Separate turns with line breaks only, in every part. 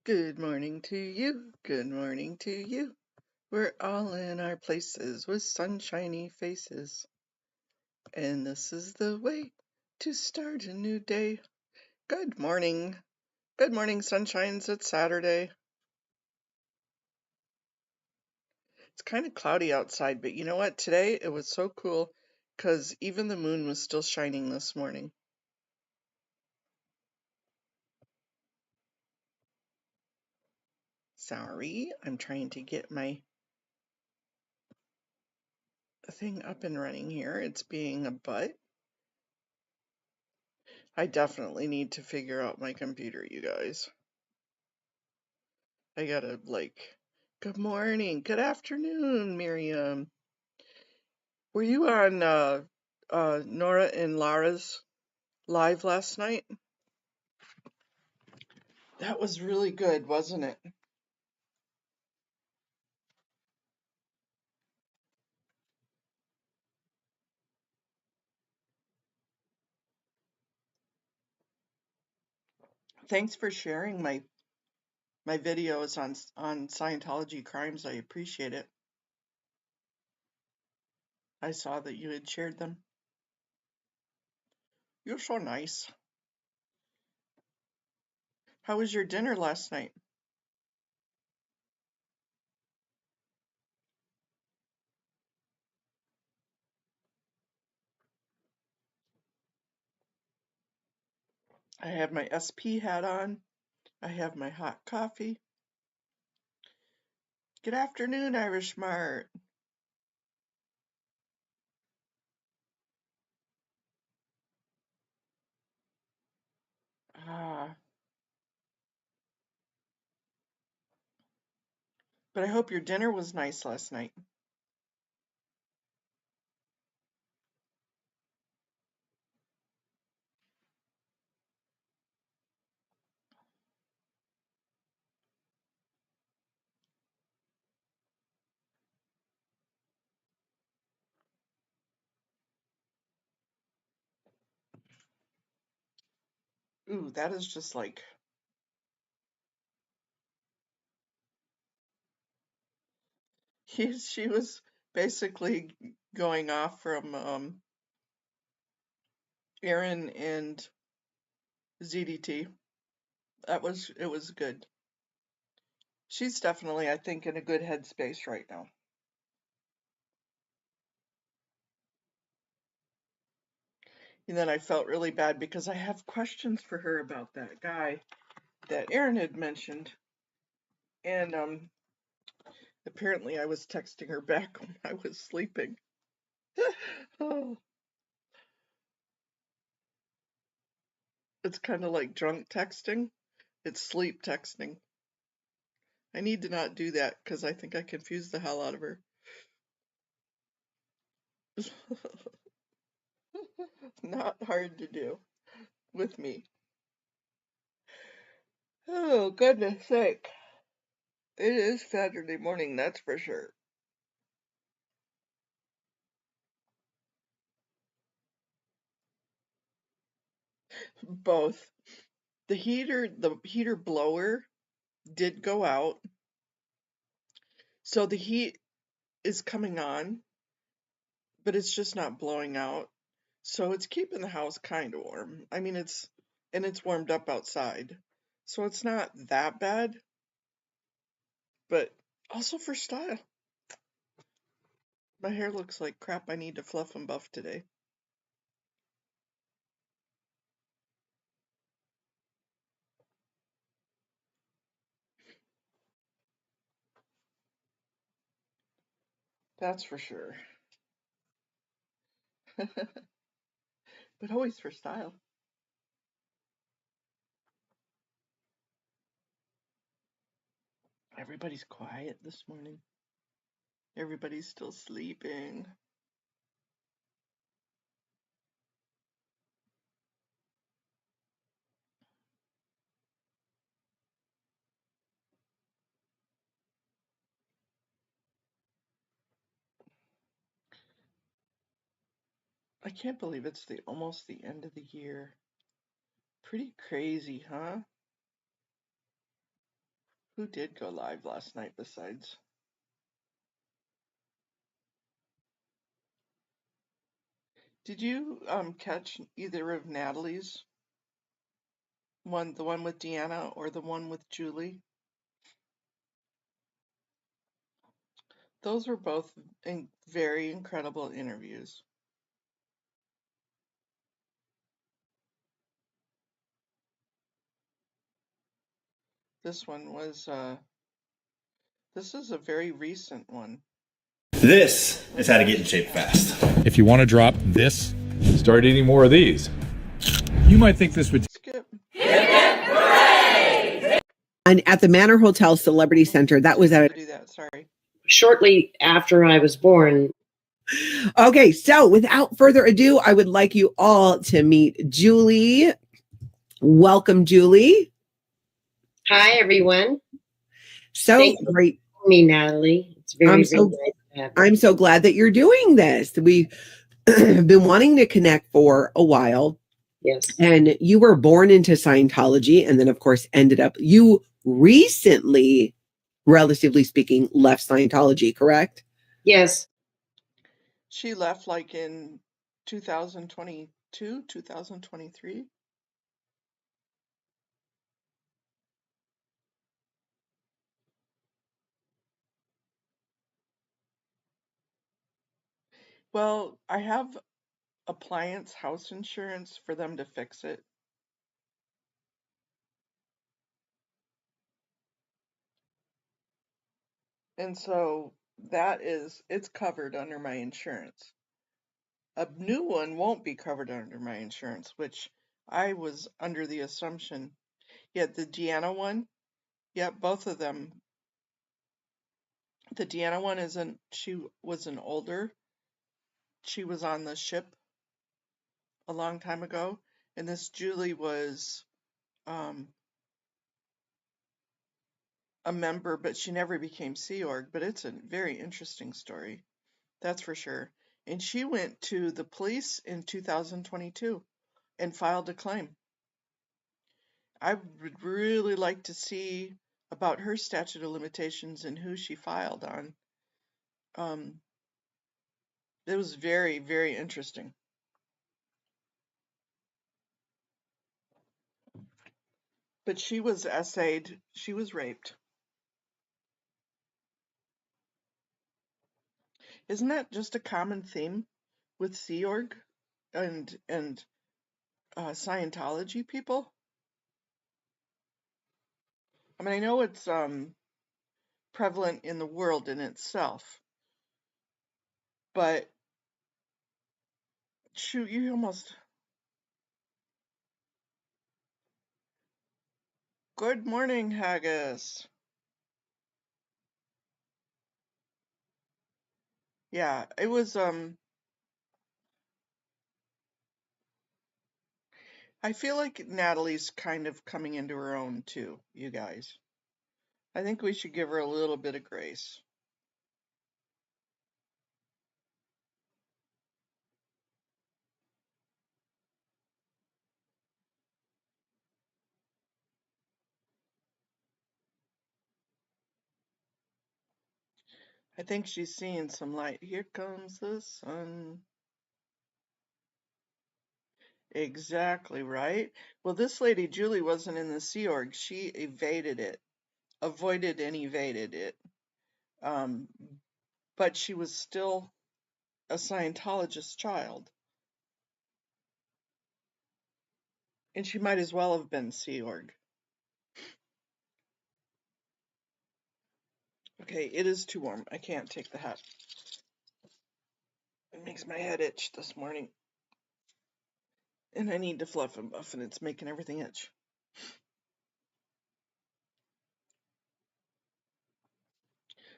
Good morning to you. Good morning to you. We're all in our places with sunshiny faces. And this is the way to start a new day. Good morning. Good morning, sunshines. It's Saturday. It's kind of cloudy outside, but you know what? Today it was so cool because even the moon was still shining this morning. Sorry, I'm trying to get my thing up and running here. It's being a butt. I definitely need to figure out my computer, you guys. I gotta good morning, good afternoon, Miriam. Were you on Nora and Lara's live last night? That was really good, wasn't it? Thanks for sharing my videos on Scientology crimes. I appreciate it. I saw that you had shared them. You're so nice. How was your dinner last night? I have my SP hat on. I have my hot coffee. Good afternoon, Irish Mart. Ah, but I hope your dinner was nice last night. Ooh, that is just like she was basically going off from Aaron and ZDT. It was good. She's definitely, I think, in a good headspace right now. And then I felt really bad because I have questions for her about that guy that Aaron had mentioned. And apparently I was texting her back when I was sleeping. Oh, it's kind of like drunk texting. It's sleep texting. I need to not do that because I think I confused the hell out of her. Not hard to do with me. Oh, goodness sake. It is Saturday morning, that's for sure. Both. The heater blower did go out, so the heat is coming on, but it's just not blowing out. So it's keeping the house kind of warm. I mean, it's warmed up outside. So it's not that bad, but also for style. My hair looks like crap. I need to fluff and buff today. That's for sure. But always for style. Everybody's quiet this morning. Everybody's still sleeping. I can't believe it's the almost the end of the year. Pretty crazy, huh? Who did go live last night besides? Did you catch either of Natalie's one, the one with Deanna or the one with Julie? Those were both very incredible interviews. This one was this is a very recent one.
This is how to get in shape fast.
If you want to drop this, start eating more of these. You might think this would
skip.
And at the Manor Hotel Celebrity Center, that was at
do that. Sorry.
Shortly after I was born.
Okay, so without further ado, I would like you all to meet Julie. Welcome, Julie.
Hi, everyone.
So
Thank
great.
You for me, Natalie. It's very nice to have you.
I'm so glad that you're doing this. We've been wanting to connect for a while.
Yes.
And you were born into Scientology and then, of course, you recently, relatively speaking, left Scientology, correct?
Yes.
She left like in 2022, 2023. Well, I have appliance house insurance for them to fix it. And so it's covered under my insurance. A new one won't be covered under my insurance, which I was under the assumption. Yet the Deanna one, both of them. The Deanna one she was an older. She was on the ship a long time ago, and this Julie was a member, but she never became Sea Org. But it's a very interesting story, that's for sure. And she went to the police in 2022 and filed a claim. I would really like to see about her statute of limitations and who she filed on. It was very, very interesting. But she was essayed, she was raped. Isn't that just a common theme with Sea Org and Scientology people? I mean, I know it's prevalent in the world in itself, but shoot, you almost... Good morning, Haggis. Yeah, it was I feel like Natalie's kind of coming into her own too, you guys. I think we should give her a little bit of grace. I think she's seeing some light. Here comes the sun. Exactly right. Well, this lady Julie wasn't in the Sea Org. She evaded it, avoided and evaded it. But she was still a Scientologist child. And she might as well have been Sea Org. Okay, it is too warm. I can't take the hat. It makes my head itch this morning. And I need to fluff and buff, and it's making everything itch.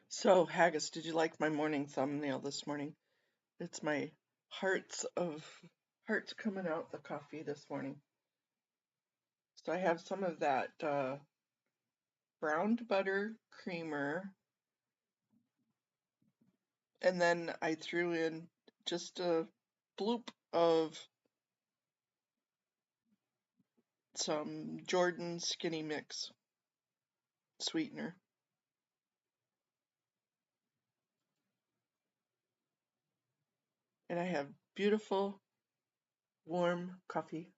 So, Haggis, did you like my morning thumbnail this morning? It's my hearts coming out the coffee this morning. So I have some of that browned butter creamer, and then I threw in just a bloop of some Jordan Skinny Mix. sweetener. And I have beautiful, warm coffee.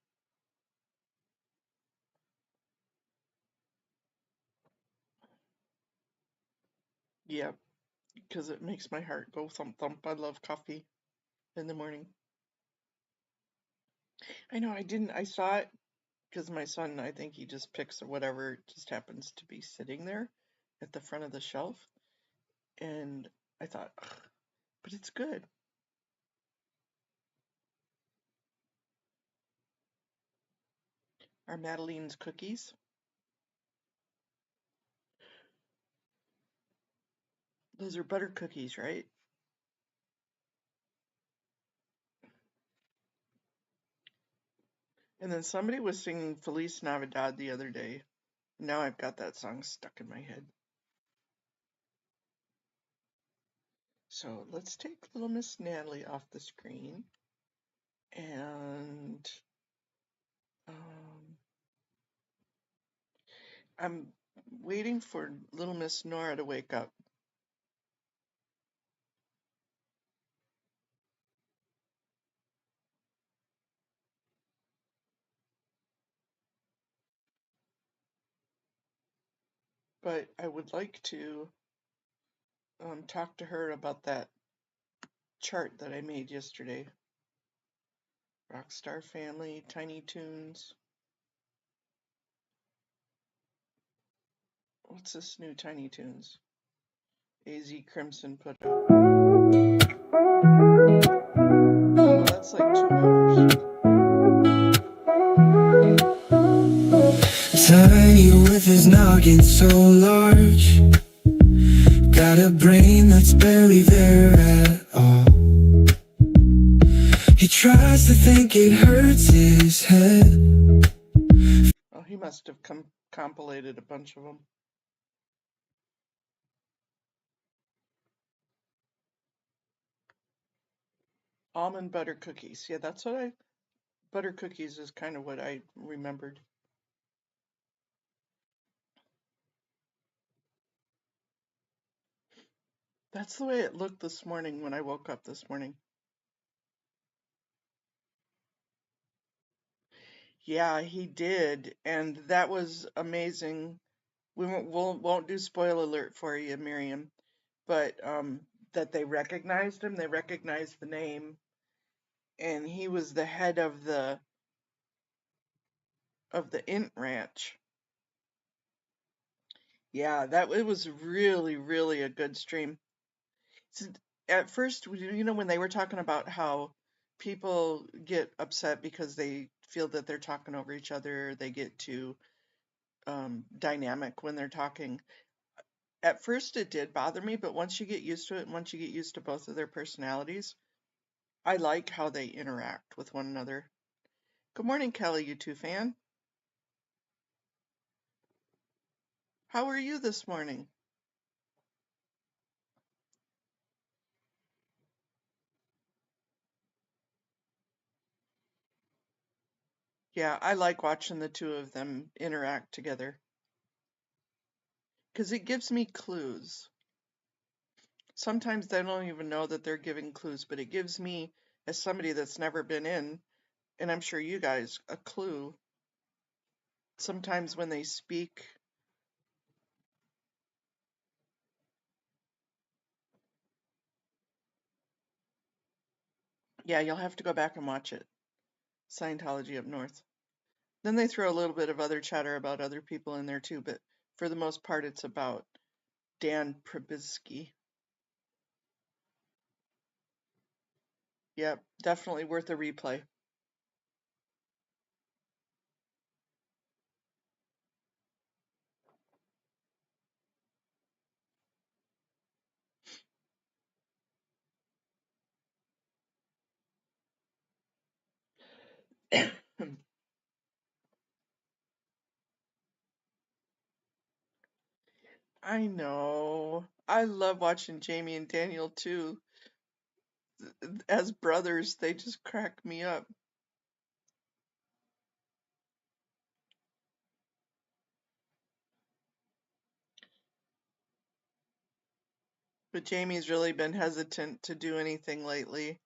Yep, because it makes my heart go thump thump. I love coffee in the morning. I know I saw it because my son, I think he just picks whatever just happens to be sitting there at the front of the shelf. And I thought, ugh, but it's good. Are Madeline's cookies? Those are butter cookies, right? And then somebody was singing Feliz Navidad the other day. Now I've got that song stuck in my head. So let's take little Miss Natalie off the screen. And I'm waiting for little Miss Nora to wake up. But I would like to talk to her about that chart that I made yesterday. Rockstar Family, Tiny Toons. What's this new Tiny Toons? AZ Crimson put out. Oh, that's like 2 hours.
Tiny with his noggin so large, got a brain that's barely there at all. He tries to think it hurts his head.
Oh, he must have compilated a bunch of them. Almond butter cookies. Yeah, that's what butter cookies is kind of what I remembered. That's the way it looked this morning when I woke up this morning. Yeah, he did, and that was amazing. We won't do spoil alert for you, Miriam, but that they recognized him, they recognized the name, and he was the head of the Int Ranch. Yeah, it was really, really a good stream. So at first, when they were talking about how people get upset because they feel that they're talking over each other, they get too dynamic when they're talking. At first, it did bother me, but once you get used to it, and once you get used to both of their personalities, I like how they interact with one another. Good morning, Kelly, U2 fan. How are you this morning? Yeah, I like watching the two of them interact together because it gives me clues. Sometimes they don't even know that they're giving clues, but it gives me, as somebody that's never been in, and I'm sure you guys, a clue. Sometimes when they speak, yeah, you'll have to go back and watch it. Scientology Up North. Then they throw a little bit of other chatter about other people in there too, but for the most part, it's about Dan Probisky. Yep, definitely worth a replay. I know. I love watching Jamie and Daniel too. As brothers, they just crack me up. But Jamie's really been hesitant to do anything lately.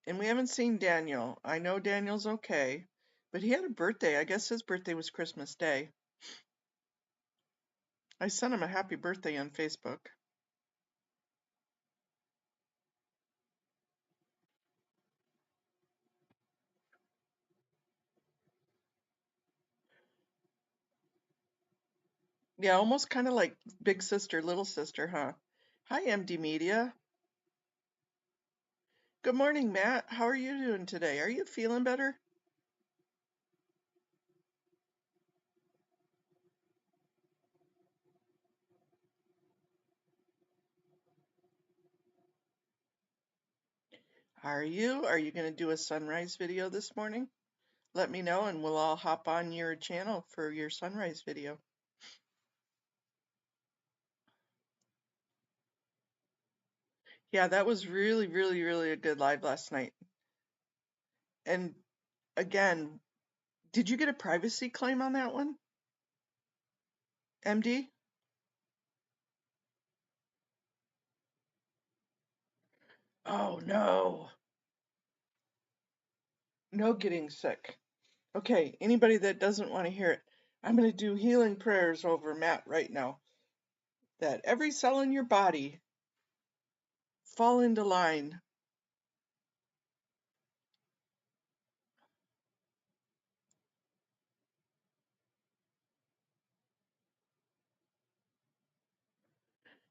And we haven't seen Daniel. I know Daniel's okay, but he had a birthday. I guess his birthday was Christmas Day. I sent him a happy birthday on Facebook. Yeah, almost kind of like big sister, little sister, huh? Hi, MD Media. Good morning, Matt. How are you doing today? Are you feeling better? Are you? Are you going to do a sunrise video this morning? Let me know and we'll all hop on your channel for your sunrise video. Yeah, that was really, really, really a good live last night. And again, did you get a privacy claim on that one, MD? Oh, no. No getting sick. Okay, anybody that doesn't want to hear it, I'm going to do healing prayers over Matt right now. That every cell in your body fall into line.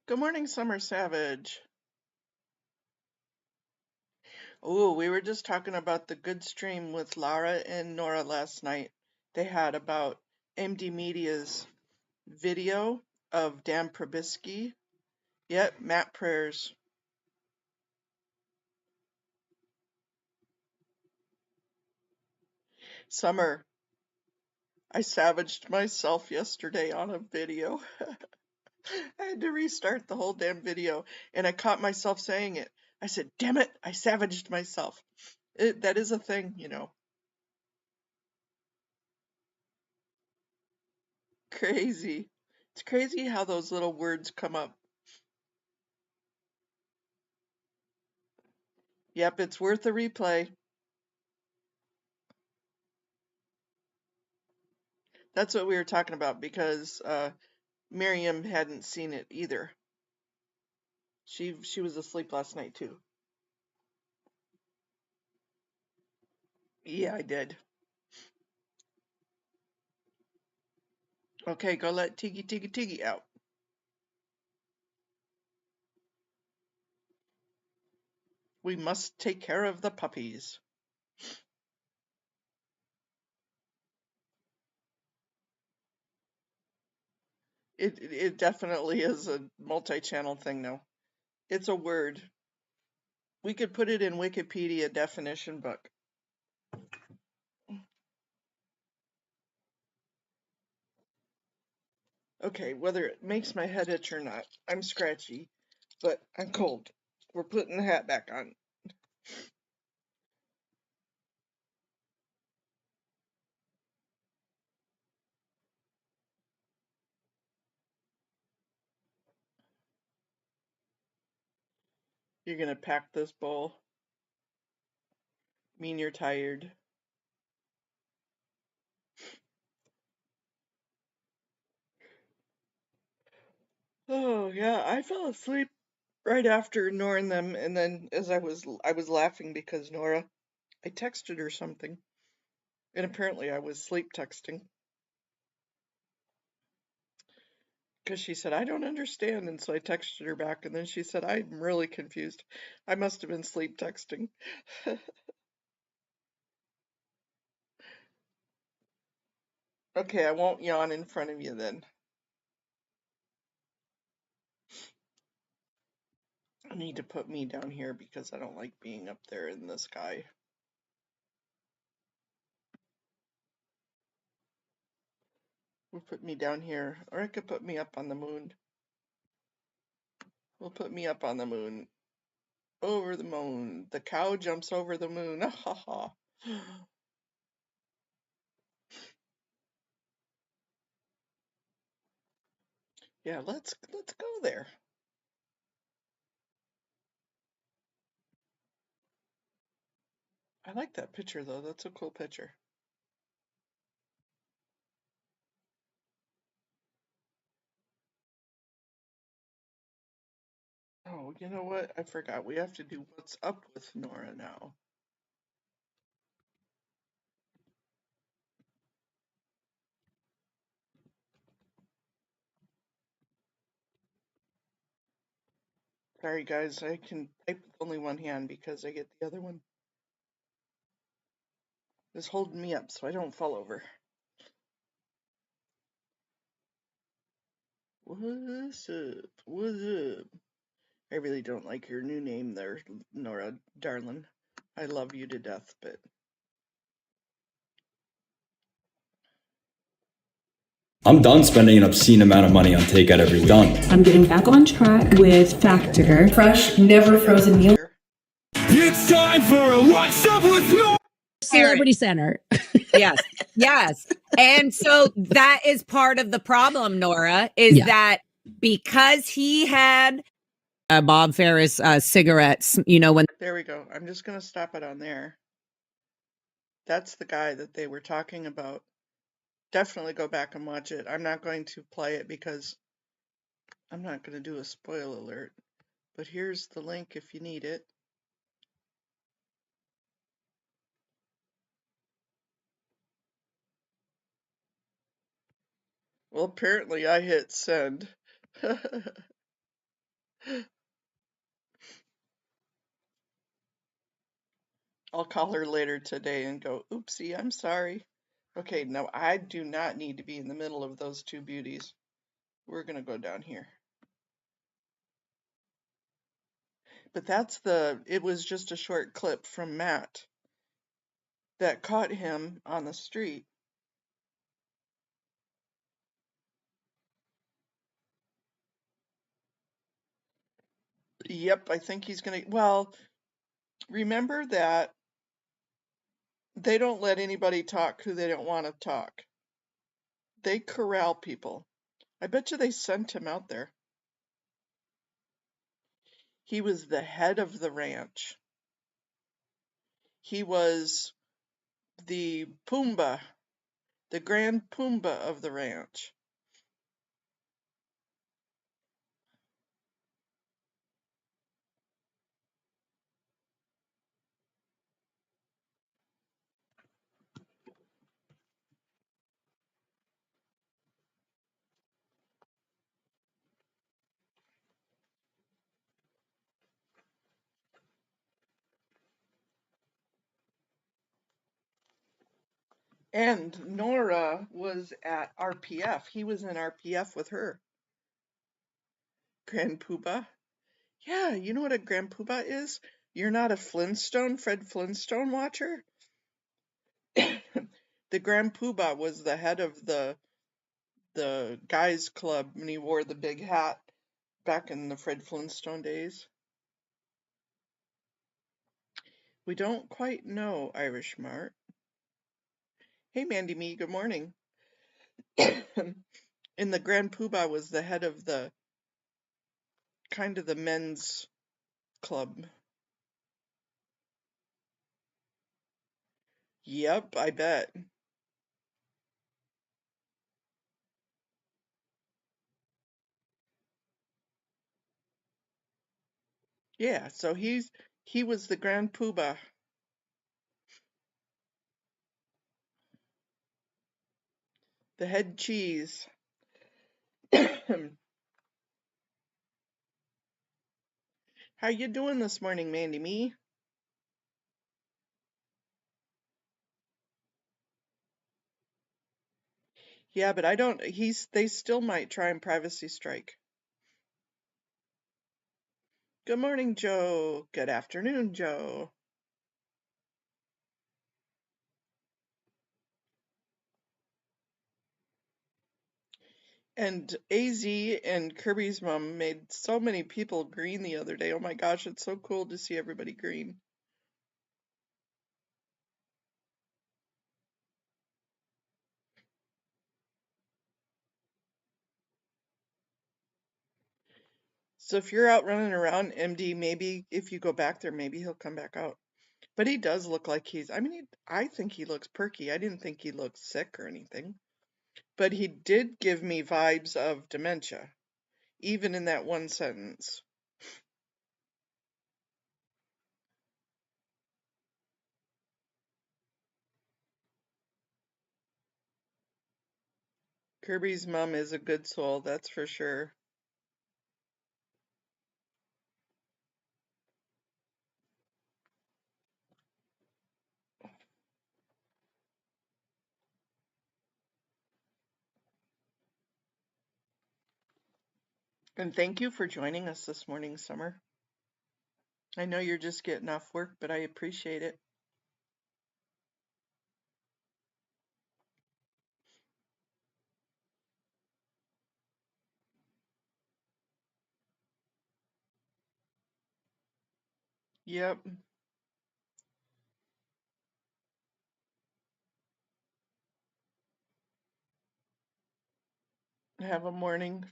Good morning, Summer Savage. Oh, we were just talking about the good stream with Lara and Nora last night. They had about MD Media's video of Dan Probisky. Yep, Matt prayers. Summer, I savaged myself yesterday on a video. I had to restart the whole damn video, and I caught myself saying it. I said, damn it, I savaged myself. That is a thing, you know. Crazy. It's crazy how those little words come up. Yep, it's worth a replay. That's what we were talking about because Miriam hadn't seen it either. She was asleep last night too. Yeah, I did. Okay, go let Tiggy Tiggy Tiggy out. We must take care of the puppies. It definitely is a multi-channel thing though. It's a word. We could put it in Wikipedia definition book. Okay, whether it makes my head itch or not, I'm scratchy, but I'm cold. We're putting the hat back on. You're gonna pack this bowl. Mean you're tired. Oh yeah, I fell asleep right after Nora and them, and then as I was laughing because Nora, I texted her something, and apparently I was sleep texting because she said I don't understand, and so I texted her back, and then she said I'm really confused. I must have been sleep texting. Okay, I won't yawn in front of you then. I need to put me down here because I don't like being up there in the sky. We'll put me down here, or I could put me up on the moon. We'll put me up on the moon. Over the moon. The cow jumps over the moon. Ha ha. Yeah, let's go there. I like that picture, though. That's a cool picture. Oh, you know what? I forgot. We have to do What's Up with Nora now. Sorry, guys. I can type with only one hand because I get the other one is holding me up so I don't fall over. What's up? What's up? I really don't like your new name there, Nora, darling. I love you to death, but
I'm done spending an obscene amount of money on takeout every week. Done.
I'm getting back on track with Factor. Fresh, never frozen meal.
It's time for a What's Up with Nora.
Celebrity Center.
Yes. Yes. And so that is part of the problem, Nora, is that because he had Bob Ferris cigarettes, you know, when
there we go. I'm just going to stop it on there. That's the guy that they were talking about. Definitely go back and watch it. I'm not going to play it because I'm not going to do a spoil alert. But here's the link if you need it. Well, apparently I hit send. I'll call her later today and go, oopsie, I'm sorry. Okay, no, I do not need to be in the middle of those two beauties. We're going to go down here. But it was just a short clip from Matt that caught him on the street. Yep, I think he's going to, well, remember that they don't let anybody talk who they don't want to talk. They corral people. I bet you they sent him out there. He was the head of the ranch. He was the Pumbaa, the Grand Pumbaa of the ranch. And Nora was at RPF. He was in RPF with her. Grand Poobah. Yeah, you know what a Grand Poobah is? You're not a Fred Flintstone watcher? The Grand Poobah was the head of the guys club when he wore the big hat back in the Fred Flintstone days. We don't quite know, Irish Mart. Hey, Mandy Me, good morning. And the Grand Poobah was the head of the kind of the men's club. Yep, I bet. Yeah, so he was the Grand Poobah. The head cheese. How you doing this morning, Mandy Me? Yeah, but I don't they still might try and privacy strike. Good morning, Joe. Good afternoon, Joe. And AZ and Kirby's mom made so many people green the other day. Oh my gosh, it's so cool to see everybody green. So if you're out running around, MD, maybe if you go back there, maybe he'll come back out. But he does look like I think he looks perky. I didn't think he looked sick or anything. But he did give me vibes of dementia, even in that one sentence. Kirby's mom is a good soul, that's for sure. And thank you for joining us this morning, Summer. I know you're just getting off work, but I appreciate it. Yep. Have a morning.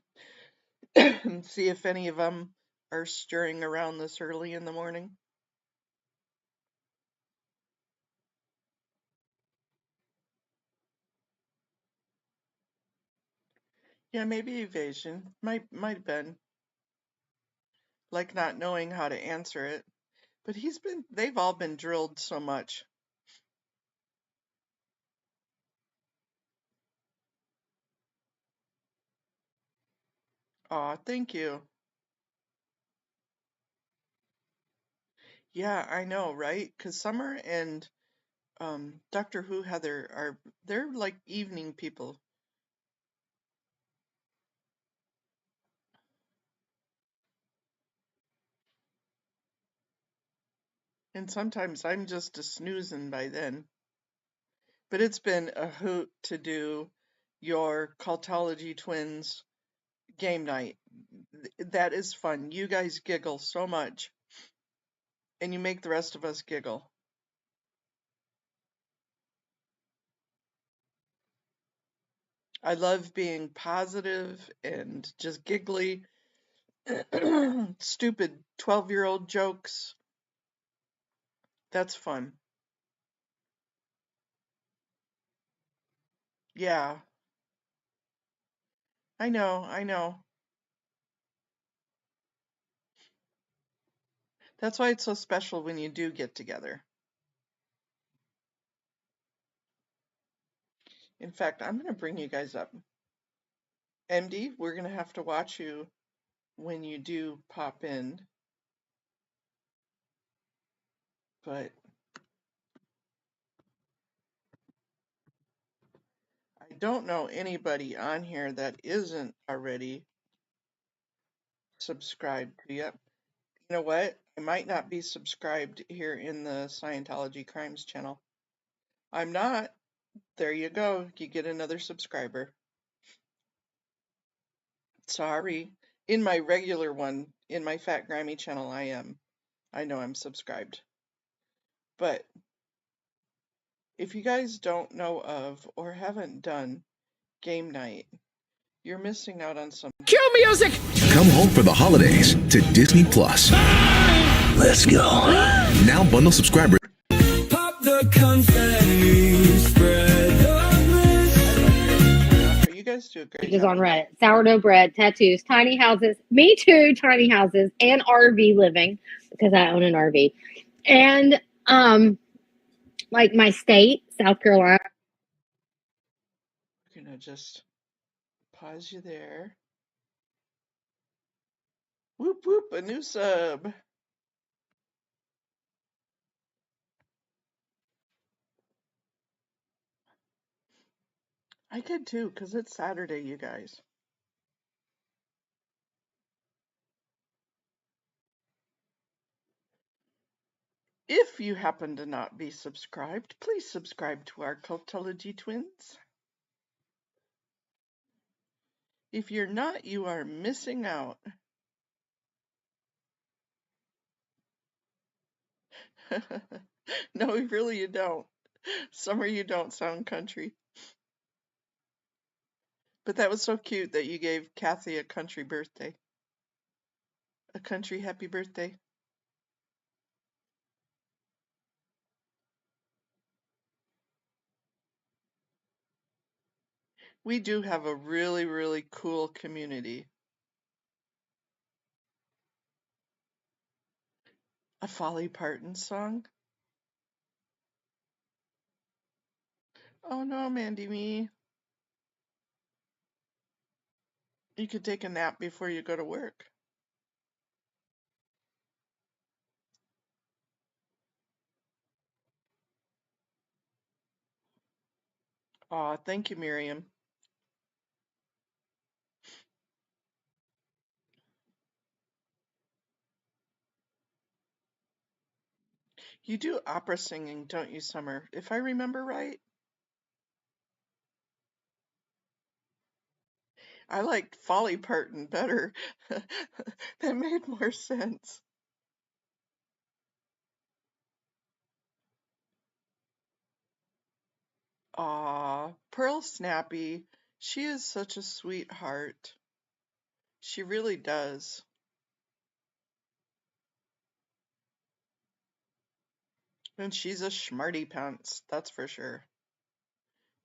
And see if any of them are stirring around this early in the morning. Yeah, maybe evasion. Might have been. Like not knowing how to answer it. But they've all been drilled so much. Aw, thank you. Yeah, I know, right? Because Summer and Doctor Who Heather they're like evening people. And sometimes I'm just a snoozing by then. But it's been a hoot to do your Cultology Twins game night. That is fun. You guys giggle so much. And you make the rest of us giggle. I love being positive and just giggly. Stupid 12-year-old jokes. That's fun. Yeah. I know. That's why it's so special when you do get together. In fact, I'm going to bring you guys up. MD, we're going to have to watch you when you do pop in. But I don't know anybody on here that isn't already subscribed to yet. You know what? I might not be subscribed here in the Scientology Crimes channel. I'm not. There you go. You get another subscriber. Sorry. In my regular one, in my Fat Grammy channel, I am. I know I'm subscribed. But if you guys don't know of or haven't done game night, you're missing out on some.
Cue music! Come home for the holidays to Disney Plus. Let's go. Now bundle subscribers.
Pop the confetti, spread the
You guys do a great
pages
job.
on Reddit. Sourdough bread, tattoos, tiny houses, me too, tiny houses, and RV living, because I own an RV. And like my state, South Carolina.
I'm gonna just pause you there. Whoop whoop, a new sub. I could too, because it's Saturday, you guys. If you happen to not be subscribed, please subscribe to our Cultology Twins. If you're not, you are missing out. No, really you don't. Summer, you don't sound country. But that was so cute that you gave Kathy a country birthday. A country happy birthday. We do have a really, really cool community. A Folly Parton song? Oh no, Mandy Me. You could take a nap before you go to work. Aw, thank you, Miriam. You do opera singing, don't you, Summer? If I remember right. I liked Folly Parton better. That made more sense. Aw, Pearl Snappy. She is such a sweetheart. She really does. And she's a smarty pants, that's for sure.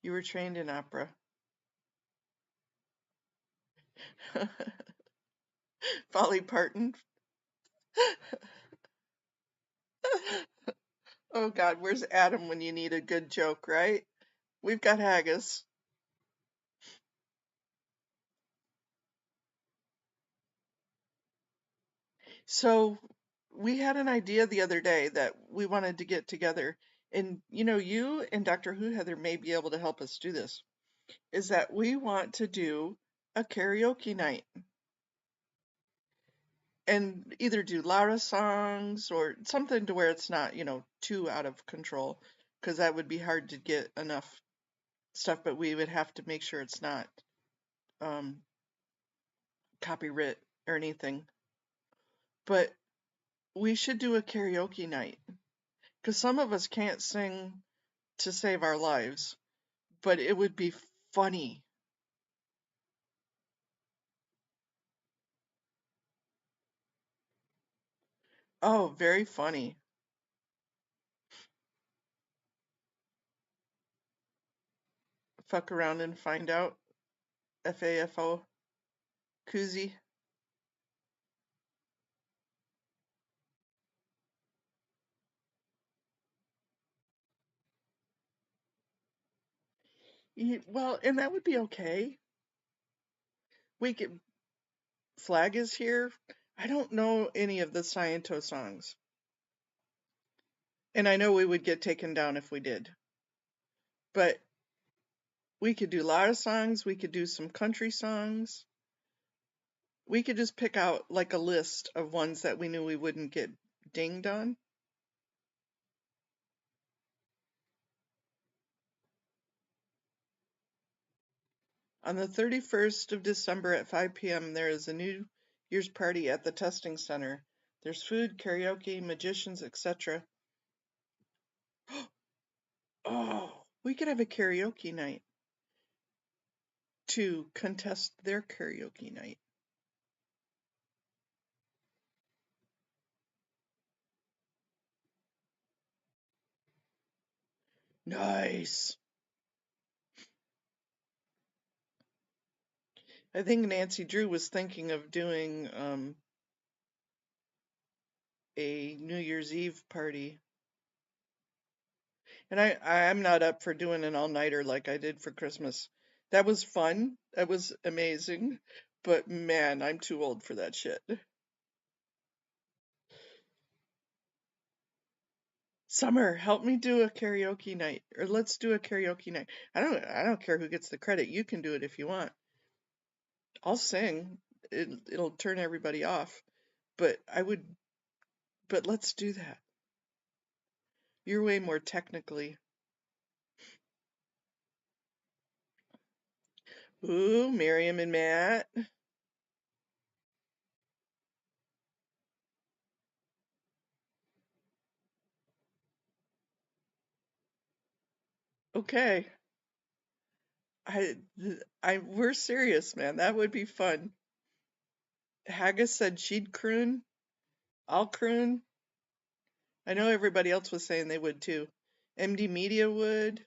You were trained in opera. Folly Parton. Oh God, where's Adam when you need a good joke, right? We've got haggis. So we had an idea the other day that we wanted to get together, and you and Dr. Who Heather may be able to help us do this, is that we want to do a karaoke night and either do Lara songs or something to where it's not, too out of control, because that would be hard to get enough stuff, but we would have to make sure it's not um, copyright or anything. But we should do a karaoke night because some of us can't sing to save our lives, but it would be funny. Oh, very funny. Fuck around and find out. FAFO. Koozie. Well, and that would be okay. We could. Flag is here. I don't know any of the Sciento songs. And I know we would get taken down if we did. But we could do a lot of songs. We could do some country songs. We could just pick out like a list of ones that we knew we wouldn't get dinged on. On the 31st of December at 5 p.m., there is a New Year's party at the testing center. There's food, karaoke, magicians, etc. Oh, we could have a karaoke night to contest their karaoke night. Nice. I think Nancy Drew was thinking of doing a New Year's Eve party. And I'm not up for doing an all-nighter like I did for Christmas. That was fun. That was amazing. But man, I'm too old for that shit. Summer, help me do a karaoke night. Or let's do a karaoke night. I don't care who gets the credit. You can do it if you want. I'll sing. It'll turn everybody off. But let's do that. You're way more technically. Ooh, Miriam and Matt. Okay. We're serious, man. That would be fun. Haggis said she'd croon. I'll croon. I know everybody else was saying they would too. MD Media would.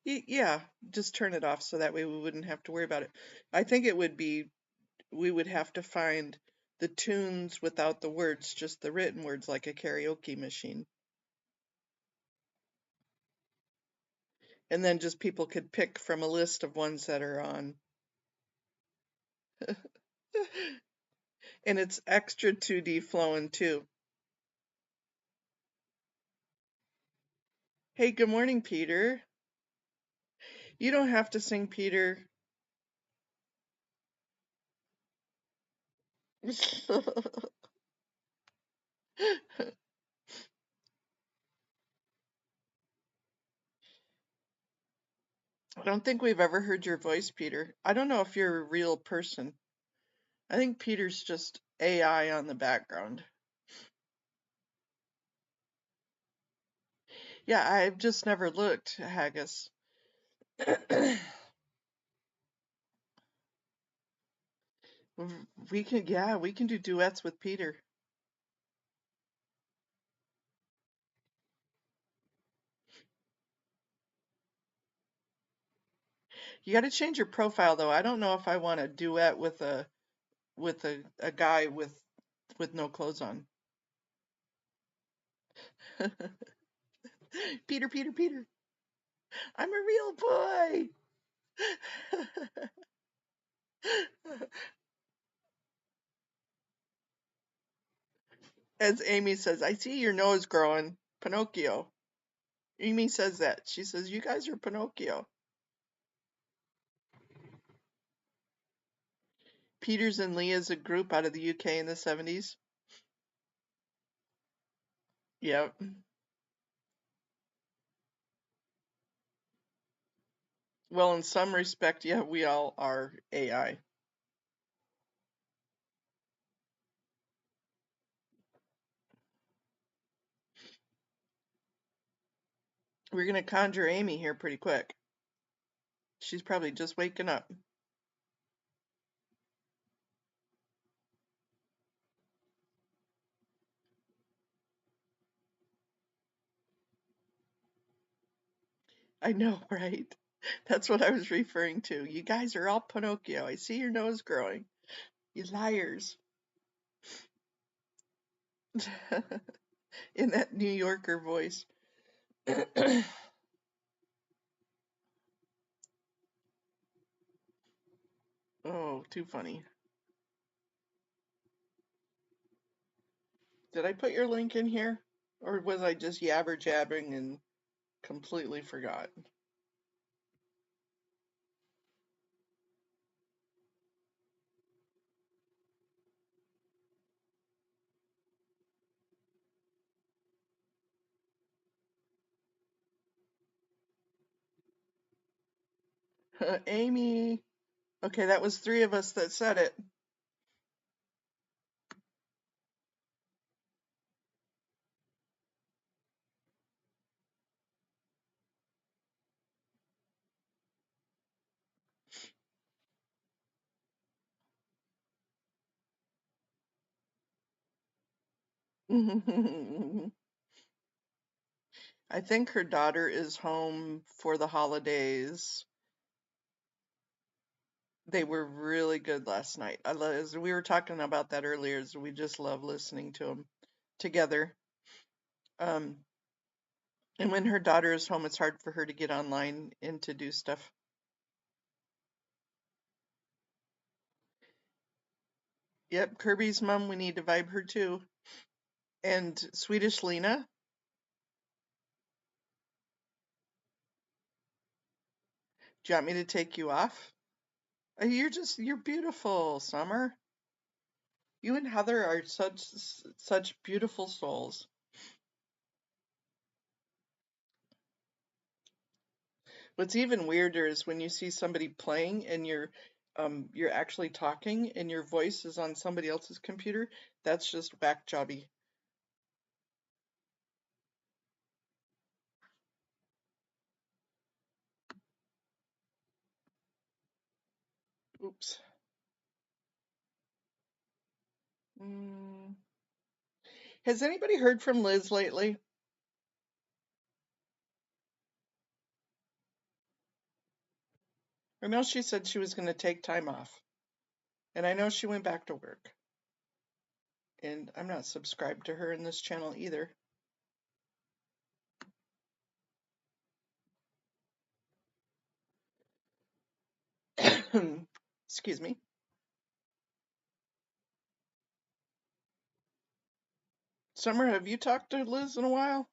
Yeah, just turn it off so that way we wouldn't have to worry about it. I think it would be, we would have to find the tunes without the words, just the written words, like a karaoke machine. And then just people could pick from a list of ones that are on. And it's extra 2D flowing too. Hey, good morning, Peter. You don't have to sing, Peter. I don't think we've ever heard your voice, Peter. I don't know if you're a real person. I think Peter's just AI on the background. Yeah, I've just never looked, Haggis. We can do duets with Peter. You got to change your profile though. I don't know if I want a duet with a guy with no clothes on. Peter, Peter, Peter. I'm a real boy. As Amy says, I see your nose growing. Pinocchio. Amy says that. She says, you guys are Pinocchio. Peters and Leah's a group out of the UK in the 70s. Yep. Well, in some respect, yeah, we all are AI. We're going to conjure Amy here pretty quick. She's probably just waking up. I know, right? That's what I was referring to. You guys are all Pinocchio. I see your nose growing. You liars. In that New Yorker voice. Oh, too funny. Did I put your link in here? Or was I just yabber jabbering and completely forgot? Amy. Okay, that was 3 of us that said it. I think her daughter is home for the holidays. They were really good last night. We were talking about that earlier. We just love listening to them together. And when her daughter is home, it's hard for her to get online and to do stuff. Yep, Kirby's mom, we need to vibe her too. And Swedish Lena. Do you want me to take you off? You're beautiful, Summer. You and Heather are such beautiful souls. What's even weirder is when you see somebody playing and you're actually talking and your voice is on somebody else's computer. That's just whack jobby. Oops. Has anybody heard from Liz lately? I know she said she was going to take time off. And I know she went back to work. And I'm not subscribed to her in this channel either. Excuse me. Summer, have you talked to Liz in a while?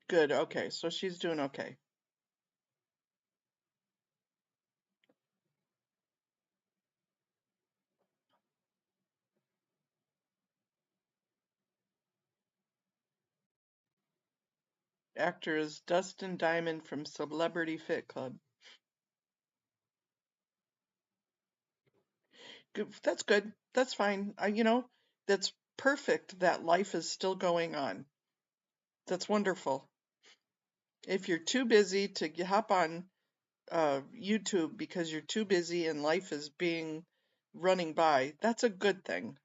Good, okay, so she's doing okay. Actor is Dustin Diamond from Celebrity Fit Club. Good, that's good. That's fine. That's perfect that life is still going on. That's wonderful. If you're too busy to hop on YouTube because you're too busy and life is running by, that's a good thing.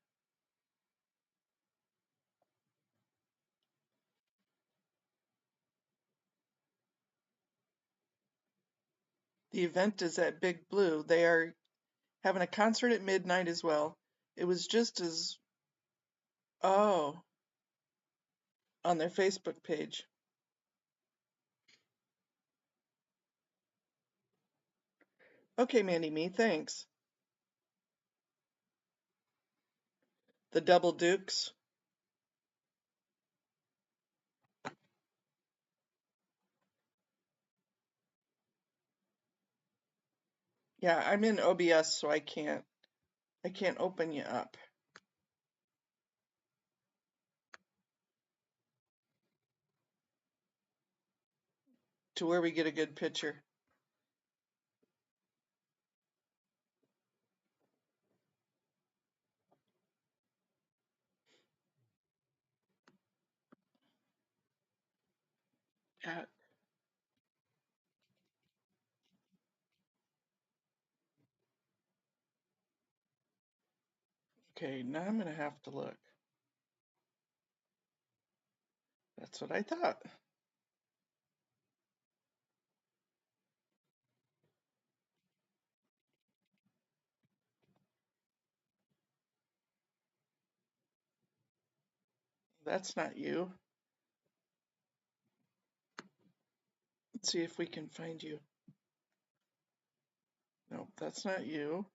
The event is at Big Blue. They are having a concert at midnight as well. It was just as, on their Facebook page. Okay, Mandy Me, thanks. The Double Dukes. Yeah, I'm in OBS, so I can't open you up. To where we get a good picture. Okay, now I'm gonna have to look. That's what I thought. That's not you. Let's see if we can find you. Nope, that's not you.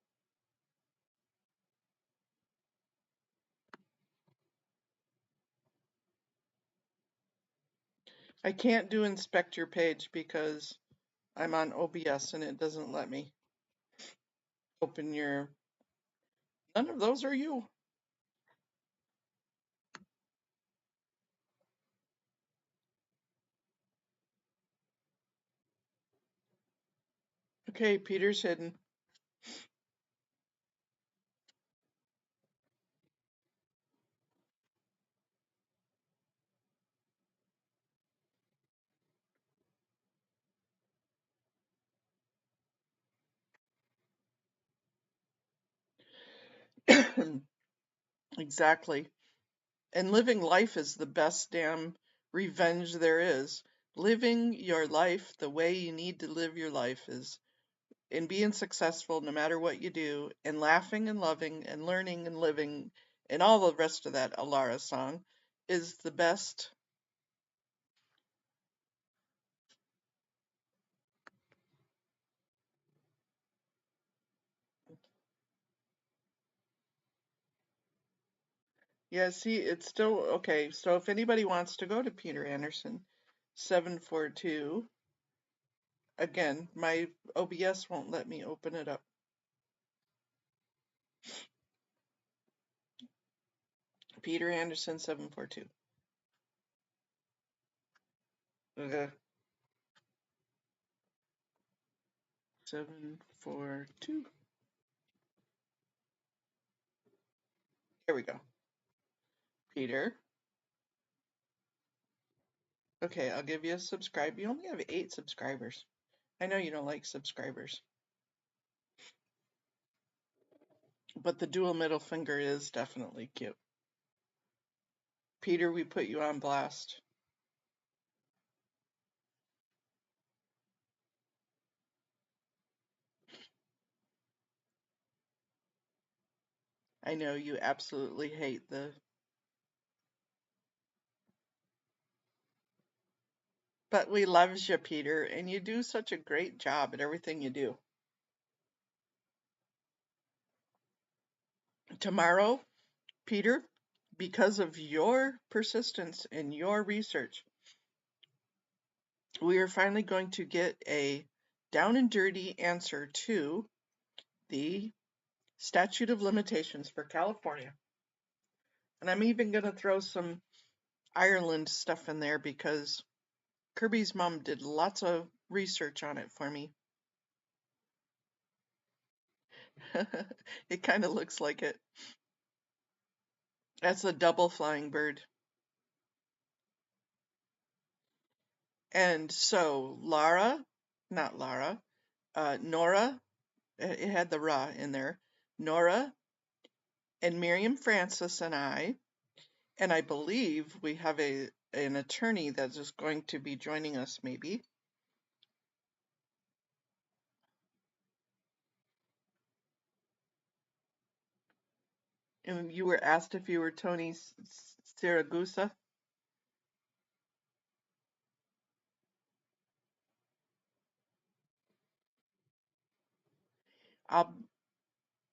I can't do inspect your page because I'm on OBS and it doesn't let me open your... None of those are you. Okay, Peter's hidden. Exactly. And living life is the best damn revenge there is. Living your life the way you need to live your life is, and being successful no matter what you do, and laughing and loving and learning and living and all the rest of that Alara song is the best. Yeah, see, it's still okay. So if anybody wants to go to Peter Anderson 742, again, my OBS won't let me open it up. Peter Anderson 742. Okay. 742. Here we go. Peter. Okay, I'll give you a subscribe. You only have 8 subscribers. I know you don't like subscribers. But the dual middle finger is definitely cute. Peter, we put you on blast. I know you absolutely hate but we loves you, Peter, and you do such a great job at everything you do. Tomorrow, Peter, because of your persistence and your research, we are finally going to get a down and dirty answer to the statute of limitations for California. And I'm even going to throw some Ireland stuff in there because Kirby's mom did lots of research on it for me. It kind of looks like it. That's a double flying bird. And so Nora, it had the Ra in there, Nora and Miriam Francis and I believe we have an attorney that is going to be joining us maybe. And you were asked if you were Tony Siragusa.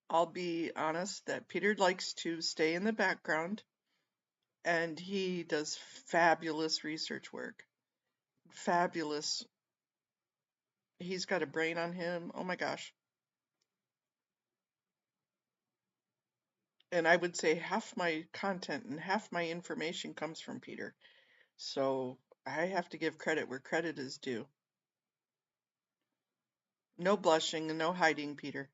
I'll be honest that Peter likes to stay in the background, and he does fabulous research work. Fabulous. He's got a brain on him. Oh my gosh. And I would say half my content and half my information comes from Peter. So I have to give credit where credit is due. No blushing and no hiding, Peter.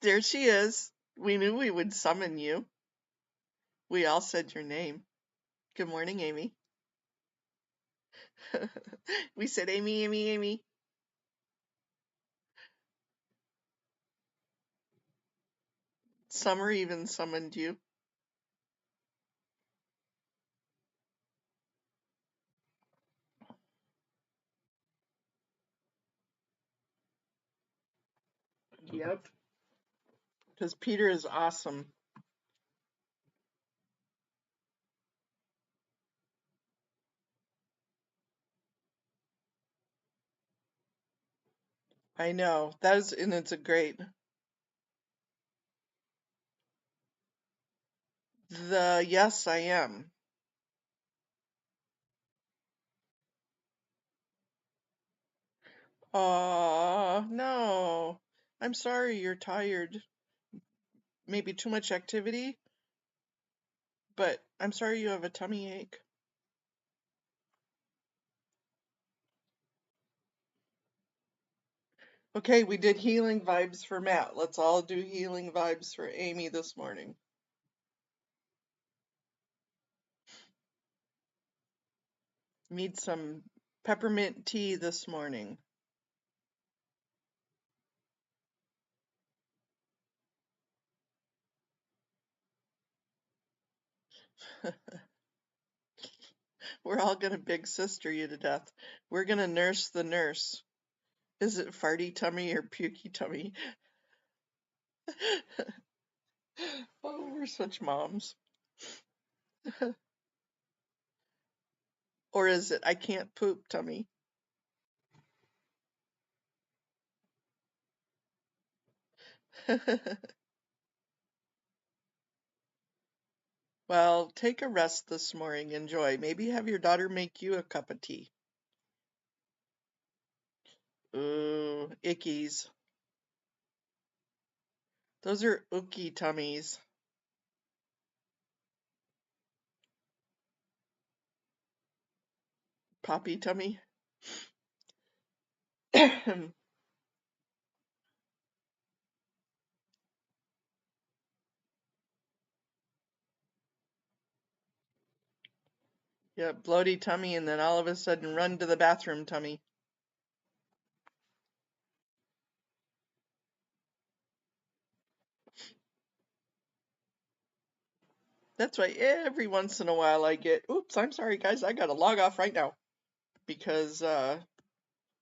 There she is. We knew we would summon you. We all said your name. Good morning, Amy. We said Amy, Amy, Amy. Summer even summoned you. Yep. Because Peter is awesome. I know. And it's a great. Yes, I am. No. I'm sorry you're tired. Maybe too much activity, but I'm sorry you have a tummy ache. Okay, we did healing vibes for Matt. Let's all do healing vibes for Amy this morning. Need some peppermint tea this morning. We're all gonna big sister you to death. We're gonna nurse the nurse. Is it farty tummy or pukey tummy? Oh, we're such moms. Or is it I can't poop tummy? Well, take a rest this morning. Enjoy. Maybe have your daughter make you a cup of tea. Ooh, ickies. Those are ookie tummies. Poppy tummy. Yeah, bloaty tummy, and then all of a sudden run to the bathroom tummy. That's why every once in a while I get, oops, I'm sorry guys, I gotta log off right now. Because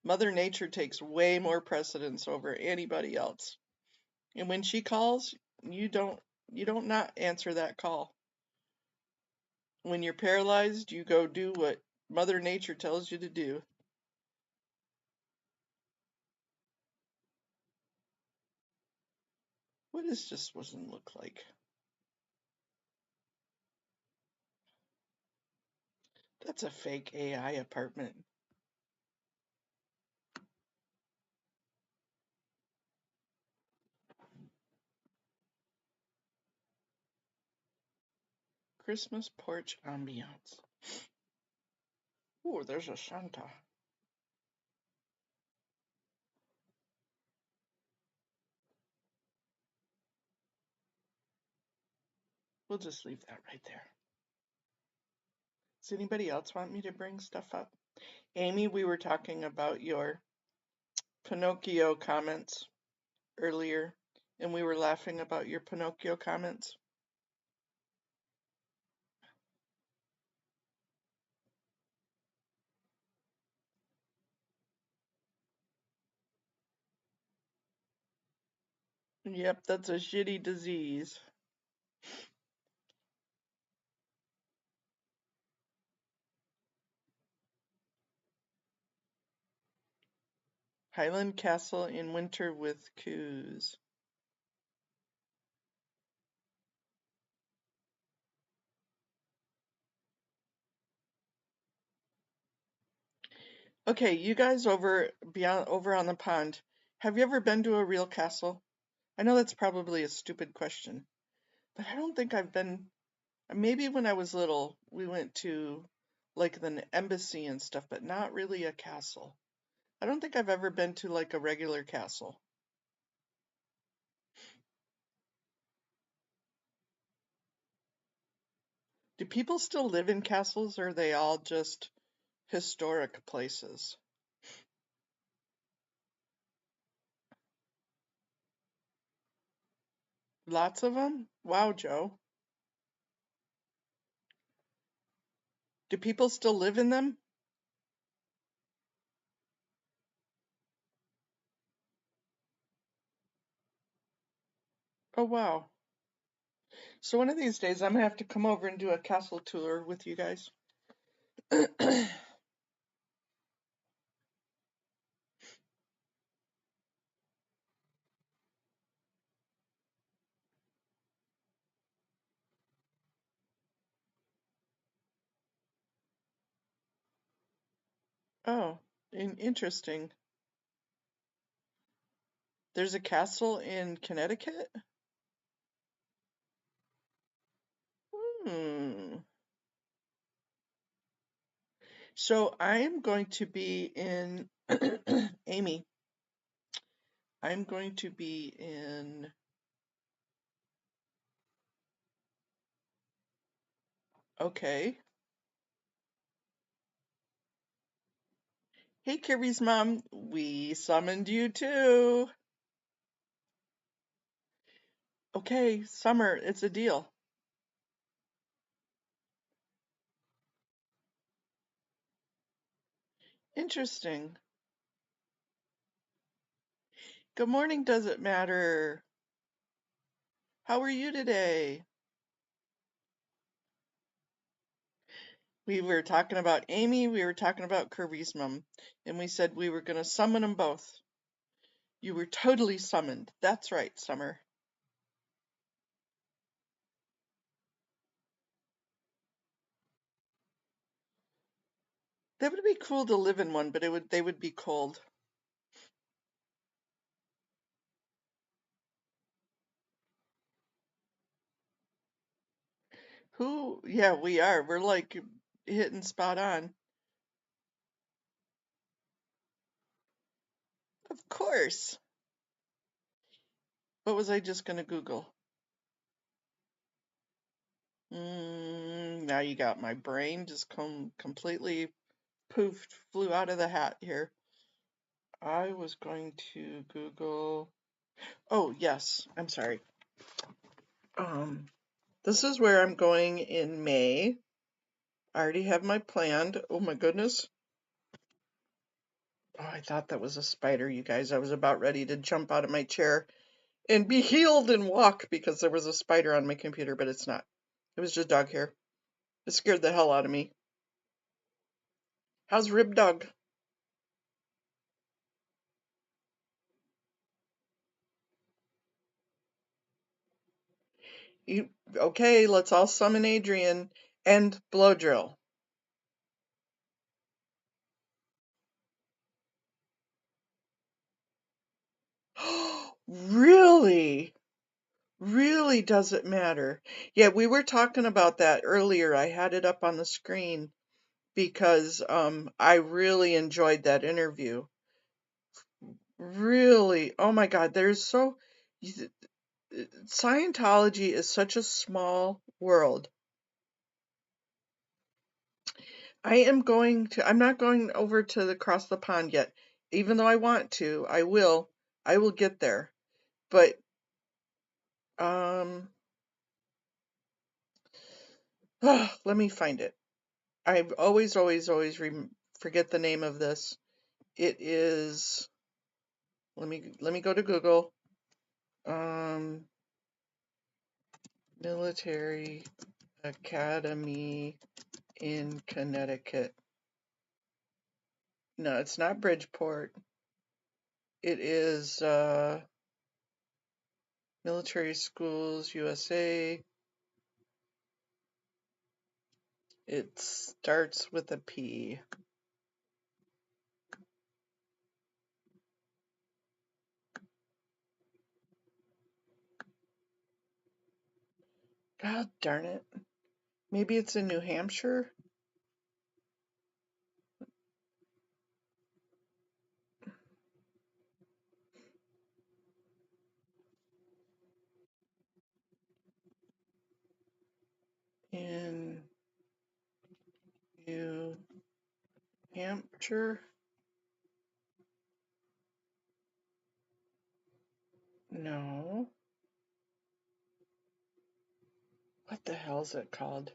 Mother Nature takes way more precedence over anybody else. And when she calls, you don't You don't not answer that call. When you're paralyzed, you go do what Mother Nature tells you to do. What does this one look like? That's a fake AI apartment. Christmas porch ambiance. Ooh, there's a Santa. We'll just leave that right there. Does anybody else want me to bring stuff up? Amy, we were talking about your Pinocchio comments earlier, and we were laughing about your Pinocchio comments. Yep, that's a shitty disease. Highland Castle in winter with coos. Okay, you guys over on the pond, have you ever been to a real castle? I know that's probably a stupid question, but I don't think I've been. Maybe when I was little, we went to like the embassy and stuff, but not really a castle. I don't think I've ever been to like a regular castle. Do people still live in castles, or are they all just historic places? Lots of them? Wow, Joe. Do people still live in them? Oh, wow. So one of these days I'm gonna have to come over and do a castle tour with you guys. Oh, interesting. There's a castle in Connecticut? Hmm. So I am going to be in Amy. I'm going to be in okay. Hey Kirby's mom, we summoned you too. Okay, Summer, it's a deal. Interesting. Good morning, does it matter? How are you today? We were talking about Amy, we were talking about Kirby's mom, and we said we were going to summon them both. You were totally summoned. That's right, Summer. That would be cool to live in one, but they would be cold. Who? Yeah, we are. We're like hitting spot on. Of course. What was I just going to Google? Now you got my brain just completely poofed, flew out of the hat here. I was going to Google. Oh, yes. I'm sorry. This is where I'm going in May. I already have my planned. Oh my goodness. Oh, I thought that was a spider, you guys. I was about ready to jump out of my chair and be healed and walk, because there was a spider on my computer, but it's not. It was just dog hair. It scared the hell out of me. How's Rib Dog? Okay, let's all summon Adrian and blow drill. Really? Really doesn't matter. Yeah, we were talking about that earlier. I had it up on the screen because I really enjoyed that interview. Really. Oh my God, Scientology is such a small world. I'm not going over to across the pond yet. Even though I want to, I will get there. But let me find it. I always forget the name of this. It is, let me go to Google. Military Academy in Connecticut. No, it's not Bridgeport. It is Military Schools USA. It starts with a P. God darn it. Maybe it's in New Hampshire? In New Hampshire? No. What the hell is it called?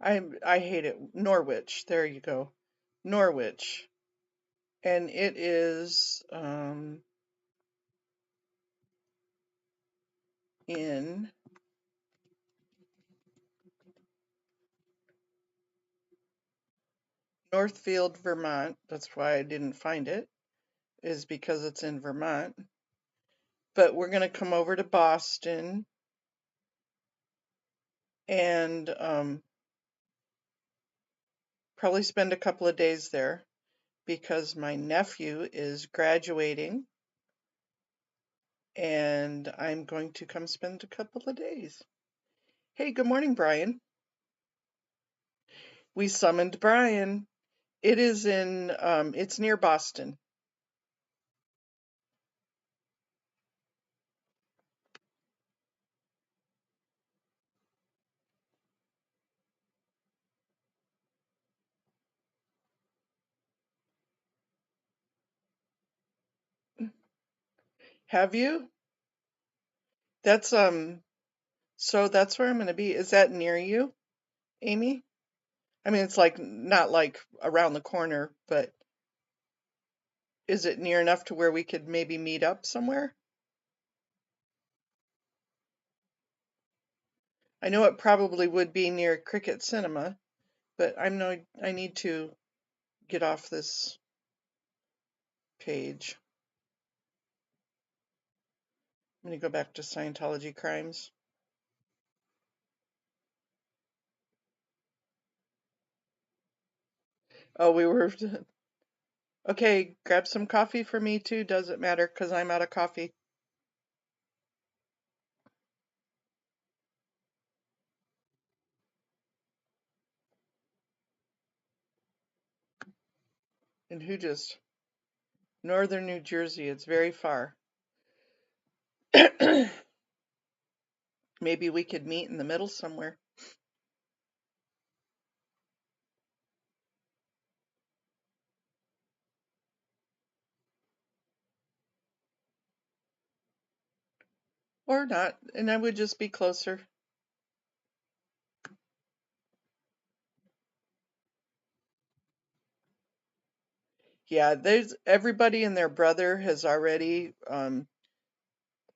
I hate it. Norwich. There you go. Norwich. And it is in Northfield, Vermont. That's why I didn't find it, is because it's in Vermont. But we're going to come over to Boston and probably spend a couple of days there because my nephew is graduating and I'm going to come spend a couple of days. Hey, good morning, Brian. We summoned Brian. It is it's near Boston. Have you? That's so that's where I'm going to be. Is that near you, Amy? I mean, it's like not like around the corner, but is it near enough to where we could maybe meet up somewhere? I know it probably would be near Cricket Cinema, but I need to get off this page. I'm going to go back to Scientology crimes. Oh, we were okay. Grab some coffee for me too. Doesn't matter because I'm out of coffee. And who just Northern New Jersey? It's very far. Maybe we could meet in the middle somewhere. Or not, and I would just be closer. Yeah, there's everybody and their brother has already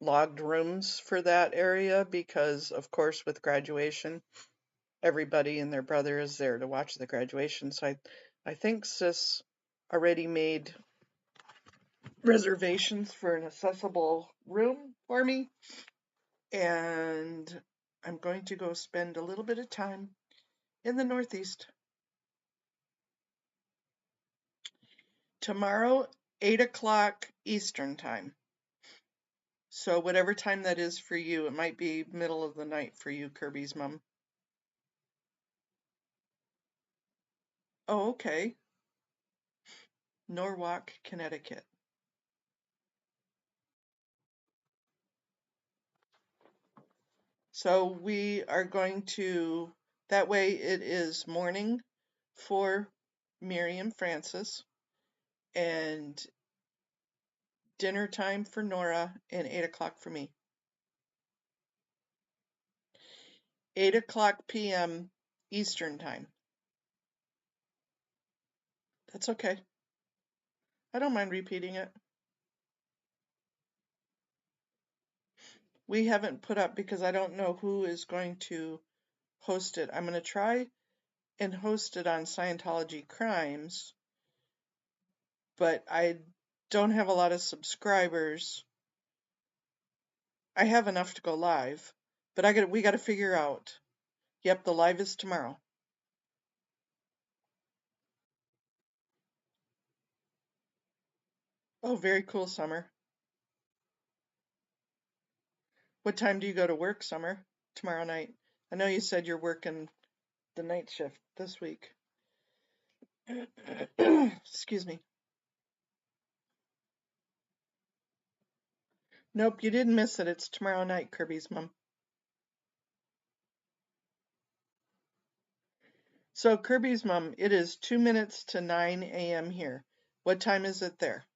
logged rooms for that area because, of course, with graduation, everybody and their brother is there to watch the graduation. So I think Sis already made reservations for an accessible room for me, and I'm going to go spend a little bit of time in the Northeast. Tomorrow, 8 o'clock Eastern time. So whatever time that is for you, it might be middle of the night for you, Kirby's mom. Oh, okay. Norwalk, Connecticut. So we are going to, that way it is morning for Miriam Francis and dinner time for Nora and 8 o'clock for me. 8 o'clock p.m. Eastern time. That's okay. I don't mind repeating it. We haven't put up because I don't know who is going to host it. I'm going to try and host it on Scientology Crimes, but I don't have a lot of subscribers. I have enough to go live, but we got to figure out. Yep, the live is tomorrow. Oh, very cool, Summer. What time do you go to work, Summer? Tomorrow night. I know you said you're working the night shift this week. Excuse me. Nope, you didn't miss it. It's tomorrow night, Kirby's mom. So, Kirby's mom, it is 2 minutes to 9 a.m. here. What time is it there?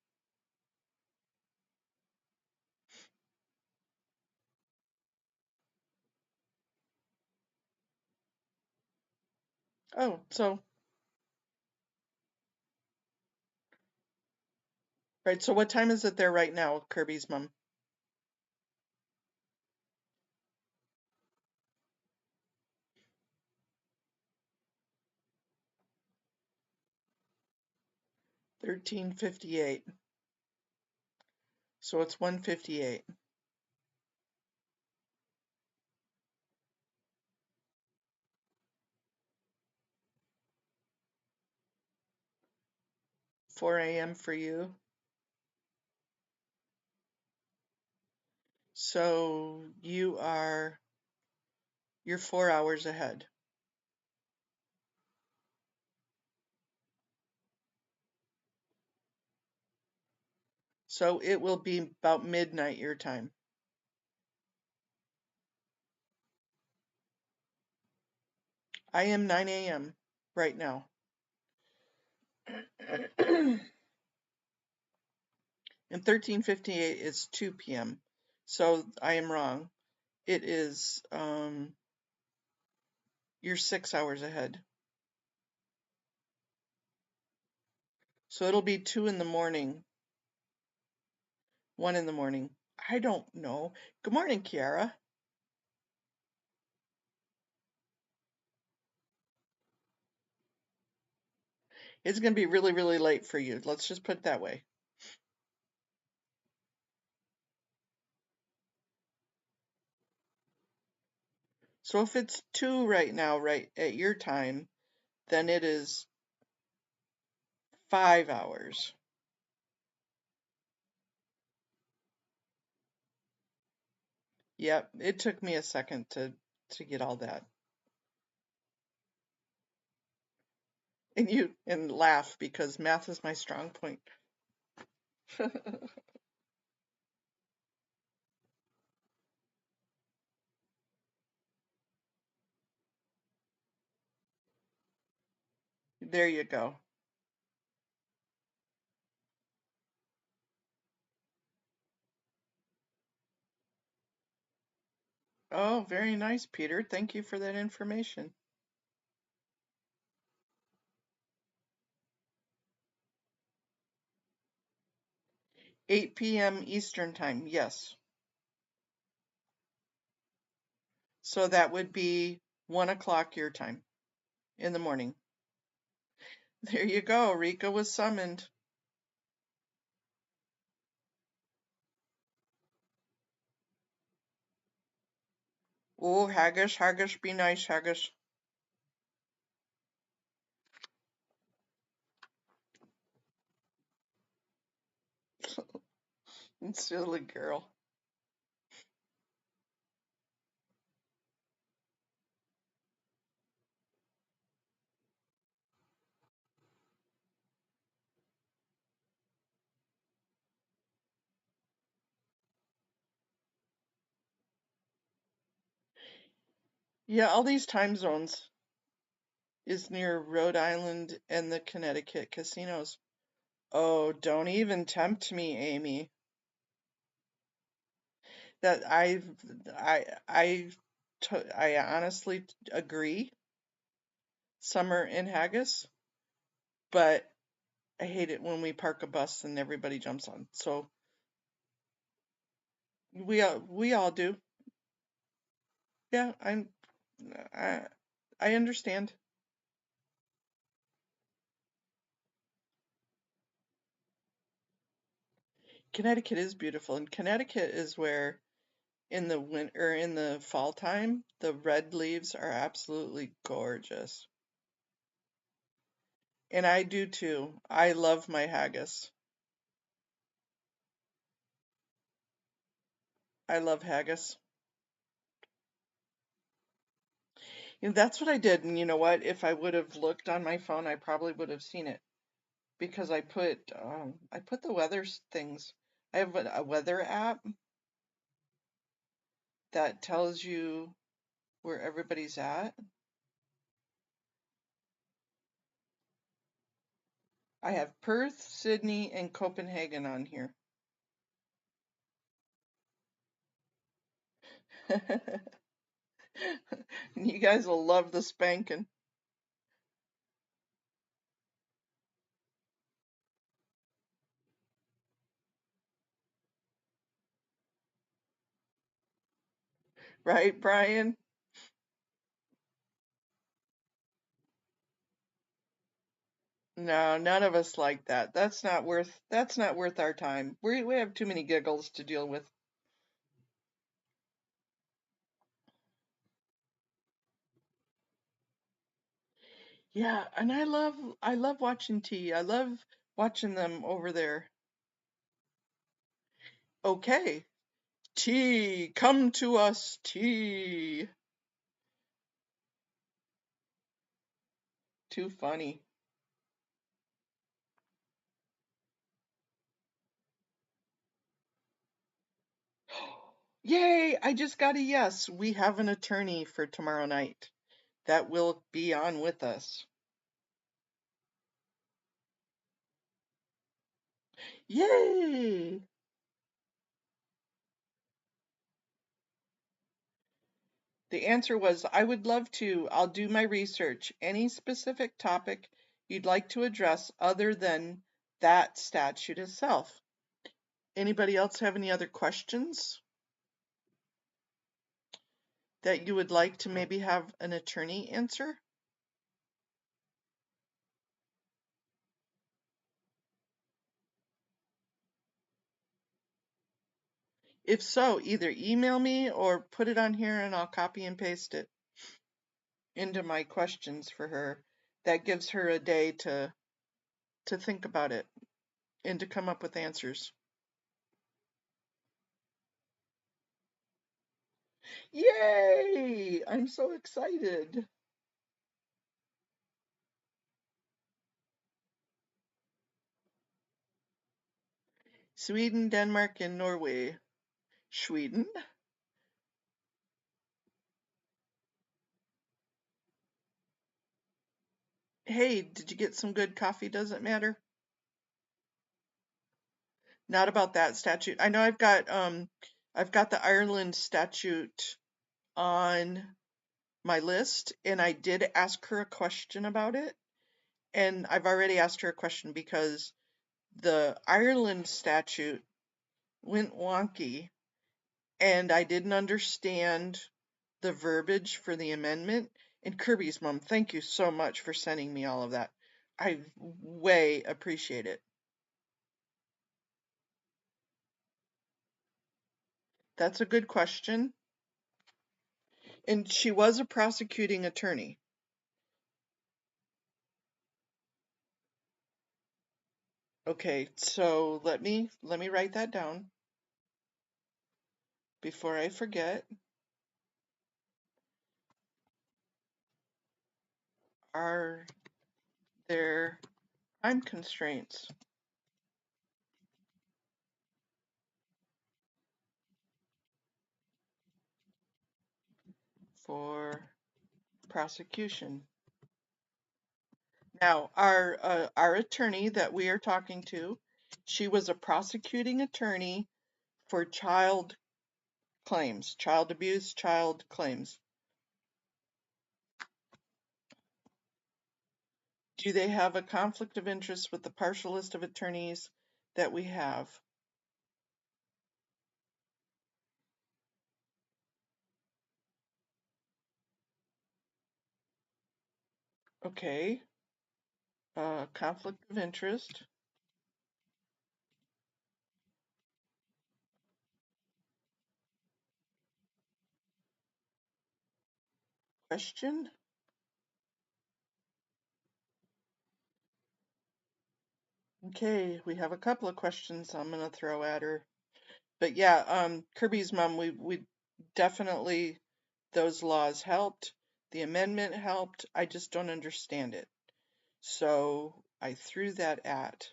Oh, so, right, so what time is it there right now, Kirby's mom? $13:58. So it's 1:58. Four a.m. for you. So you're 4 hours ahead. So it will be about midnight your time. I am 9 a.m. right now. And 13:58 is 2 p.m. So I am wrong. It is you're 6 hours ahead. So it'll be 2 in the morning. 1 in the morning. I don't know. Good morning, Kiara. It's going to be really, really late for you. Let's just put it that way. So if it's 2 right now, right at your time, then it is 5 hours. Yep, it took me a second to get all that. And laugh because math is my strong point. There you go. Oh, very nice, Peter. Thank you for that information. 8 p.m. Eastern time, yes. So that would be 1 o'clock your time in the morning. There you go. Rika was summoned. Oh, Haggis, Haggis, be nice, Haggis. Silly girl. Yeah, all these time zones is near Rhode Island and the Connecticut casinos. Oh, don't even tempt me, Amy. That I I honestly agree. Summer in Haggis, but I hate it when we park a bus and everybody jumps on. So we all do. Yeah, I I understand. Connecticut is beautiful, and Connecticut is where in the winter, in the fall time, the red leaves are absolutely gorgeous. And I do too. I love my haggis. I love haggis. And that's what I did. And you know what? If I would have looked on my phone, I probably would have seen it because I put the weather things. I have a weather app that tells you where everybody's at. I have Perth, Sydney, and Copenhagen on here. You guys will love the spanking. Right, Brian? No, none of us like that. That's not worth our time. We have too many giggles to deal with. Yeah, and I love watching tea. I love watching them over there. Okay. Tea, come to us, tea. Too funny. Yay, I just got a yes. We have an attorney for tomorrow night that will be on with us. Yay! The answer was, I would love to. I'll do my research. Any specific topic you'd like to address other than that statute itself? Anybody else have any other questions that you would like to maybe have an attorney answer? If so, either email me or put it on here and I'll copy and paste it into my questions for her. That gives her a day to think about it and to come up with answers. Yay! I'm so excited. Sweden, Denmark, and Norway. Sweden? Hey, did you get some good coffee? Does it matter? Not about that statute. I know I've got the Ireland statute on my list, and I did ask her a question about it. And I've already asked her a question because the Ireland statute went wonky, and I didn't understand the verbiage for the amendment. And Kirby's mom, thank you so much for sending me all of that. I way appreciate it. That's a good question. And she was a prosecuting attorney. Okay, so let me write that down before I forget. Are there time constraints for prosecution? Now, our attorney that we are talking to, she was a prosecuting attorney for child claims, child abuse, child claims. Do they have a conflict of interest with the partial list of attorneys that we have? Okay. Conflict of interest. Question. Okay, we have a couple of questions I'm gonna throw at her. But yeah, Kirby's mom, we definitely, those laws helped. The amendment helped. I just don't understand it. So I threw that at.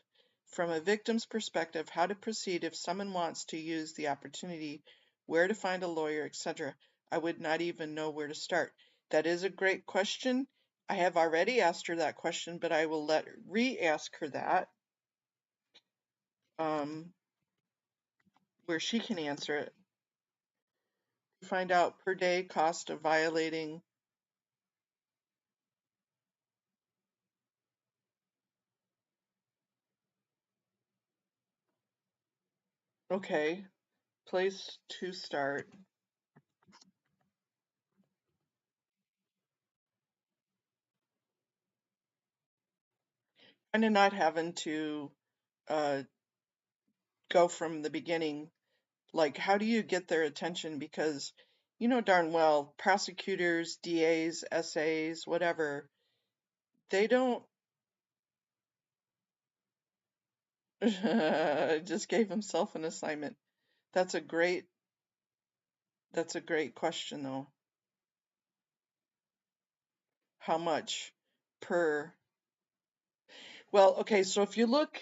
From a victim's perspective, how to proceed if someone wants to use the opportunity, where to find a lawyer, etc. I would not even know where to start. That is a great question. I have already asked her that question, but I will re-ask her that, where she can answer it. Find out per day cost of violating. Okay, place to start. Kind of not having to go from the beginning. Like, how do you get their attention? Because you know darn well, prosecutors, DAs, SAs, whatever, they don't. Just gave himself an assignment. That's a great question though. How much per? Well, okay, so if you look,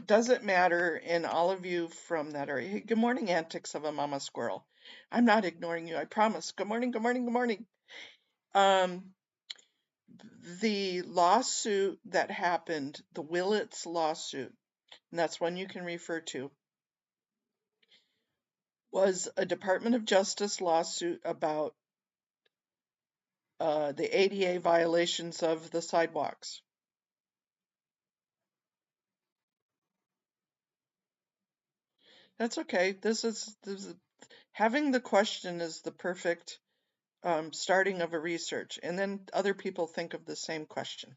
does it matter? And all of you from that area, hey, good morning, antics of a mama squirrel. I'm not ignoring you, I promise. Good morning, good morning, good morning. The lawsuit that happened, the Willits lawsuit, and that's one you can refer to, was a Department of Justice lawsuit about the ADA violations of the sidewalks. That's okay. This is having the question is the perfect starting of a research, and then other people think of the same question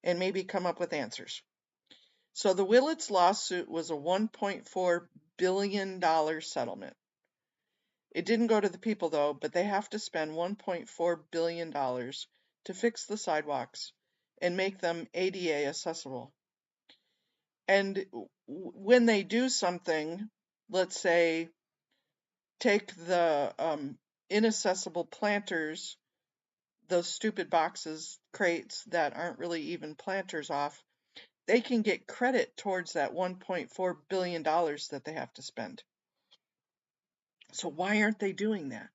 and maybe come up with answers. So the Willits lawsuit was a $1.4 billion settlement. It didn't go to the people though, but they have to spend $1.4 billion to fix the sidewalks and make them ADA accessible. And when they do something, let's say take the inaccessible planters, those stupid boxes, crates that aren't really even planters off, they can get credit towards that $1.4 billion that they have to spend. So why aren't they doing that?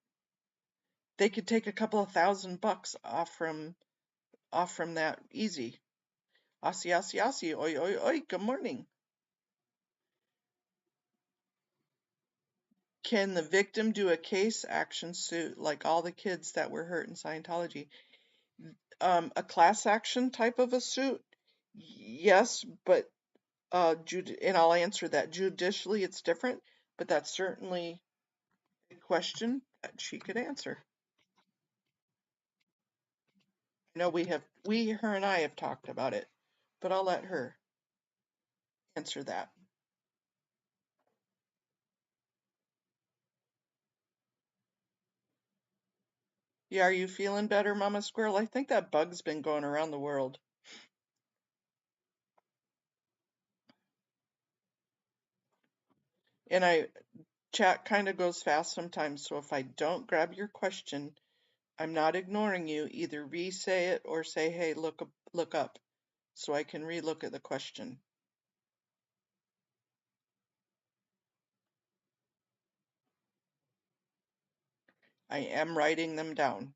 They could take a couple of $1,000 off from that easy. Aussie, Aussie, Aussie, oi, oi, oi, good morning. Can the victim do a case action suit like all the kids that were hurt in Scientology? A class action type of a suit? Yes, but and I'll answer that. Judicially, it's different, but that's certainly a question that she could answer. I know her and I have talked about it, but I'll let her answer that. Yeah, are you feeling better, Mama Squirrel? I think that bug's been going around the world. And chat kind of goes fast sometimes, so if I don't grab your question, I'm not ignoring you. Either re-say it or say, hey, look up, so I can re-look at the question. I am writing them down.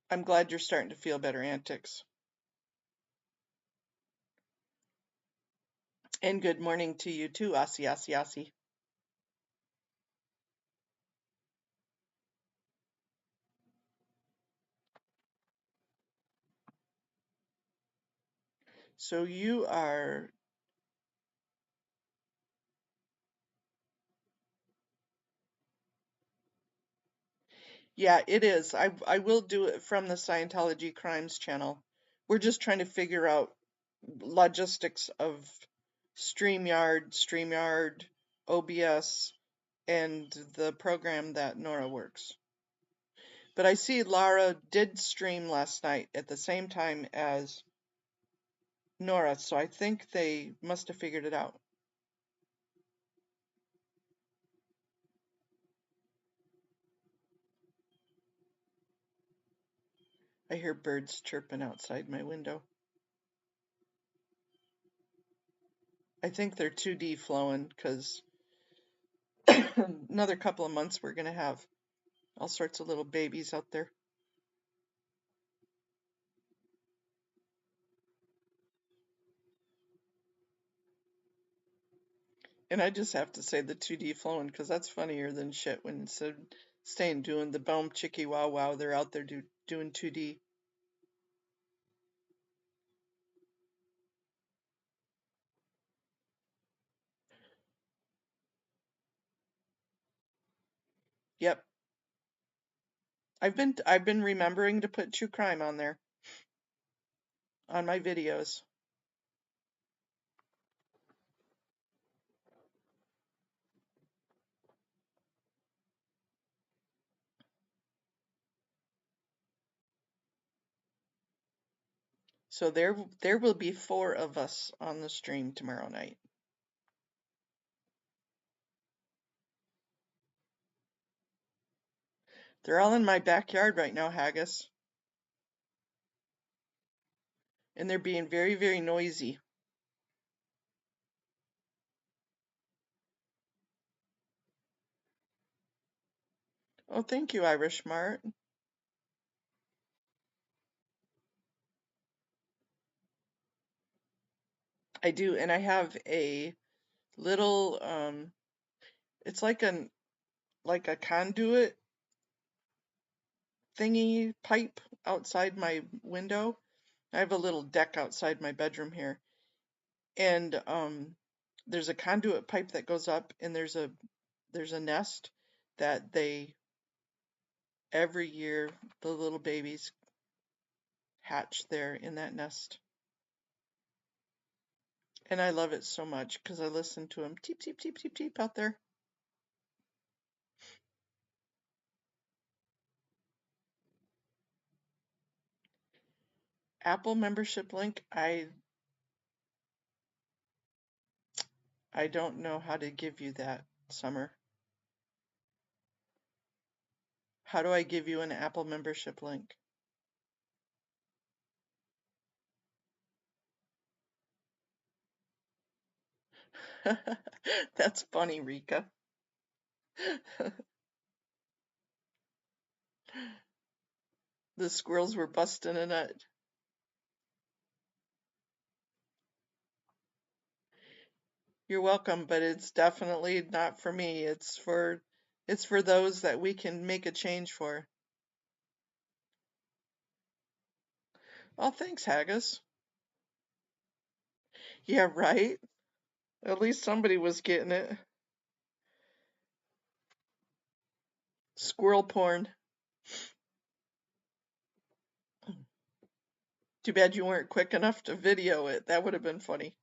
I'm glad you're starting to feel better, Antics. And good morning to you too, Asi. So you are... Yeah, it is. I will do it from the Scientology Crimes channel. We're just trying to figure out logistics of StreamYard, OBS, and the program that Nora works. But I see Lara did stream last night at the same time as Nora, so I think they must have figured it out. I hear birds chirping outside my window. I think they're 2D flowing because another couple of months we're going to have all sorts of little babies out there. And I just have to say the 2D flowing because that's funnier than shit when instead of staying doing the boom chicky wow wow, they're out there doing 2D. Yep. I've been remembering to put true crime on there on my videos. So there will be 4 of us on the stream tomorrow night. They're all in my backyard right now, Haggis. And they're being very, very noisy. Oh, thank you, Irish Mart. I do, and I have a little it's like a conduit thingy pipe outside my window. I have a little deck outside my bedroom here. And there's a conduit pipe that goes up, and there's a nest that every year the little babies hatch there in that nest. And I love it so much because I listen to them teep, teep, teep, teep, teep out there. Apple membership link, I don't know how to give you that, Summer. How do I give you an Apple membership link? That's funny, Rika. The squirrels were busting a nut. You're welcome, but it's definitely not for me. It's for those that we can make a change for. Oh, thanks, Haggis. Yeah, right? At least somebody was getting it. Squirrel porn. Too bad you weren't quick enough to video it. That would have been funny.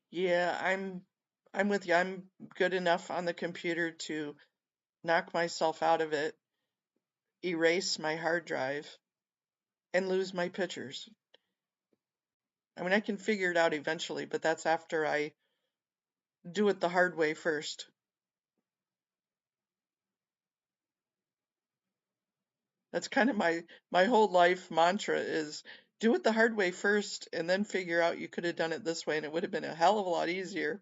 Yeah, I'm with you. I'm good enough on the computer to knock myself out of it, erase my hard drive, and lose my pictures. I mean, I can figure it out eventually, but that's after I do it the hard way first. That's kind of my whole life mantra is do it the hard way first and then figure out you could have done it this way and it would have been a hell of a lot easier.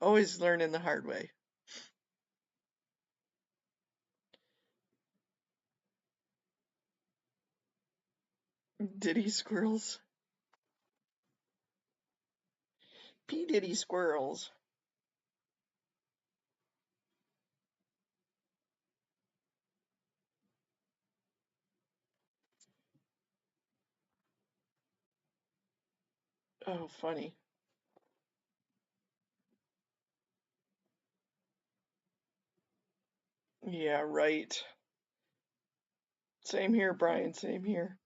Always learning the hard way. Diddy squirrels. P. Diddy squirrels. Oh, funny. Yeah, right. Same here, Brian. Same here.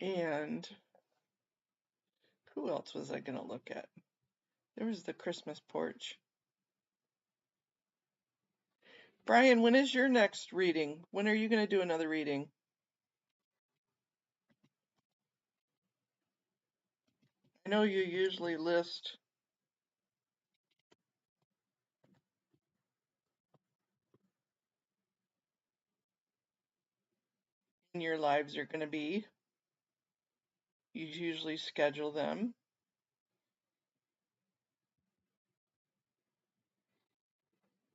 And who else was I going to look at? There was the Christmas porch. Brian, when is your next reading? When are you going to do another reading? I know you usually list when your lives are going to be. You usually schedule them.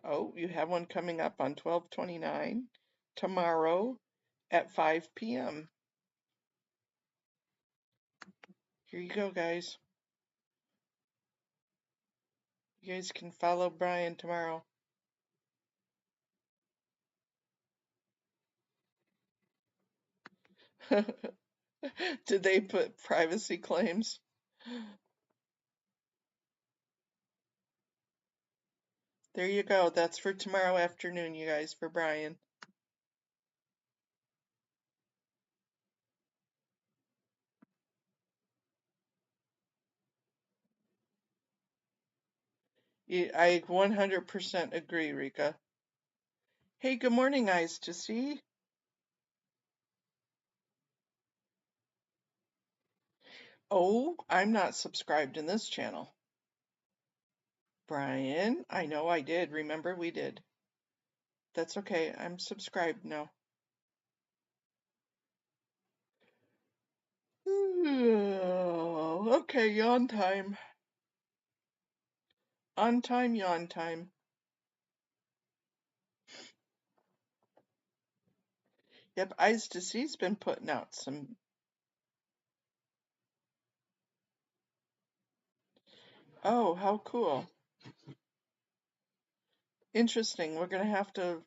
Oh, you have one coming up on 12/29 tomorrow at 5 p.m. Here you go, guys. You guys can follow Brian tomorrow. Did they put privacy claims? There you go. That's for tomorrow afternoon, you guys, for Brian. I 100% agree, Rika. Hey, good morning, Eyes to See. Oh, I'm not subscribed in this channel. Brian, I know I did. Remember, we did. That's okay. I'm subscribed now. Okay, yawn time. On time, yawn time. Yep, Eyes to See's been putting out some. Oh, how cool. Interesting. We're going to have to.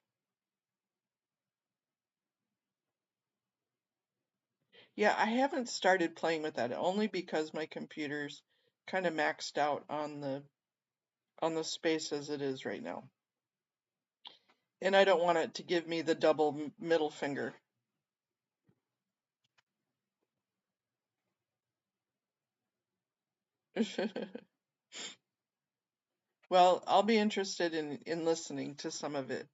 Yeah, I haven't started playing with that only because my computer's kind of maxed out on the space as it is right now. And I don't want it to give me the double middle finger. Well, I'll be interested in listening to some of it.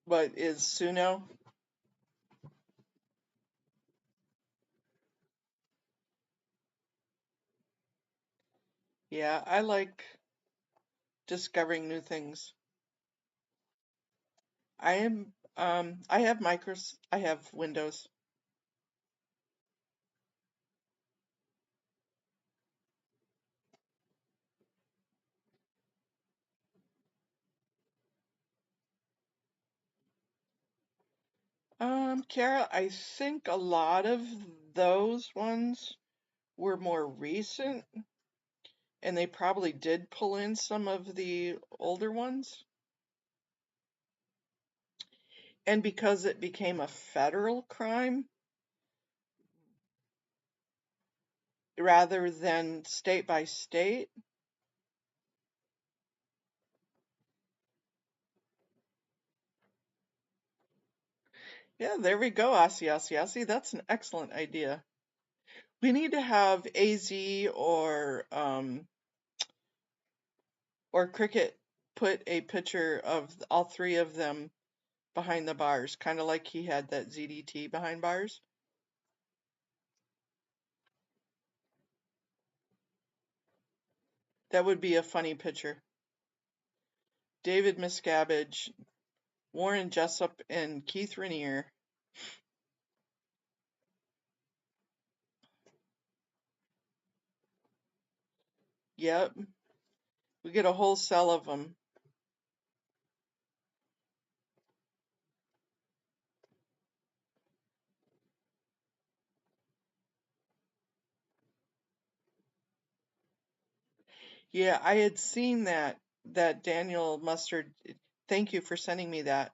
What is Suno? Yeah, I like discovering new things. I have I have Windows. Kara, I think a lot of those ones were more recent, and they probably did pull in some of the older ones. And because it became a federal crime rather than state by state. Yeah, there we go, Aussie. That's an excellent idea. We need to have AZ or Cricket put a picture of all three of them behind the bars, kind of like he had that ZDT behind bars. That would be a funny picture. David Miscavige, Warren Jessup, and Keith Rainier. Yep, we get a whole cell of them. Yeah, I had seen that Daniel Mustard. Thank you for sending me that.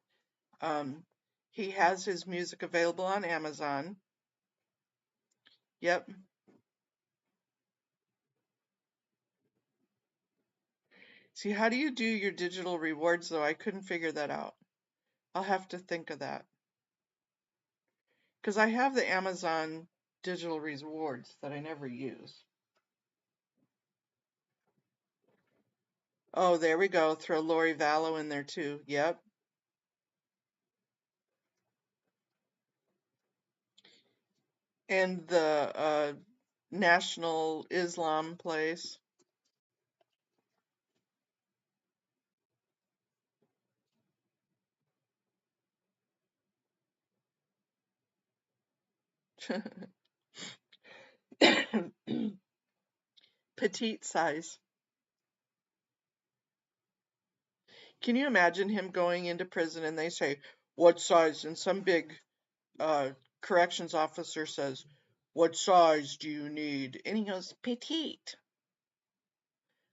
Um, he has his music available on Amazon. Yep. See, how do you do your digital rewards though? I couldn't figure that out. I'll have to think of that. Because I have the Amazon digital rewards that I never use. Oh, there we go. Throw Lori Vallow in there too. Yep. And the National Islam place. Petite size. Can you imagine him going into prison and they say, "What size?" And some big corrections officer says, "What size do you need?" And he goes, "Petite.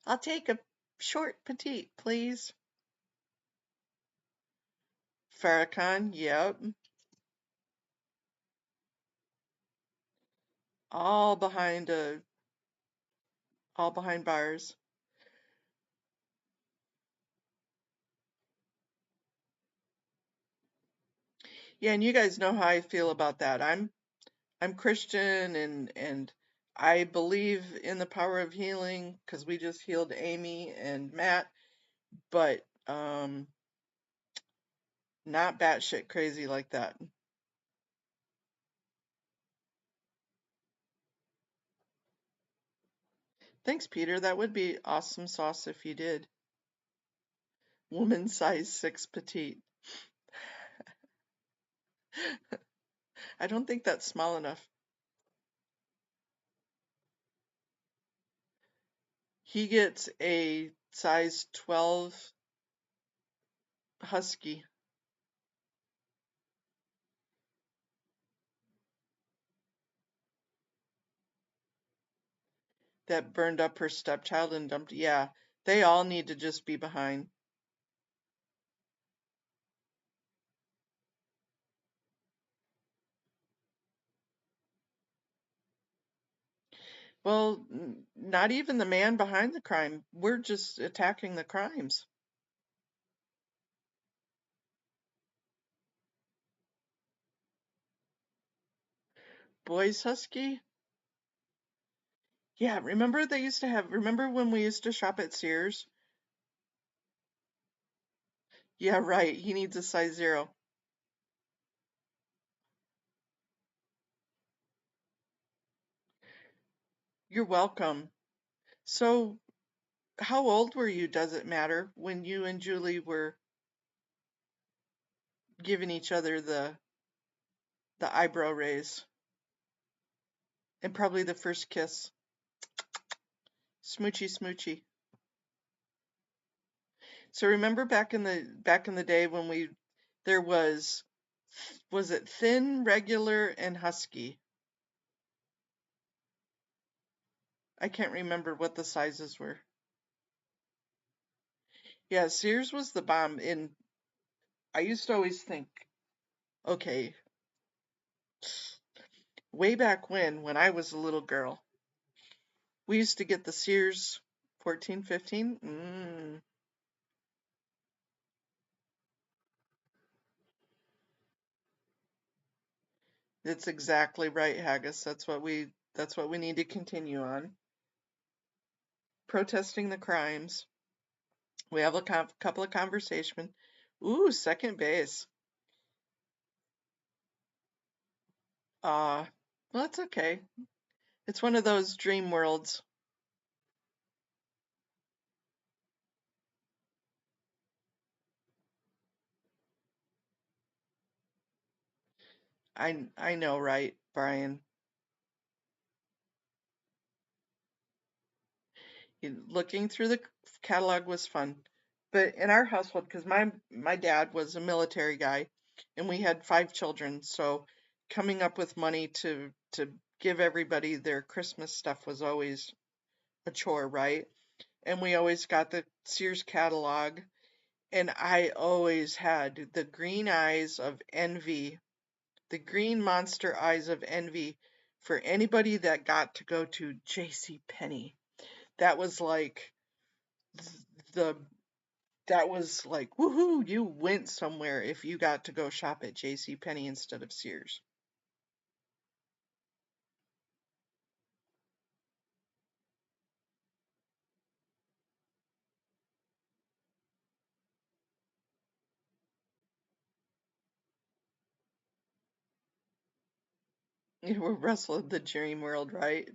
I'll take a short petite, please." Farrakhan, yep. All behind bars. Yeah, and you guys know how I feel about that. I'm Christian and I believe in the power of healing because we just healed Amy and Matt, but not batshit crazy like that. Thanks, Peter. That would be awesome sauce if you did. Woman size 6 petite. I don't think that's small enough. He gets a size 12 husky. That burned up her stepchild and dumped. Yeah, they all need to just be behind. Well, not even the man behind the crime. We're just attacking the crimes. Boys husky? Yeah, remember they used to have, remember when we used to shop at Sears? Yeah, right. He needs a size 0. You're welcome. So, how old were you, does it matter, when you and Julie were giving each other the eyebrow raise? And probably the first kiss. Smoochy smoochy. So remember back in the day when there was it thin, regular, and husky? I can't remember what the sizes were. Yeah, Sears was the bomb. I used to always think, okay, way back when I was a little girl, we used to get the Sears 14, 15. That's exactly right, Haggis. That's what we need to continue on. Protesting the crimes. We have a couple of conversations. Ooh, second base. Well, that's okay. It's one of those dream worlds. I know, right, Brian? Looking through the catalog was fun, but in our household, because my dad was a military guy, and we had 5 children, so coming up with money to give everybody their Christmas stuff was always a chore, right? And we always got the Sears catalog, and I always had the green eyes of envy, the green monster eyes of envy for anybody that got to go to J.C. Penney. That was like the that was like woohoo, you went somewhere if you got to go shop at J.C. Penney instead of Sears. You were wrestling the dream world, right?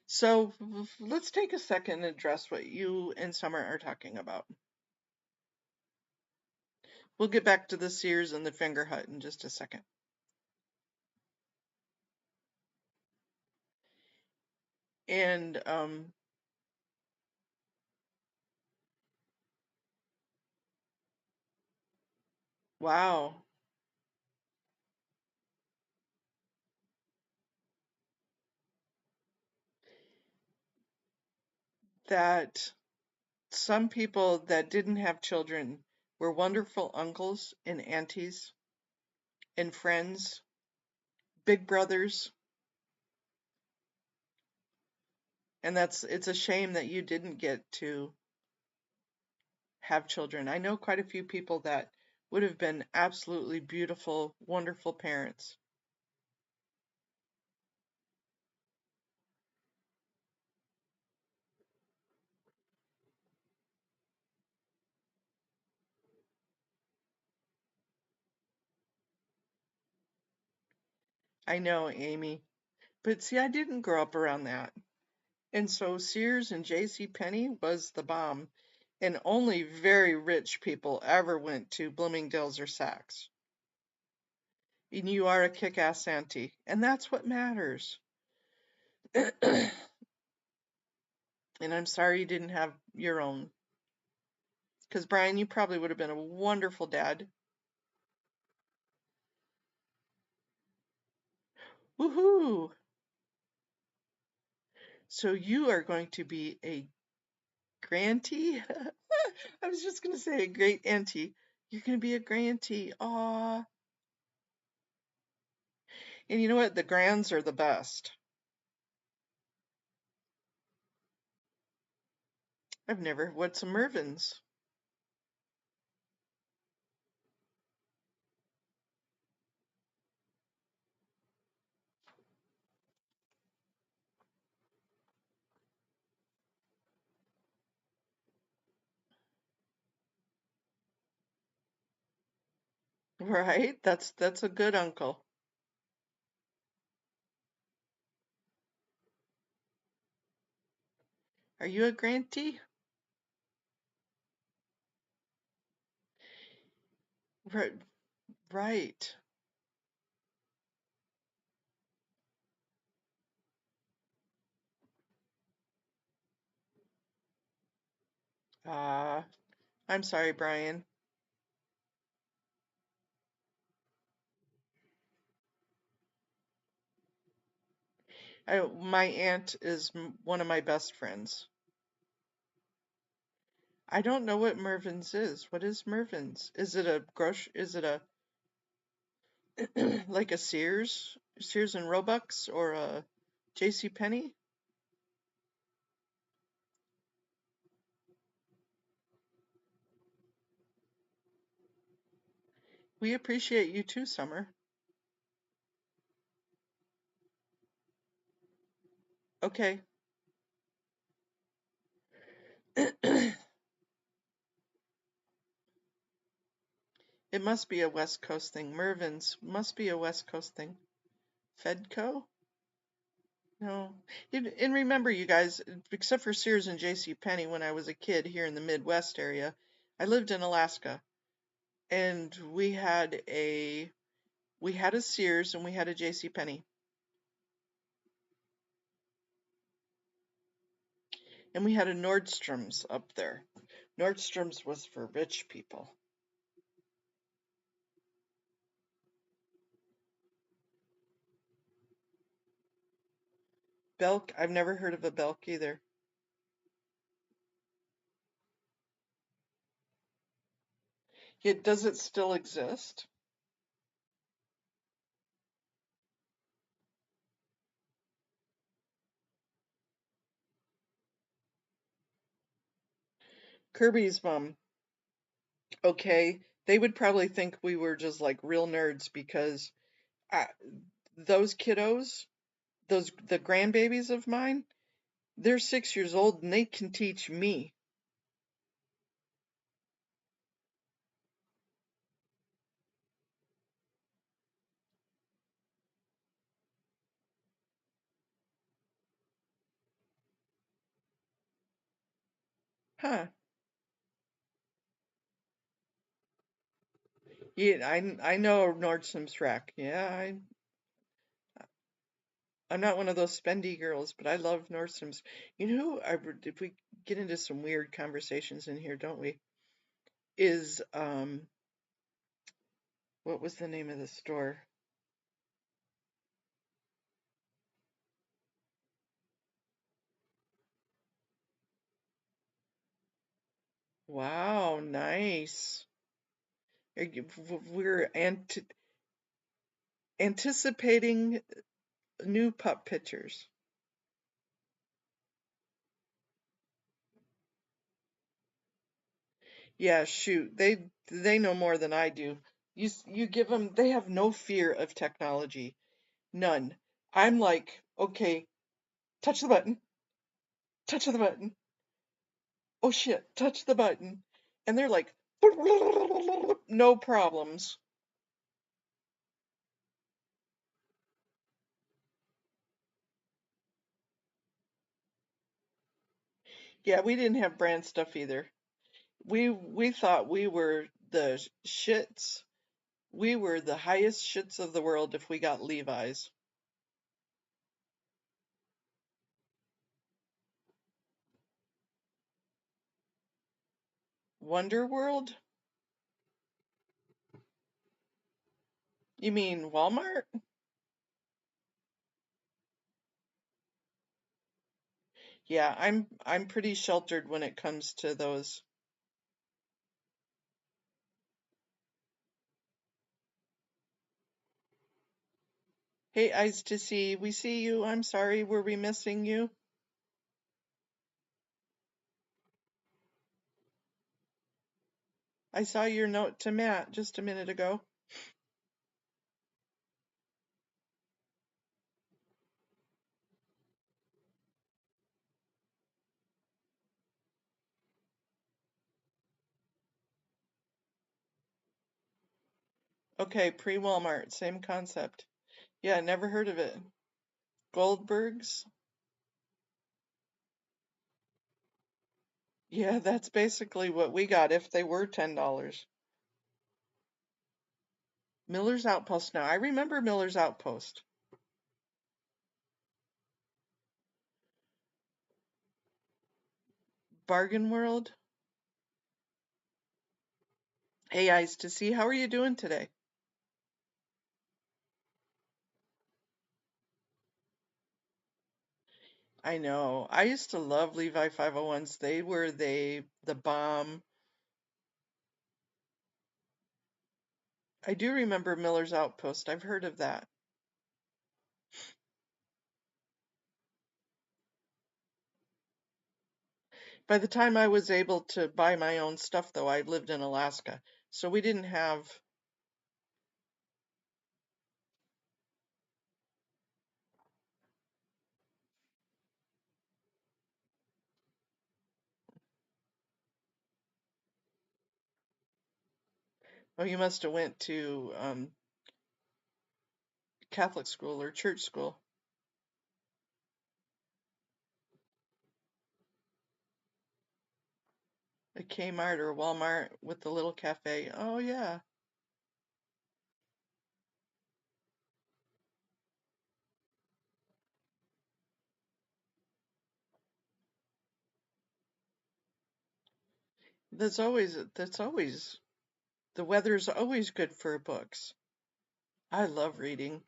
So let's take a second and address what you and Summer are talking about. We'll get back to the Sears and the Finger Hut in just a second. And wow, that some people that didn't have children were wonderful uncles and aunties and friends, big brothers, and it's a shame that you didn't get to have children. I know quite a few people that would have been absolutely beautiful, wonderful parents. I know, Amy. But see, I didn't grow up around that. And so Sears and J.C. Penney was the bomb, and only very rich people ever went to Bloomingdale's or Saks. And you are a kick-ass auntie, and that's what matters. And I'm sorry you didn't have your own. Because, Brian, you probably would have been a wonderful dad. Woohoo! So you are going to be a grantee? I was just going to say a great auntie. You're going to be a grantee. Aw. And you know what? The grands are the best. I've never. What's a Mervin's? Right? That's a good uncle. Are you a grantee? Right. Right. Ah, I'm sorry, Brian. My aunt is one of my best friends. I don't know what Mervin's is. What is Mervin's? Is it a is it a like a Sears and Roebuck's or a J.C. Penney? We appreciate you too, Summer. Okay. It must be a West Coast thing. Mervin's must be a West Coast thing. Fedco? No. And remember, you guys, except for Sears and J.C. Penney, when I was a kid here in the Midwest area, I lived in Alaska, and we had a Sears and we had a J.C. Penney, and we had a Nordstrom's up there. Nordstrom's was for rich people. Belk, I've never heard of a Belk either. Does it still exist? Kirby's mom. Okay, they would probably think we were just like real nerds because I, those kiddos, the grandbabies of mine, they're 6 years old and they can teach me. Huh. Yeah, I know Nordstrom's rack. Yeah, I'm not one of those spendy girls, but I love Nordstrom's. You know who if we get into some weird conversations in here, don't we? Is what was the name of the store? Wow, nice. We're anticipating new pup pictures. Yeah, shoot. They know more than I do. You give them, they have no fear of technology. None. I'm like, okay, touch the button. Touch the button. Oh shit, touch the button. And they're like no problems. Yeah, we didn't have brand stuff either. We thought we were the shits. We were the highest shits of the world if we got Levi's. Wonder World? You mean Walmart? Yeah, I'm pretty sheltered when it comes to those. Hey, Eyes to See, we see you. I'm sorry, were we missing you? I saw your note to Matt just a minute ago. Okay, pre-Walmart, same concept. Yeah, never heard of it. Goldberg's? Yeah, that's basically what we got if they were $10. Miller's Outpost now. I remember Miller's Outpost. Bargain World? Hey, Eyes to See, how are you doing today? I know. I used to love Levi 501s. They were the bomb. I do remember Miller's Outpost. I've heard of that. By the time I was able to buy my own stuff, though, I lived in Alaska, so we didn't have. Oh, you must have went to Catholic school or church school. A Kmart or Walmart with the little cafe. Oh, yeah. That's always, the weather's always good for books. I love reading.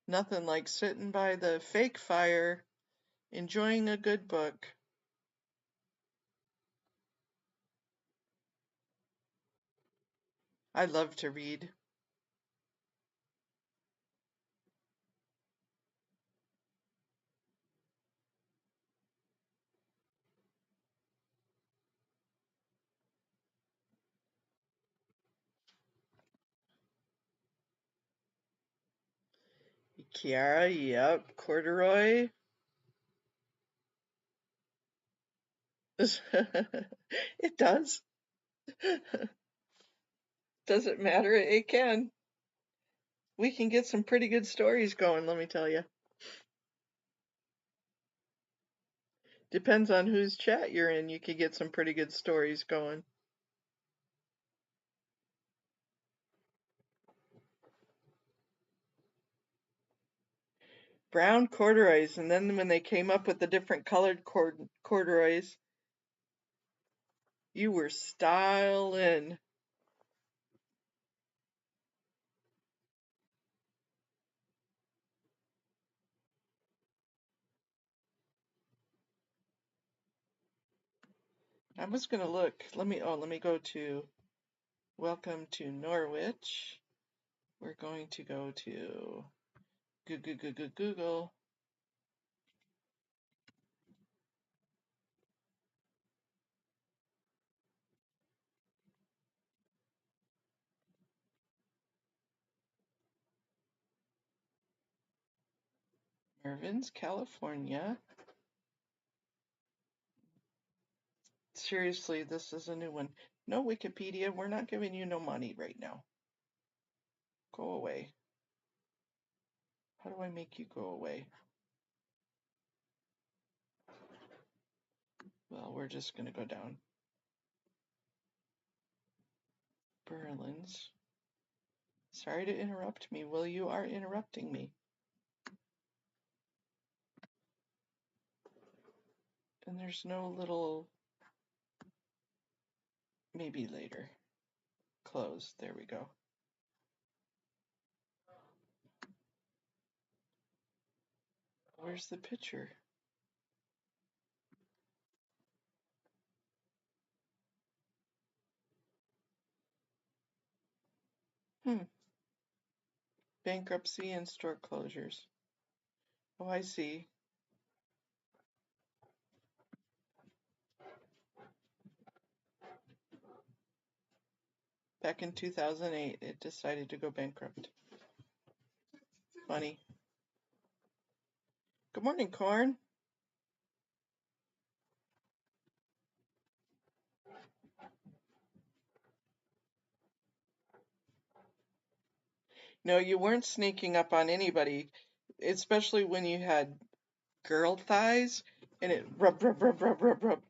Nothing like sitting by the fake fire, enjoying a good book. I love to read. Kiara, yep. Corduroy. It does. Doesn't matter. It can. We can get some pretty good stories going, let me tell you. Depends on whose chat you're in. You could get some pretty good stories going. Brown corduroys, and then when they came up with the different colored corduroys, you were styling. I was gonna look. Let me go to Welcome to Norwich. We're going to go to Google. Mervyn's, California. Seriously, this is a new one. No, Wikipedia, we're not giving you no money right now. Go away. How do I make you go away? Well, we're just going to go down. Berlin's. Sorry to interrupt me. Well, you are interrupting me. And there's no little... Maybe later. Close. There we go. Where's the picture? Bankruptcy and store closures. Oh, I see. Back in 2008, it decided to go bankrupt. Funny. Good morning, Corn. No, you weren't sneaking up on anybody, especially when you had girl thighs and it rub, rub, rub, rub, rub, rub.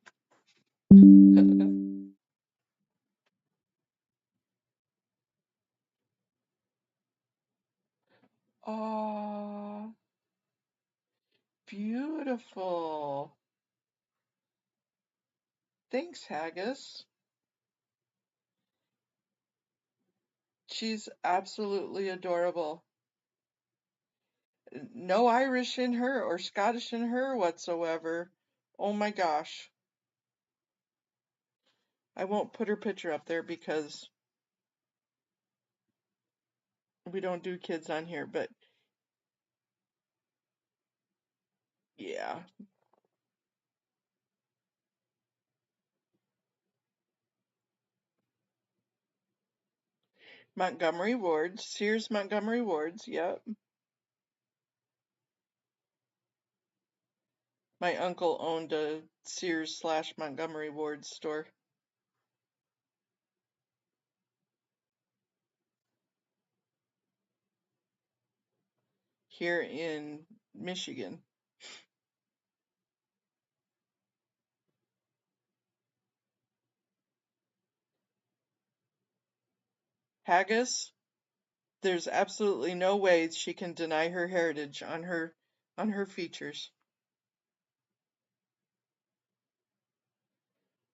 Oh, beautiful. Thanks, Haggis. She's absolutely adorable. No Irish in her or Scottish in her whatsoever. Oh my gosh. I won't put her picture up there because we don't do kids on here, but yeah. Montgomery Wards, Sears Montgomery Wards, yep. My uncle owned a Sears/Montgomery Wards store. Here in Michigan. Haggis, there's absolutely no way she can deny her heritage on her features.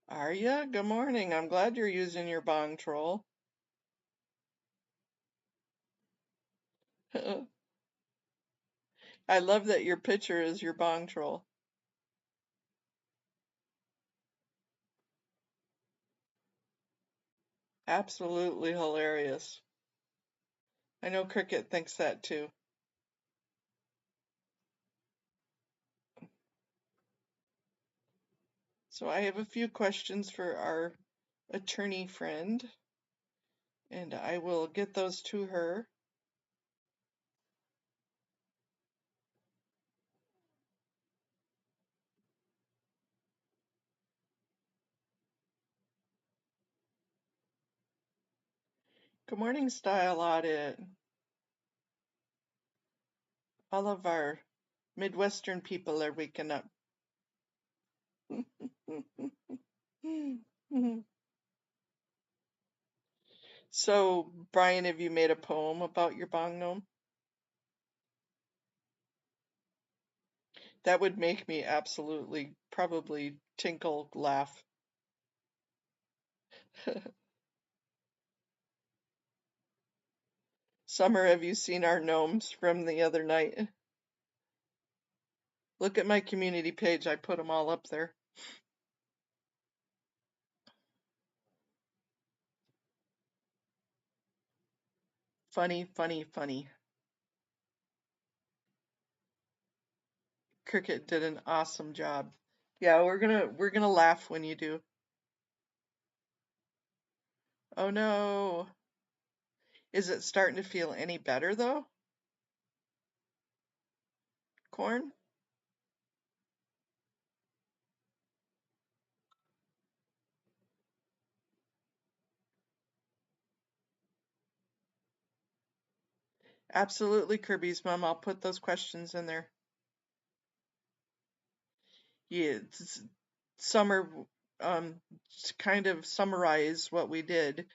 Are ya? Good morning. I'm glad you're using your bong troll. I love that your picture is your bong troll. Absolutely hilarious. I know Cricket thinks that too. So I have a few questions for our attorney friend, and I will get those to her. Good morning, Style Audit. All of our Midwestern people are waking up. So, Brian, have you made a poem about your bong gnome? That would make me absolutely, probably tinkle laugh. Summer, have you seen our gnomes from the other night? Look at my community page. I put them all up there. Funny, funny, funny. Cricket did an awesome job. Yeah, we're gonna laugh when you do. Oh no. Is it starting to feel any better though? Corn? Absolutely, Kirby's mom. I'll put those questions in there. Yeah, Summer, to kind of summarize what we did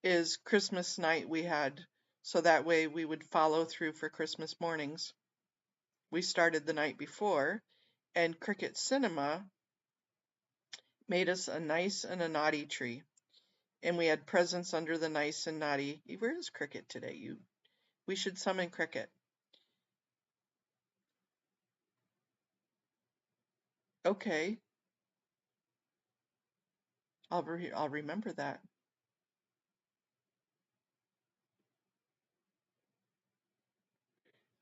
is Christmas night we had, so that way we would follow through for Christmas mornings. We started the night before, and Cricket Cinema made us a nice and a naughty tree. And we had presents under the nice and naughty. Where is Cricket today? We should summon Cricket. Okay. I'll remember that.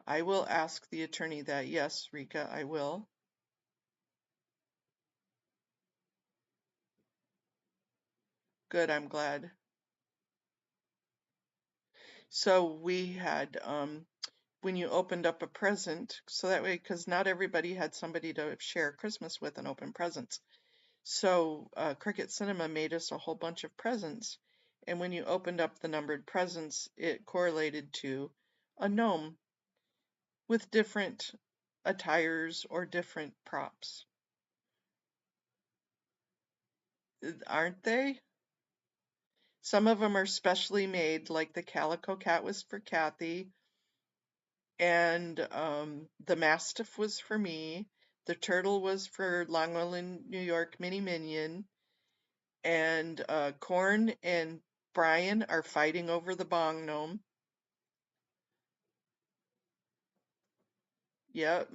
I will ask the attorney that. Yes, Rika, I will. Good, I'm glad. So we had, when you opened up a present, so that way, because not everybody had somebody to share Christmas with and open presents. So Cricket Cinema made us a whole bunch of presents. And when you opened up the numbered presents, it correlated to a gnome with different attires or different props. Aren't they? Some of them are specially made, like the Calico Cat was for Kathy, and the Mastiff was for me. The Turtle was for Long Island, New York Mini Minion, and Corn and Brian are fighting over the Bong Gnome. Yep.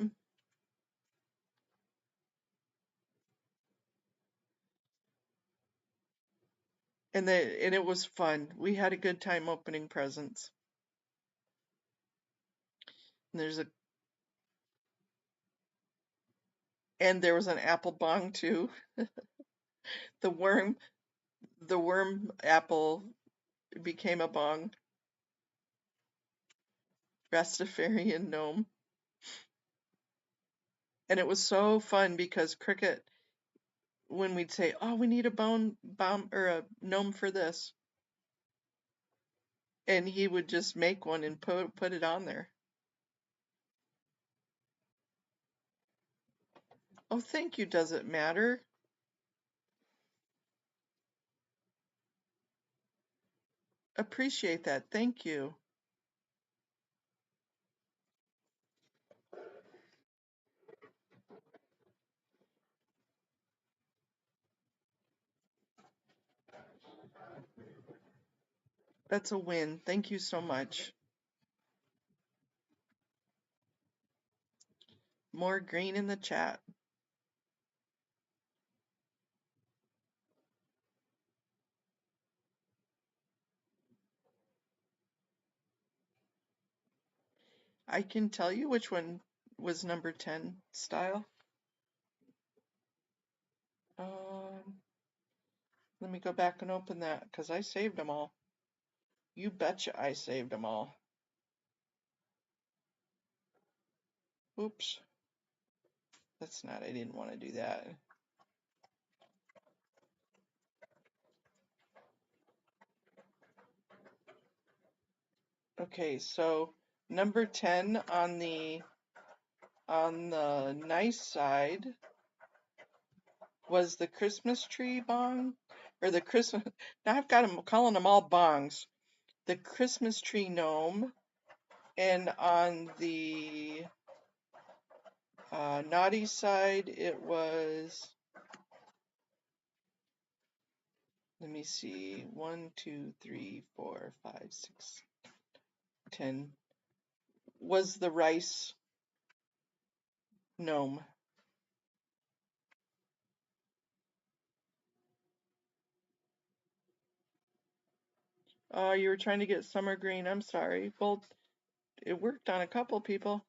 And it was fun. We had a good time opening presents. And there was an apple bong too. The worm apple became a bong. Rastafarian gnome. And it was so fun because Cricket, when we'd say, "Oh, we need a bomb or a gnome for this," and he would just make one and put it on there. Oh, thank you. Does it matter? Appreciate that. Thank you. That's a win. Thank you so much. More green in the chat. I can tell you which one was number 10 style. Let me go back and open that because I saved them all. You betcha I saved them all. Oops. That's not, I didn't want to do that. Okay, so number 10 on the nice side was the Christmas tree bong, or the Christmas, now I've got them, calling them all bongs. The Christmas tree gnome, and on the naughty side, it was, let me see, 1, 2, 3, 4, 5, 6, 10, was the rice gnome. Oh, you were trying to get summer green. I'm sorry. Well, it worked on a couple people.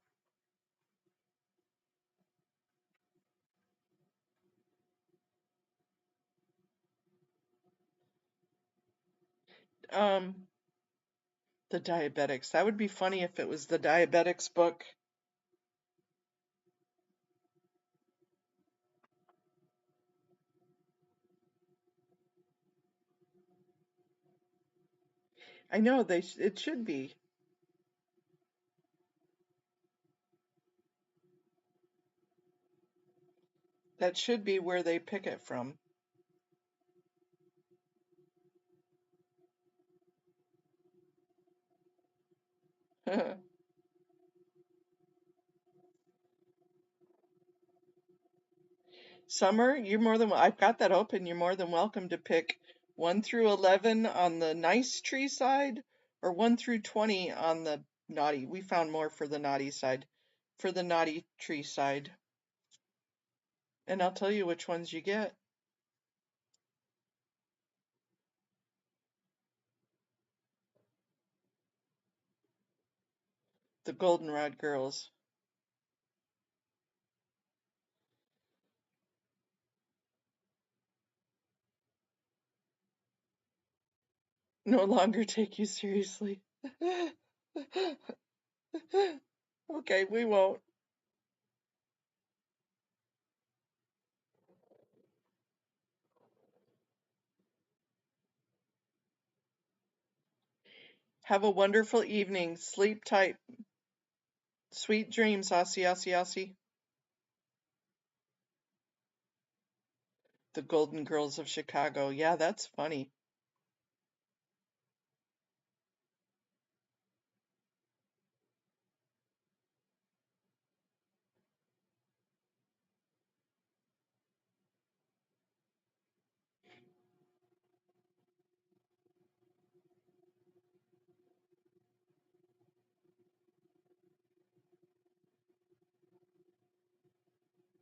The diabetics. That would be funny if it was the diabetics book. I know it should be. That should be where they pick it from. Summer, you're more than, I've got that open. You're more than welcome to pick 1 through 11 on the nice tree side, or 1 through 20 on the naughty. We found more for the naughty side, for the naughty tree side. And I'll tell you which ones you get. The Goldenrod girls. No longer take you seriously. Okay, we won't. Have a wonderful evening. Sleep tight. Sweet dreams, Aussie, Aussie, Aussie. The Golden Girls of Chicago. Yeah, that's funny.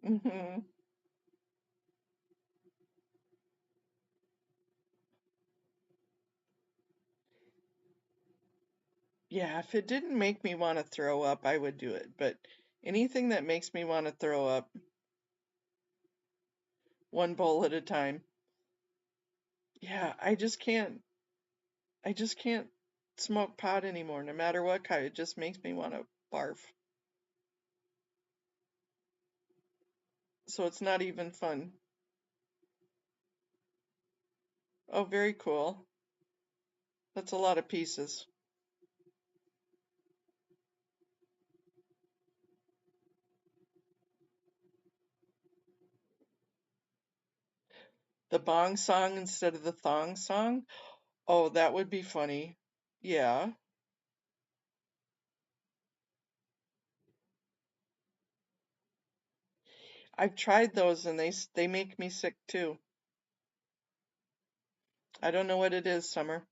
Hmm. Yeah, if it didn't make me want to throw up, I would do it. But anything that makes me want to throw up, one bowl at a time. Yeah, I just can't smoke pot anymore, no matter what kind. It just makes me want to barf. So it's not even fun. Oh, very cool. That's a lot of pieces. The bong song instead of the thong song? Oh, that would be funny. Yeah. I've tried those and they make me sick too. I don't know what it is, Summer.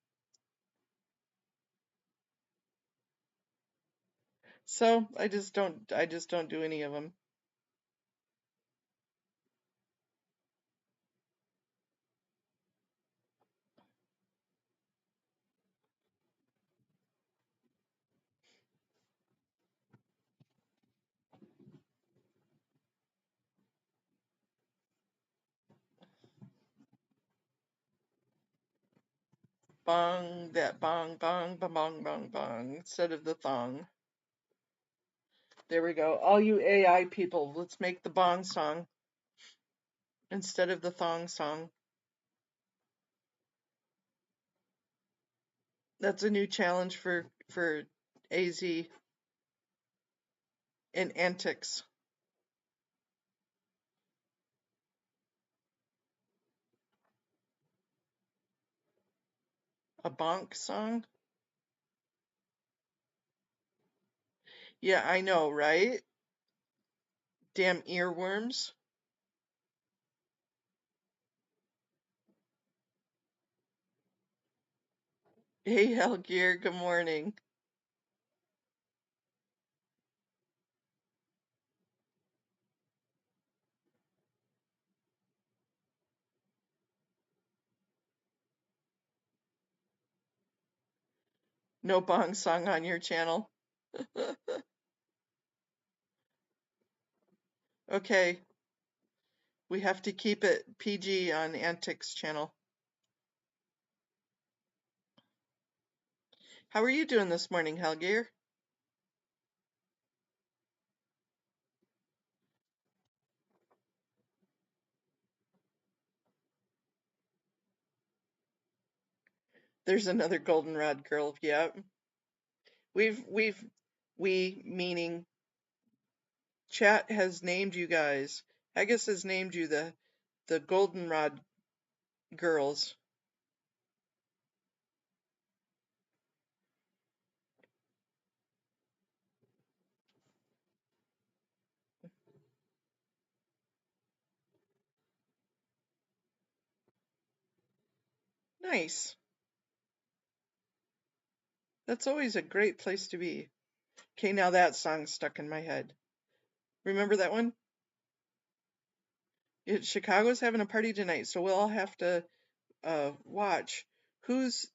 So I just don't do any of them. Bong, that bong, bong, bong, bong, bong, bong, instead of the thong. There we go. All you AI people, let's make the bong song instead of the thong song. That's a new challenge for AZ and Antics. A bonk song? Yeah, I know, right? Damn earworms. Hey, Hellgear, good morning. No bong song on your channel. Okay, we have to keep it PG on Antics channel. How are you doing this morning, Hellgear? There's another goldenrod girl. Yep. We've we meaning chat has named you guys. Haggis has named you the goldenrod girls. Nice. That's always a great place to be. Okay, now that song's stuck in my head. Remember that one? Chicago's having a party tonight, so we'll all have to watch. Who's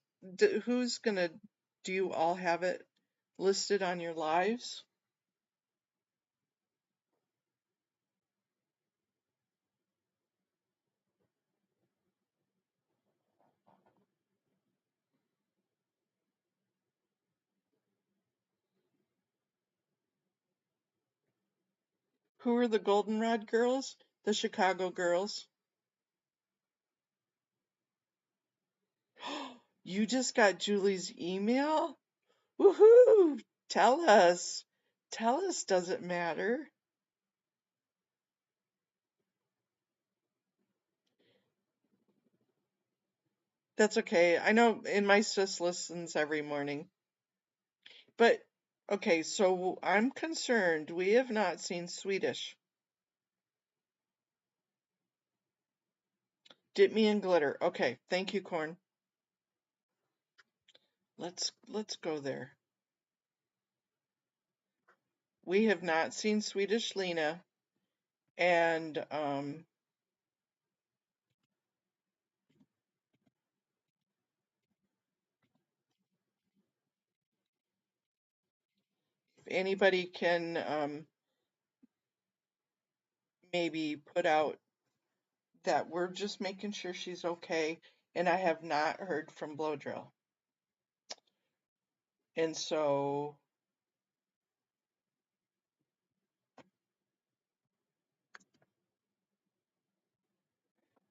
who's gonna? Do you all have it listed on your lives? Who are the Goldenrod girls? The Chicago girls. You just got Julie's email? Woohoo! Tell us. Tell us, does it matter? That's okay. I know, and my sis listens every morning. But, okay, so I'm concerned. We have not seen Swedish. Dip me in glitter. Okay, thank you, Corn. Let's go there. We have not seen Swedish Lena, and if anybody can maybe put out that we're just making sure she's okay, and I have not heard from Blow Drill. And so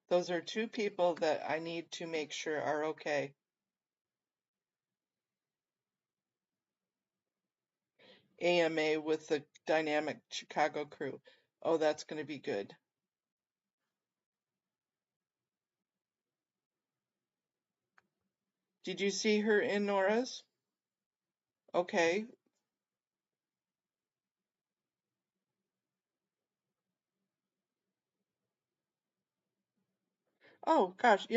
those are two people that I need to make sure are okay. AMA with the dynamic Chicago crew. Oh, that's going to be good. Did you see her in Nora's? Okay. Oh, gosh,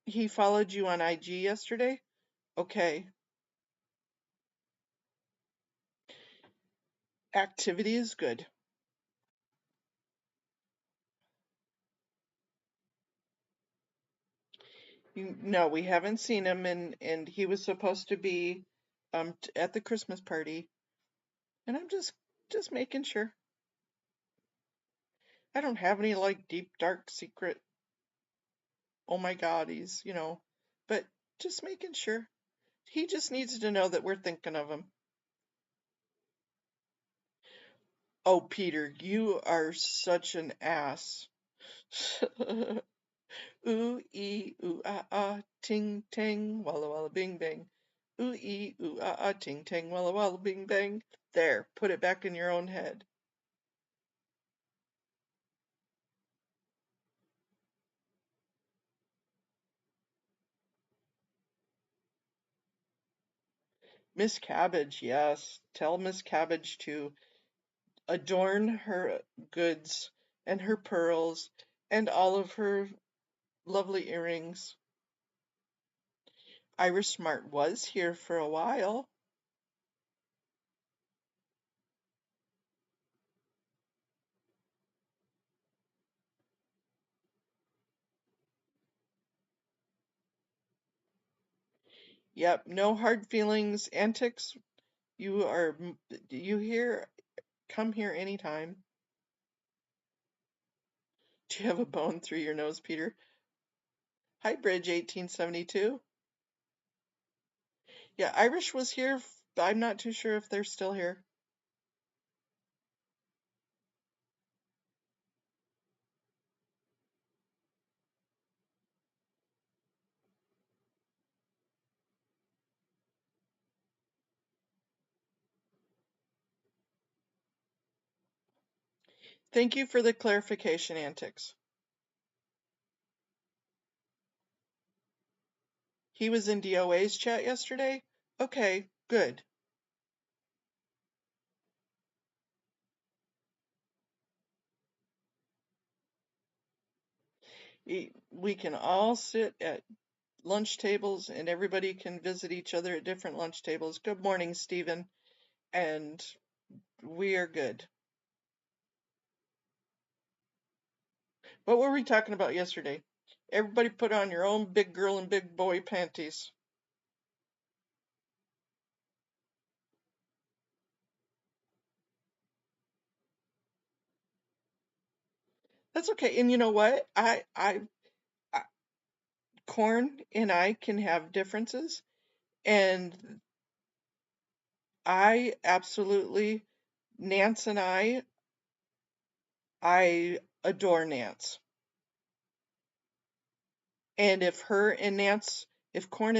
he followed you on IG yesterday? Okay. Activity is good. No, we haven't seen him, and he was supposed to be at the Christmas party, and I'm just making sure. I don't have any like deep dark secret, oh my God, he's, but just making sure. He just needs to know that we're thinking of him. Oh, Peter, you are such an ass. Ooh ee ooh ah ah ting tang walla walla bing bang. Ooh ee ooh ah ah ting tang walla walla bing bang. There, put it back in your own head. Miss Cabbage, yes. Tell Miss Cabbage to adorn her goods and her pearls and all of her lovely earrings. Irish Smart was here for a while. Yep, no hard feelings, antics. You here? Come here anytime. Do you have a bone through your nose, Peter? Hi, Bridge 1872. Yeah, Irish was here. I'm not too sure if they're still here. Thank you for the clarification, Antics. He was in DOA's chat yesterday? Okay, good. We can all sit at lunch tables and everybody can visit each other at different lunch tables. Good morning, Stephen. And we are good. What were we talking about yesterday? Everybody put on your own big girl and big boy panties. That's okay. And you know what? I Corn and I can have differences, and I absolutely, Nance and I adore Nance. And if Corn and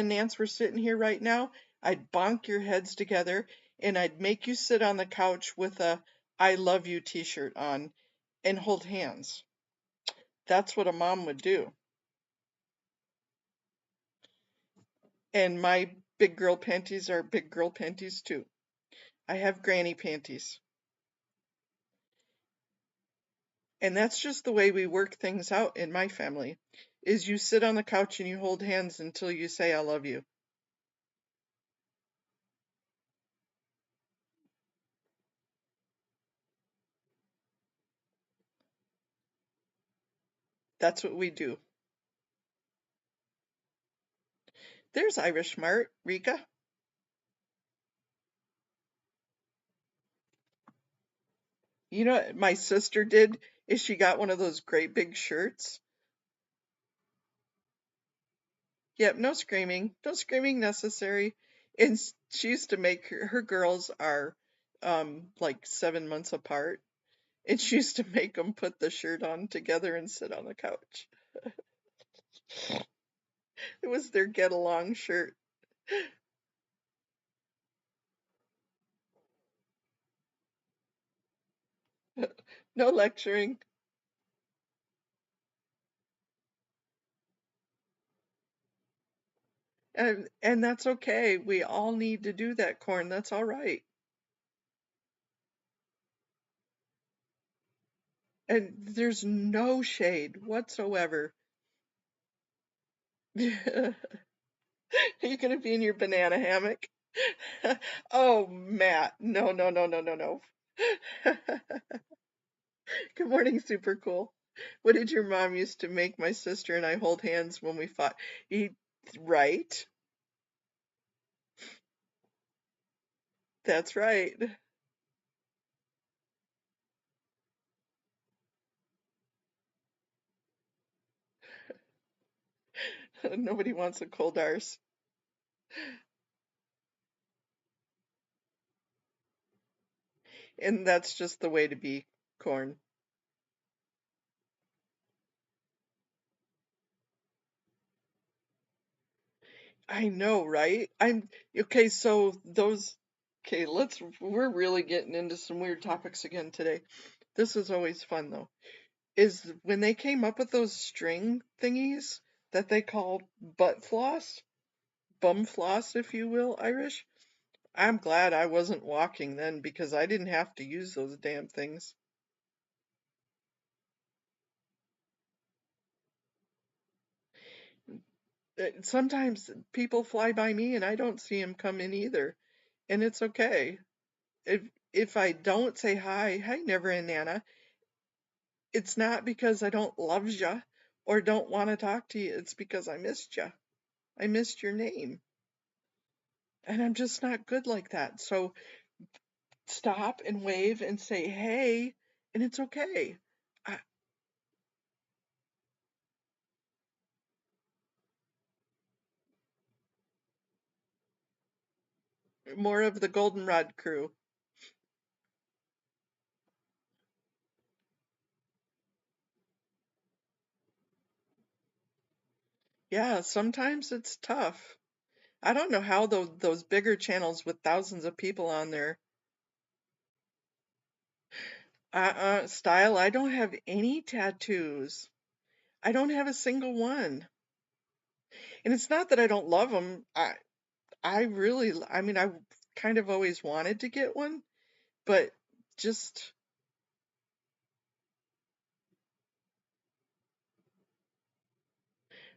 Nance were sitting here right now, I'd bonk your heads together and I'd make you sit on the couch with a I love you t-shirt on and hold hands. That's what a mom would do. And my big girl panties are big girl panties too. I have granny panties. And that's just the way we work things out in my family, is you sit on the couch and you hold hands until you say I love you. That's what we do. There's Irish Mart, Rika. You know what my sister did is she got one of those great big shirts. Yep, no screaming. No screaming necessary. And she used to make her girls are like 7 months apart. And she used to make them put the shirt on together and sit on the couch. It was their get along shirt. No lecturing. And that's okay. We all need to do that, Corn. That's all right. And there's no shade whatsoever. Are you gonna be in your banana hammock? Oh, Matt. No, no, no, no, no, no. Good morning, super cool. What did your mom used to make my sister and I hold hands when we fought? Right? That's right. Nobody wants a cold arse. And that's just the way to be, Corn. I know, right? I'm okay, so those okay, we're really getting into some weird topics again today. This is always fun though. Is when they came up with those string thingies that they call butt floss, bum floss, if you will, Irish. I'm glad I wasn't walking then because I didn't have to use those damn things. Sometimes people fly by me and I don't see them come in either, and it's okay. If I don't say hi, never and Nana, it's not because I don't love ya or don't want to talk to you. It's because I missed ya. I missed your name. And I'm just not good like that. So stop and wave and say, hey, and it's okay. I, more of the goldenrod crew. Yeah, sometimes it's tough. I don't know how those bigger channels with thousands of people on there. Style, I don't have any tattoos. I don't have a single one. And it's not that I don't love them. I mean, I kind of always wanted to get one, but just,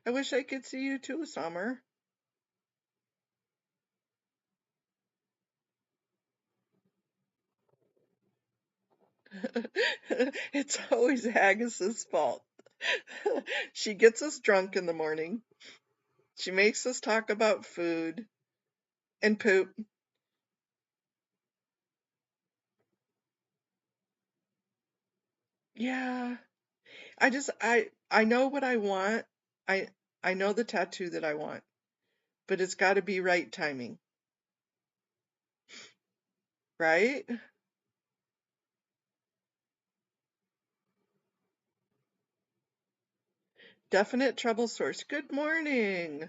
I wish I could see you too, Summer. It's always Agnes's fault. She gets us drunk in the morning. She makes us talk about food and poop. Yeah, I know what I want. I I know the tattoo that I want, but it's got to be right timing. right? Definite trouble source. Good morning.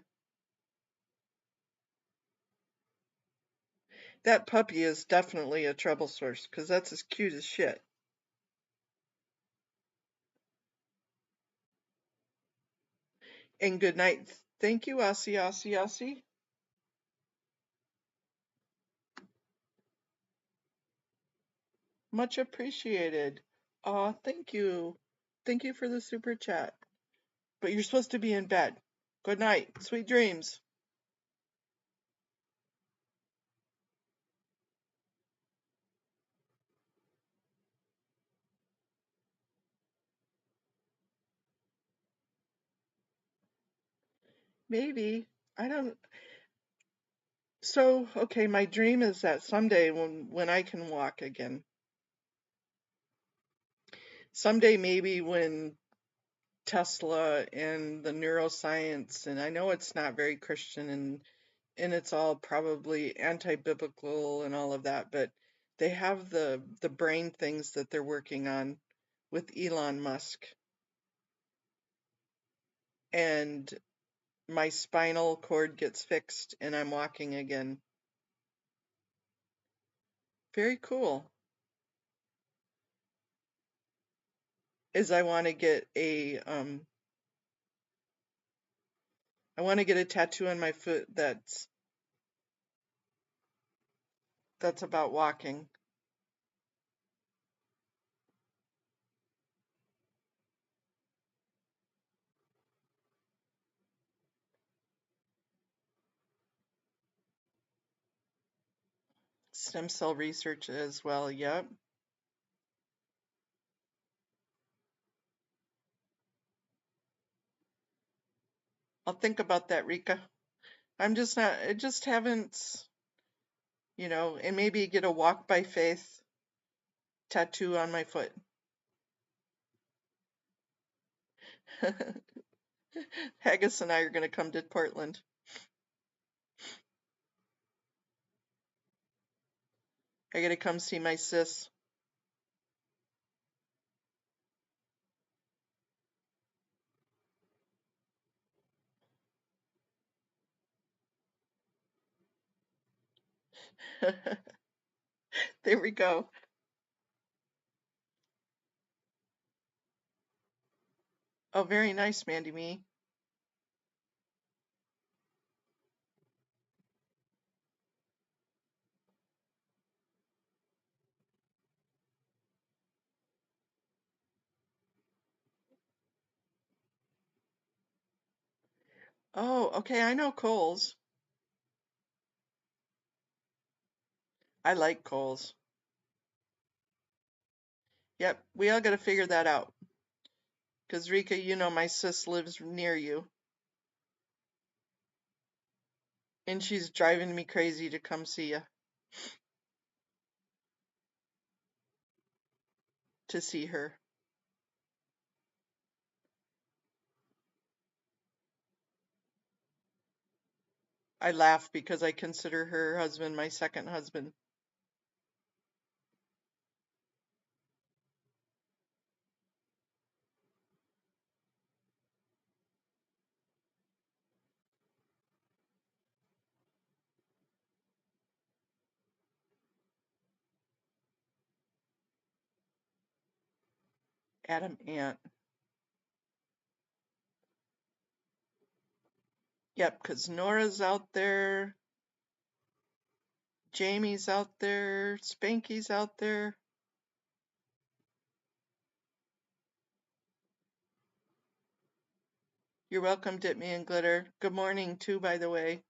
That puppy is definitely a trouble source because that's as cute as shit. And good night. Thank you, Aussie, Aussie, Aussie. Much appreciated. Aw, thank you. Thank you for the super chat. But you're supposed to be in bed. Good night. Sweet dreams. Maybe. I don't. So, okay, my dream is that someday when I can walk again. Someday maybe when Tesla and the neuroscience, and I know it's not very Christian and it's all probably anti-biblical and all of that, but they have the brain things that they're working on with Elon Musk, and my spinal cord gets fixed and I'm walking again. Very cool. Is I want to get a tattoo on my foot that's about walking. Stem cell research as well, yep. I'll think about that, Rika. I just haven't, and maybe get a walk by faith tattoo on my foot. Haggis and I are going to come to Portland. I got to come see my sis. There we go. Oh, very nice, Mandy Me. Oh, okay, I know Kohl's. I like Kohl's. Yep, we all got to figure that out. Because, Rika, my sis lives near you. And she's driving me crazy to come see you. To see her. I laugh because I consider her husband my second husband. Adam Ant. Yep, because Nora's out there. Jamie's out there. Spanky's out there. You're welcome, Dip Me in Glitter. Good morning, too, by the way.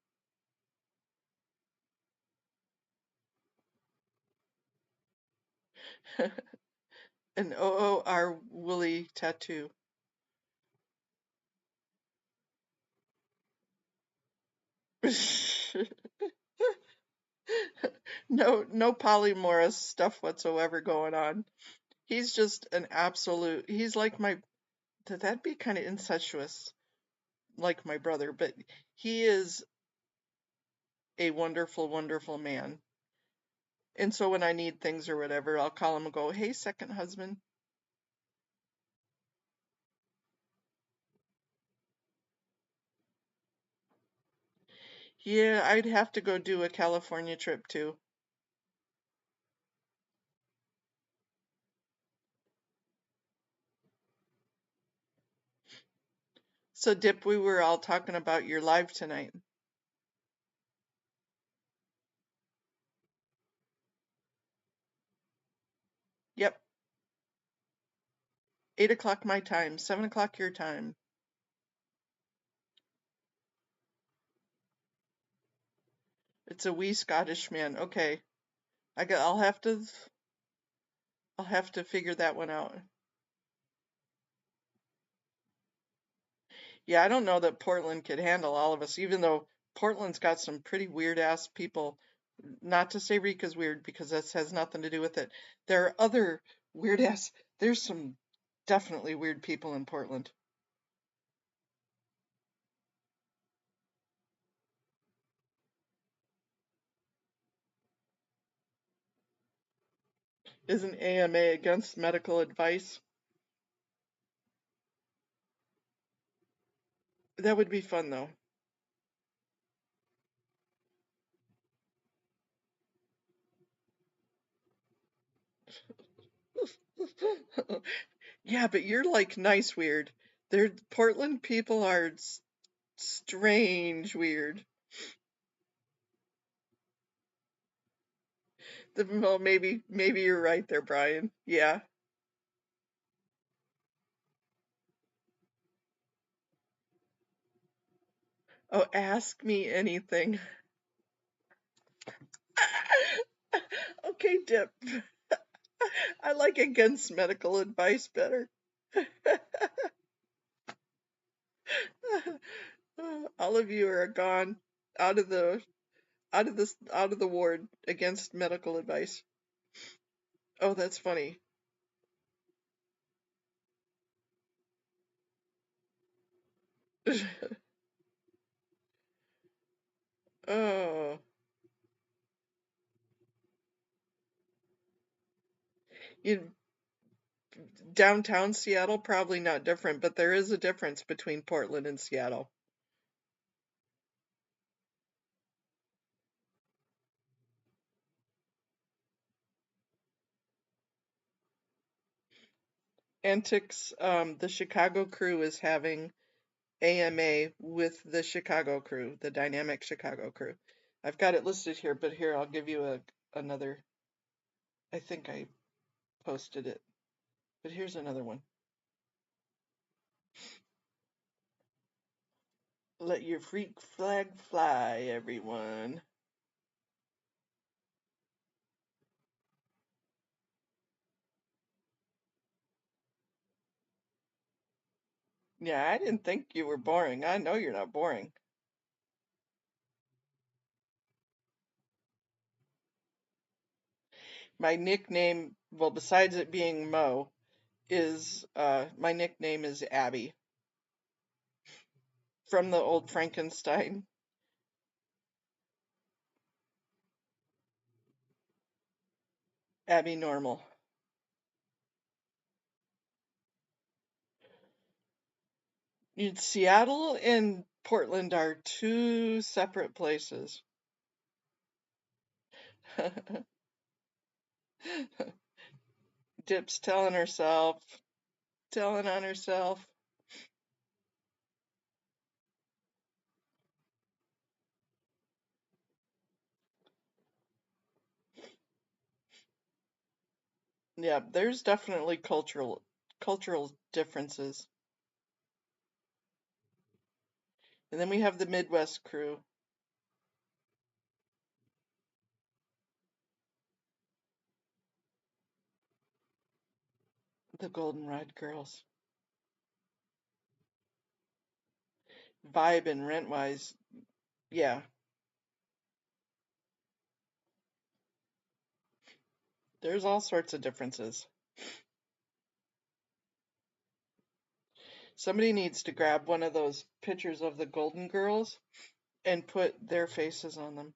An OOR woolly tattoo. No polymorphous stuff whatsoever going on. He's just an absolute, he's like that'd be kind of incestuous, like my brother, but he is a wonderful, wonderful man. And so when I need things or whatever, I'll call him and go, "Hey, second husband." Yeah, I'd have to go do a California trip too. So, Dip, we were all talking about your live tonight. Yep, 8 o'clock my time, 7 o'clock your time. It's a wee Scottish man. Okay, I'll have to figure that one out. Yeah, I don't know that Portland could handle all of us, even though Portland's got some pretty weird ass people. Not to say Rika's weird because this has nothing to do with it. There are other weird ass, there's some definitely weird people in Portland. Isn't AMA against medical advice? That would be fun though. Yeah, but you're like nice weird. Portland people are strange weird. Well, maybe you're right there, Brian. Yeah. Oh, ask me anything. Okay, Dip. I like against medical advice better. All of you are gone out of the out of the ward against medical advice. Oh, that's funny. Oh, you downtown Seattle probably not different, but there is a difference between Portland and Seattle. Antics, the Chicago crew is having AMA with the Chicago crew, the dynamic Chicago crew. I've got it listed here, but here I'll give you another. I think I posted it, but here's another one. Let your freak flag fly, everyone. Yeah, I didn't think you were boring. I know you're not boring. My nickname, well, besides it being Mo, is my nickname is Abby from the old Frankenstein. Abby Normal. Seattle and Portland are two separate places. Dip's telling on herself. Yeah, there's definitely cultural differences. And then we have the Midwest crew, the Goldenrod girls. Vibe and rent-wise, yeah, there's all sorts of differences. Somebody needs to grab one of those pictures of the Golden Girls and put their faces on them.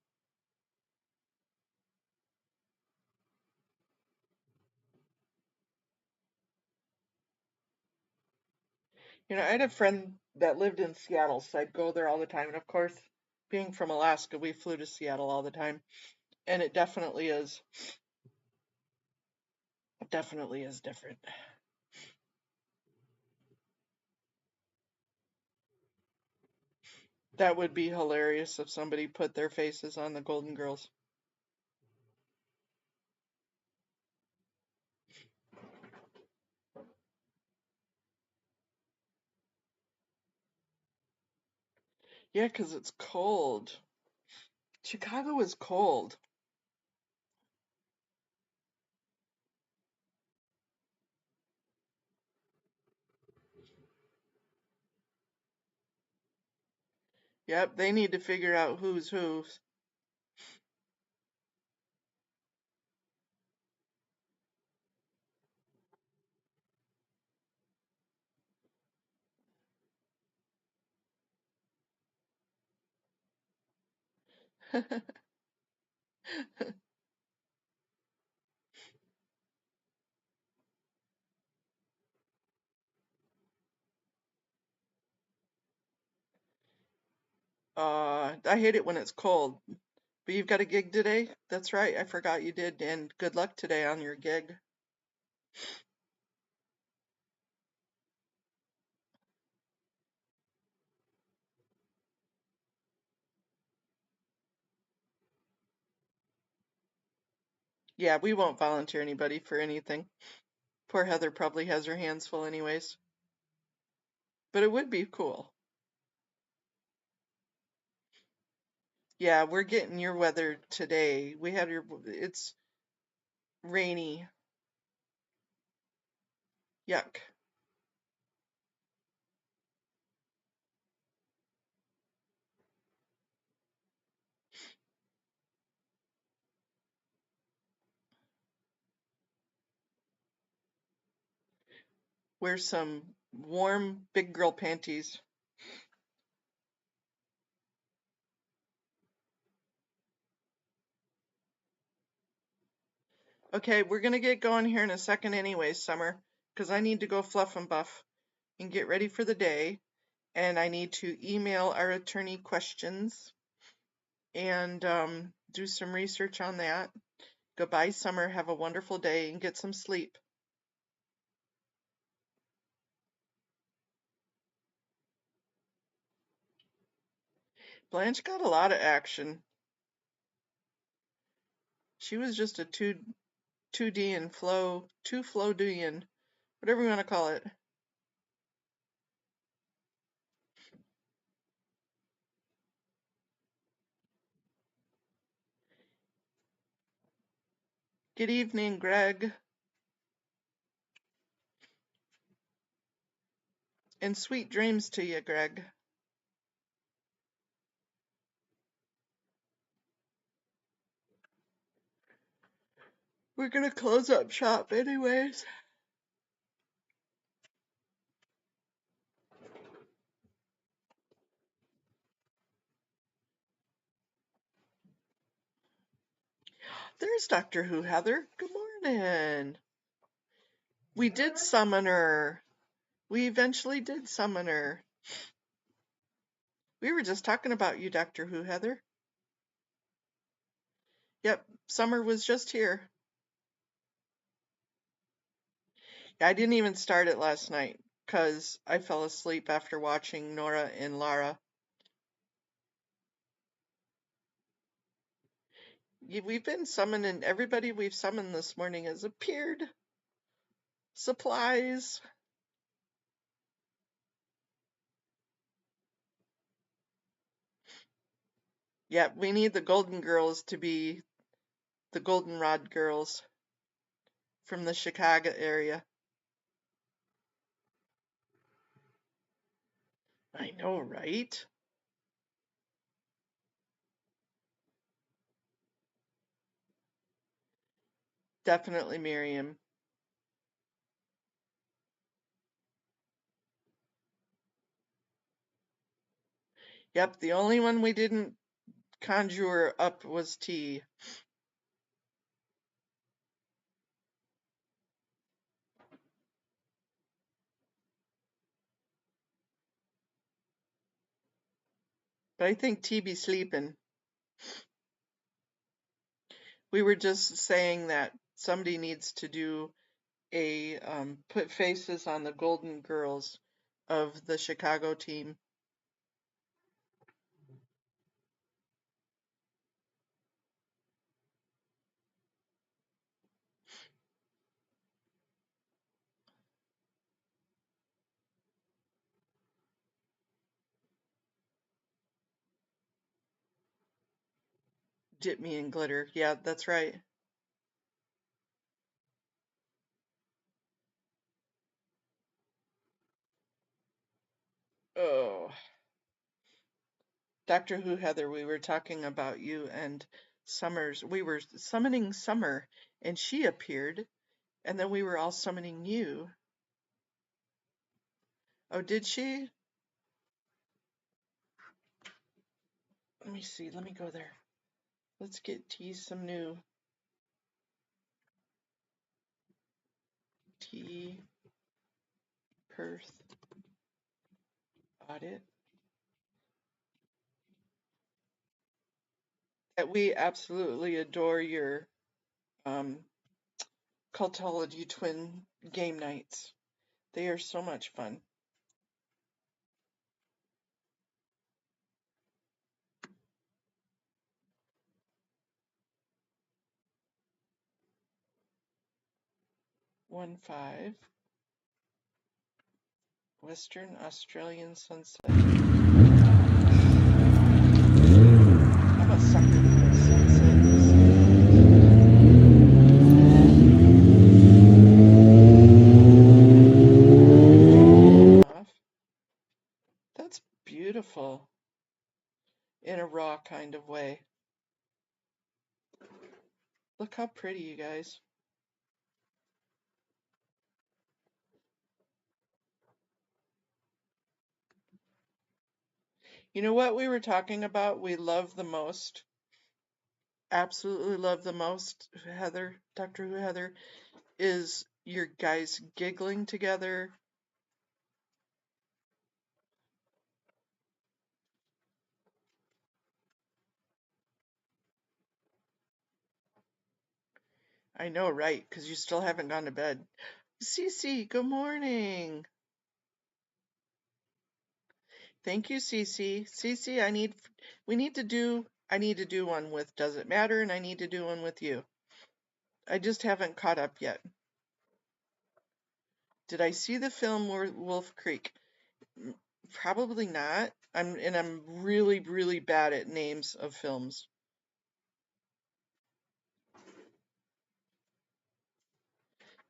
You know, I had a friend that lived in Seattle, so I'd go there all the time. And of course, being from Alaska, we flew to Seattle all the time. And it definitely is different. That would be hilarious if somebody put their faces on the Golden Girls. Yeah, 'cause it's cold. Chicago is cold. Yep, they need to figure out who's who. I hate it when it's cold. But you've got a gig today? That's right, I forgot you did, and good luck today on your gig. Yeah, we won't volunteer anybody for anything. Poor Heather probably has her hands full anyways. But it would be cool. Yeah, we're getting your weather today. It's rainy. Yuck. Wear some warm big girl panties. Okay, we're gonna get going here in a second anyways, Summer, because I need to go fluff and buff and get ready for the day. And I need to email our attorney questions and do some research on that. Goodbye, Summer. Have a wonderful day and get some sleep. Blanche got a lot of action. She was just a 2D and flow, 2 flow doing, whatever you want to call it. Good evening, Greg. And sweet dreams to you, Greg. We're gonna close up shop anyways. There's Doctor Who, Heather. Good morning. We did summon her. We eventually did summon her. We were just talking about you, Doctor Who, Heather. Yep, Summer was just here. I didn't even start it last night because I fell asleep after watching Nora and Lara. We've been summoning, everybody we've summoned this morning has appeared. Supplies. Yeah, we need the Golden Girls to be the Goldenrod girls from the Chicago area. I know, right? Definitely Miriam. Yep, the only one we didn't conjure up was T. But I think T be sleeping. We were just saying that somebody needs to do a put faces on the Golden Girls of the Chicago team. Dip me in glitter. Yeah, that's right. Oh, Doctor Who, Heather, we were talking about you and Summers. We were summoning Summer, and she appeared, and then we were all summoning you. Oh, did she? Let me see. Let me go there. Let's get T some new. T Perth audit. That we absolutely adore your Cultology twin game nights. They are so much fun. One five. Western Australian sunset. I'm a sucker for sunsets. That's beautiful in a raw kind of way. Look how pretty, you guys. You know what we were talking about? We love the most. Absolutely love the most, Heather, Doctor Who Heather, is your guys giggling together. I know, right? Because you still haven't gone to bed. Cece, good morning. Thank you, Cece. Cece, I need to do one with Does It Matter, and I need to do one with you. I just haven't caught up yet. Did I see the film Wolf Creek? Probably not. I'm really, really bad at names of films.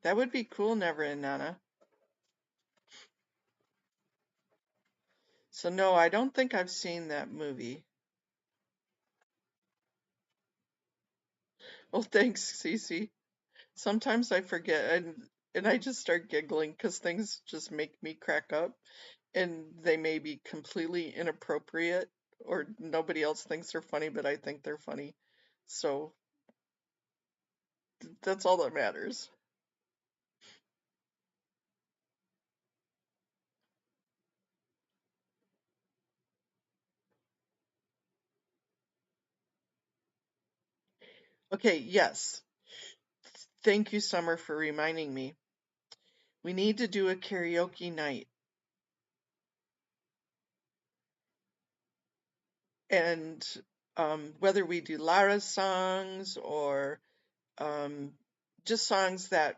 That would be cool, Never and Nana. So no, I don't think I've seen that movie. Well, thanks, Cece. Sometimes I forget and I just start giggling because things just make me crack up, and they may be completely inappropriate or nobody else thinks they're funny, but I think they're funny. So that's all that matters. Okay, yes. Thank you, Summer, for reminding me. We need to do a karaoke night. And whether we do Lara's songs or just songs that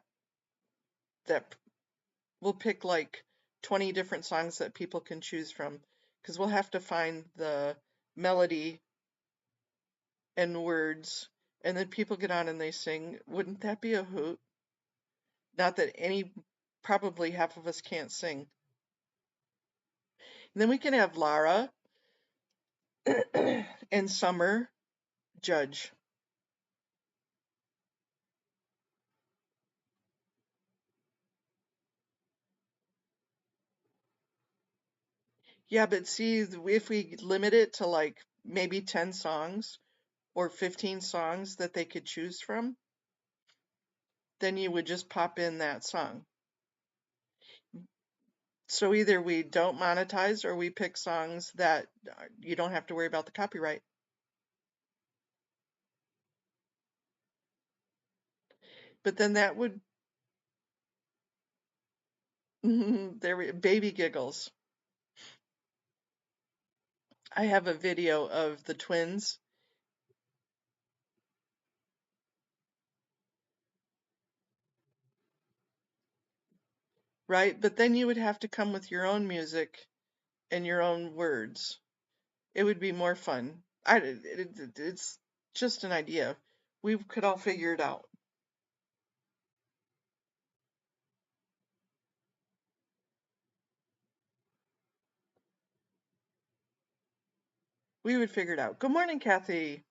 we'll pick like 20 different songs that people can choose from, because we'll have to find the melody and words, and then people get on and they sing. Wouldn't that be a hoot? Not that probably half of us can't sing. And then we can have Lara and Summer judge. Yeah, but see, if we limit it to like maybe 10 songs or 15 songs that they could choose from, then you would just pop in that song. So either we don't monetize or we pick songs that you don't have to worry about the copyright. But then that would baby giggles. I have a video of the twins. Right? But then you would have to come with your own music and your own words. It would be more fun. It's just an idea. We could all figure it out. We would figure it out. Good morning, Kathy.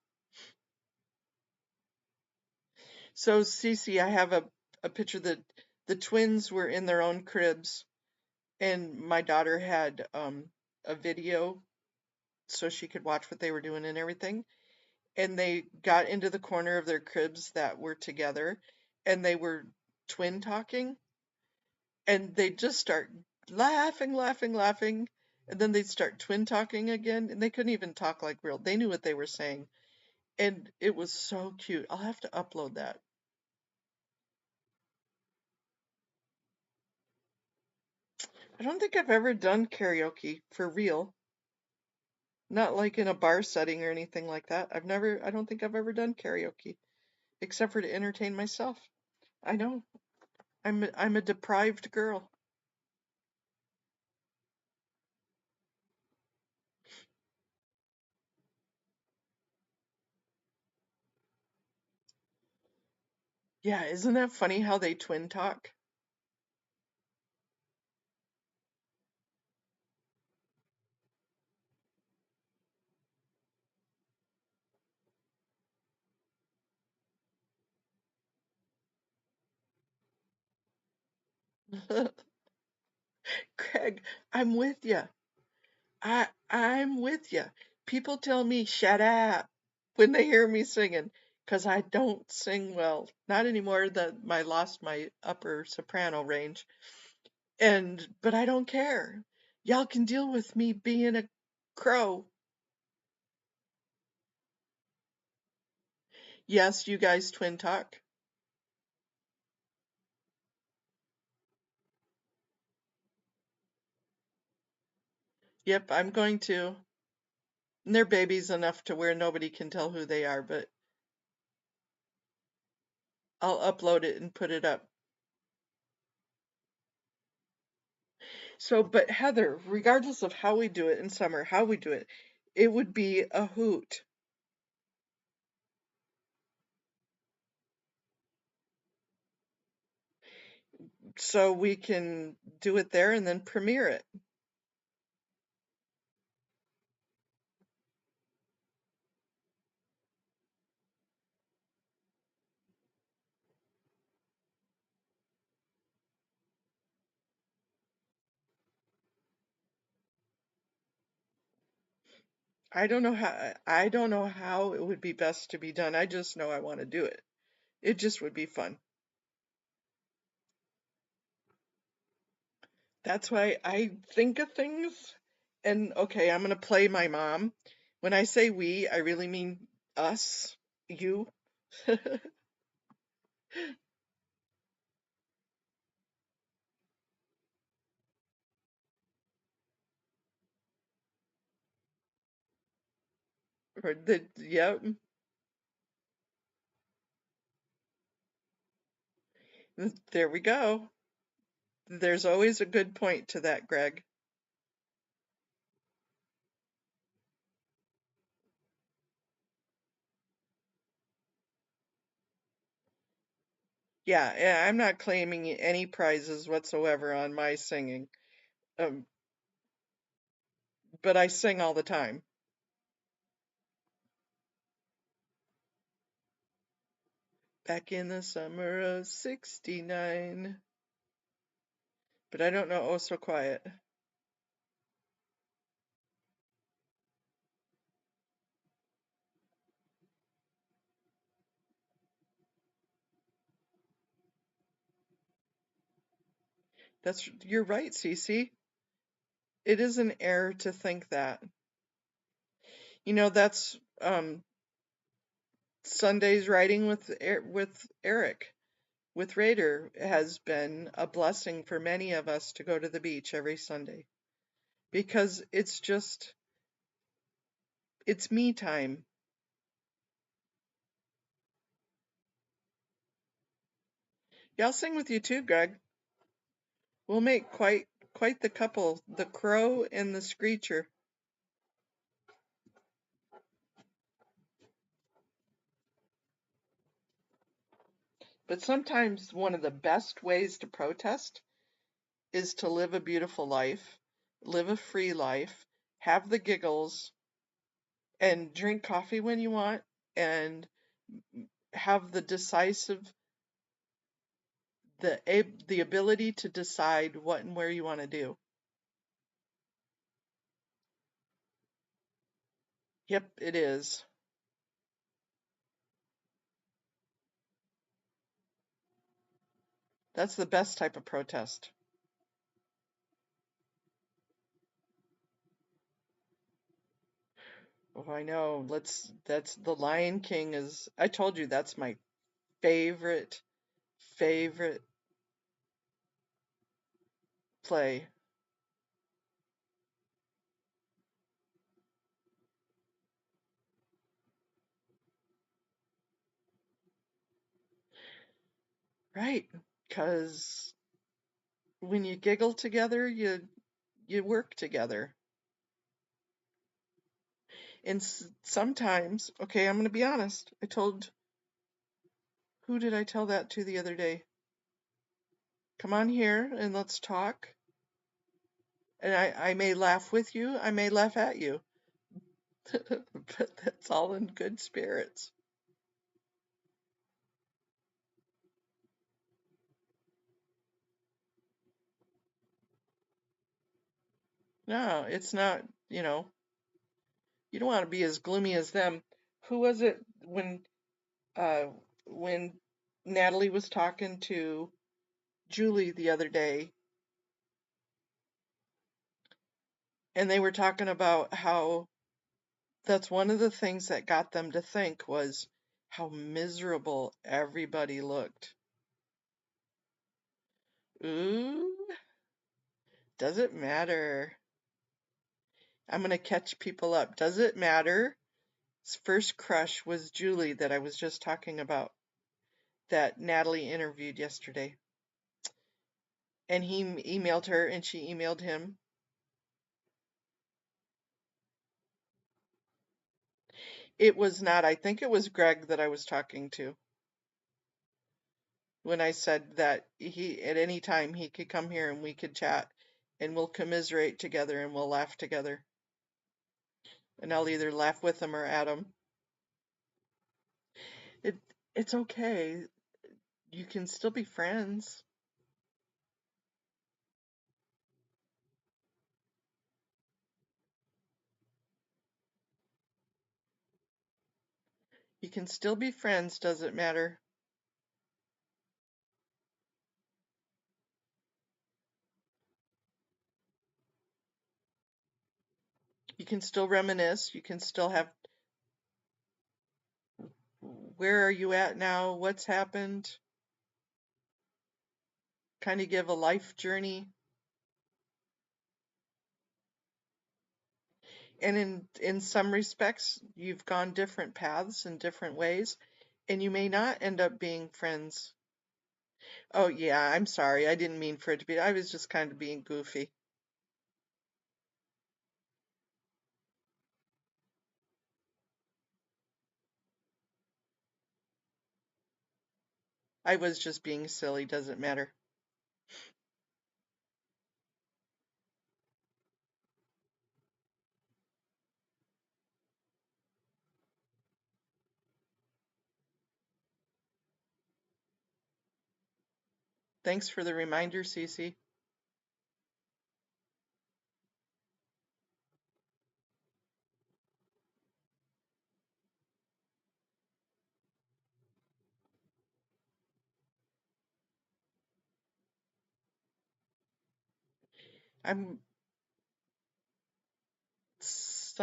So, Cece, I have a picture that the twins were in their own cribs, and my daughter had a video so she could watch what they were doing and everything. And they got into the corner of their cribs that were together, and they were twin talking, and they'd just start laughing, laughing, laughing, and then they'd start twin talking again, and they couldn't even talk like real. They knew what they were saying, and it was so cute. I'll have to upload that. I don't think I've ever done karaoke for real. Not like in a bar setting or anything like that. I don't think I've ever done karaoke, except for to entertain myself. I know. I'm a deprived girl. Yeah, isn't that funny how they twin talk? Craig, I'm with you. I'm with you. People tell me shut up when they hear me singing because I don't sing well. Not anymore that I lost my upper soprano range. But I don't care. Y'all can deal with me being a crow. Yes, you guys twin talk. Yep, I'm going to. And they're babies enough to where nobody can tell who they are, but I'll upload it and put it up. So, but Heather, regardless of how we do it in summer, how we do it, it would be a hoot. So we can do it there and then premiere it. I don't know how it would be best to be done. I just know I want to do it. It just would be fun. That's why I think of things. And okay, I'm going to play my mom. When I say we, I really mean us, you. Yep. There we go. There's always a good point to that, Greg. Yeah, I'm not claiming any prizes whatsoever on my singing. Um, but I sing all the time. Back in the summer of '69. But I don't know Oh So Quiet. You're right, Cece. It is an error to think that. You know, that's Sunday's writing with Eric, with Raider, has been a blessing for many of us to go to the beach every Sunday, because it's me time. Yeah, I'll sing with you too, Greg. We'll make quite the couple, the crow and the screecher. But sometimes one of the best ways to protest is to live a beautiful life, live a free life, have the giggles, and drink coffee when you want, and have the the ability to decide what and where you want to do. Yep, it is. That's the best type of protest. Oh, I know. That's the Lion King is, I told you that's my favorite play. Right, because when you giggle together, you work together. And sometimes, okay, I'm going to be honest. Who did I tell that to the other day? Come on here and let's talk. And I may laugh with you, I may laugh at you, but that's all in good spirits. No, it's not, you know, you don't want to be as gloomy as them. Who was it uh when Natalie was talking to Julie the other day, and they were talking about how that's one of the things that got them to think was how miserable everybody looked. Ooh, does it matter? I'm going to catch people up. Does it matter? His first crush was Julie, that I was just talking about, that Natalie interviewed yesterday. And he emailed her and she emailed him. It was not, I think it was Greg that I was talking to when I said that he, at any time, he could come here and we could chat and we'll commiserate together and we'll laugh together. And I'll either laugh with him or at him. It, it's okay. You can still be friends. You can still be friends, doesn't matter. You can still reminisce. You can still have, where are you at now? What's happened? Kind of give a life journey. And in some respects, you've gone different paths in different ways, and you may not end up being friends. Oh, yeah, I'm sorry. I didn't mean for it to be. I was just kind of being goofy. I was just being silly. Doesn't matter. Thanks for the reminder, Cece. I'm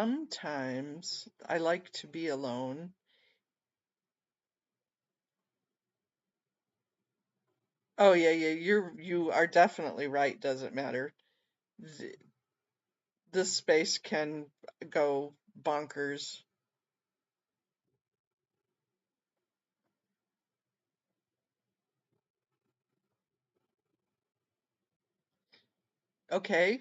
sometimes I like to be alone. Oh yeah, you are definitely right. Doesn't matter. This space can go bonkers. Okay.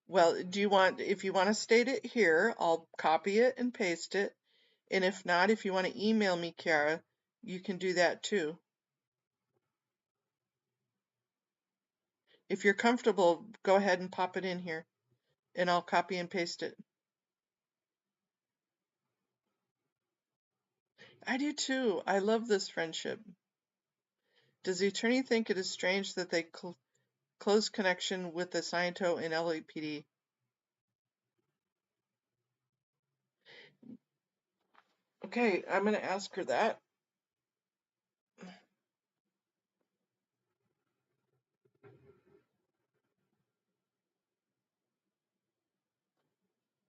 Well, if you want to state it here, I'll copy it and paste it. And if not, if you want to email me, Kiara, you can do that too. If you're comfortable, go ahead and pop it in here and I'll copy and paste it. I do too. I love this friendship. Does the attorney think it is strange that they close connection with the Sciento and LAPD? Okay, I'm going to ask her that.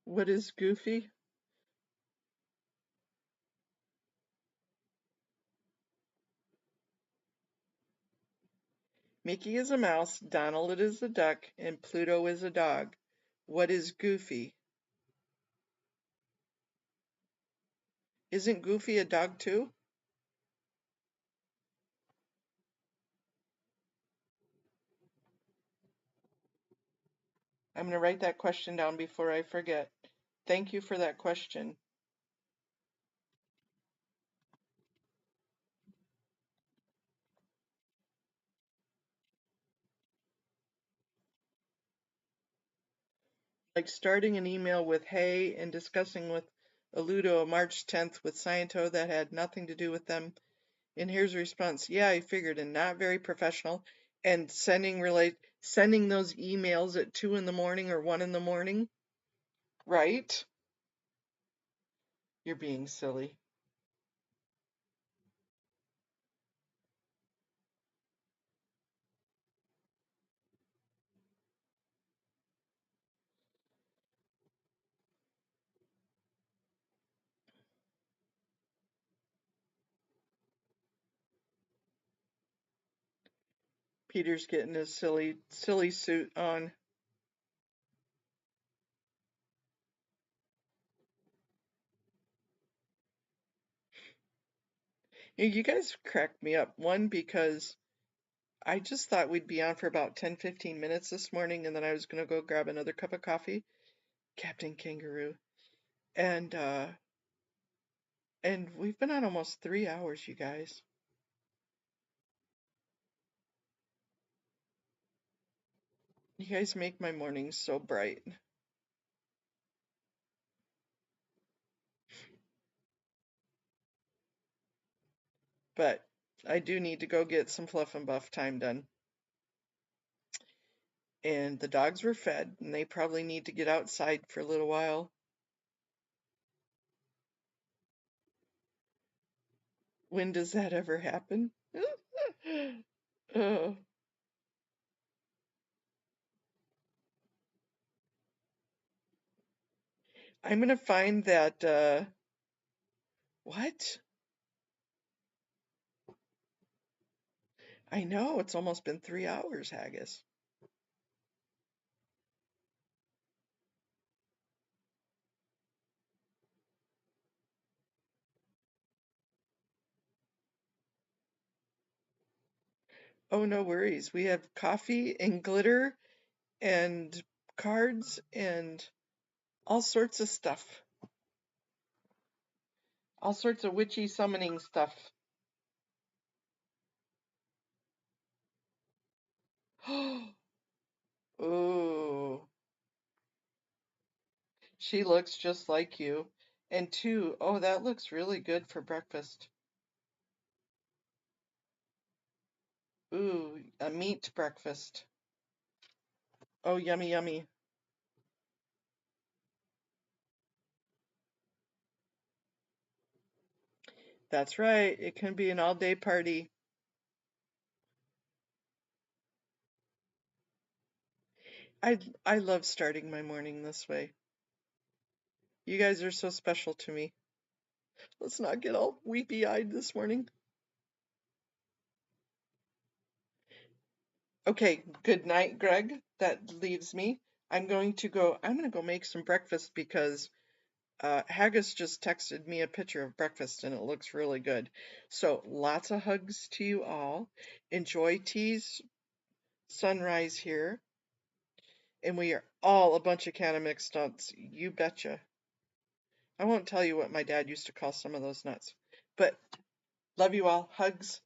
What is Goofy? Mickey is a mouse, Donald is a duck, and Pluto is a dog. What is Goofy? Isn't Goofy a dog too? I'm going to write that question down before I forget. Thank you for that question. Like starting an email with hey and discussing with Aludo March 10th with Sciento that had nothing to do with them. And here's a response. Yeah, I figured, and not very professional. And sending those emails at 2 in the morning or 1 in the morning. Right? You're being silly. Peter's getting his silly suit on. You guys cracked me up. One, because I just thought we'd be on for about 10-15 minutes this morning, and then I was going to go grab another cup of coffee. Captain Kangaroo. And we've been on almost 3 hours, you guys. You guys make my mornings so bright. But I do need to go get some fluff and buff time done. And the dogs were fed, and they probably need to get outside for a little while. When does that ever happen? Oh. I'm gonna find that, what? I know, it's almost been 3 hours, Haggis. Oh, no worries. We have coffee and glitter and cards and all sorts of stuff. All sorts of witchy summoning stuff. Ooh. She looks just like you. And two, oh, that looks really good for breakfast. Ooh, a meat breakfast. Oh, yummy, yummy. That's right. It can be an all-day party. I love starting my morning this way. You guys are so special to me. Let's not get all weepy-eyed this morning. Okay, good night, Greg. That leaves me. I'm going to go make some breakfast because Haggis just texted me a picture of breakfast and it looks really good. So lots of hugs to you all. Enjoy T's sunrise here. And we are all a bunch of Canamix nuts. You betcha. I won't tell you what my dad used to call some of those nuts. But love you all. Hugs.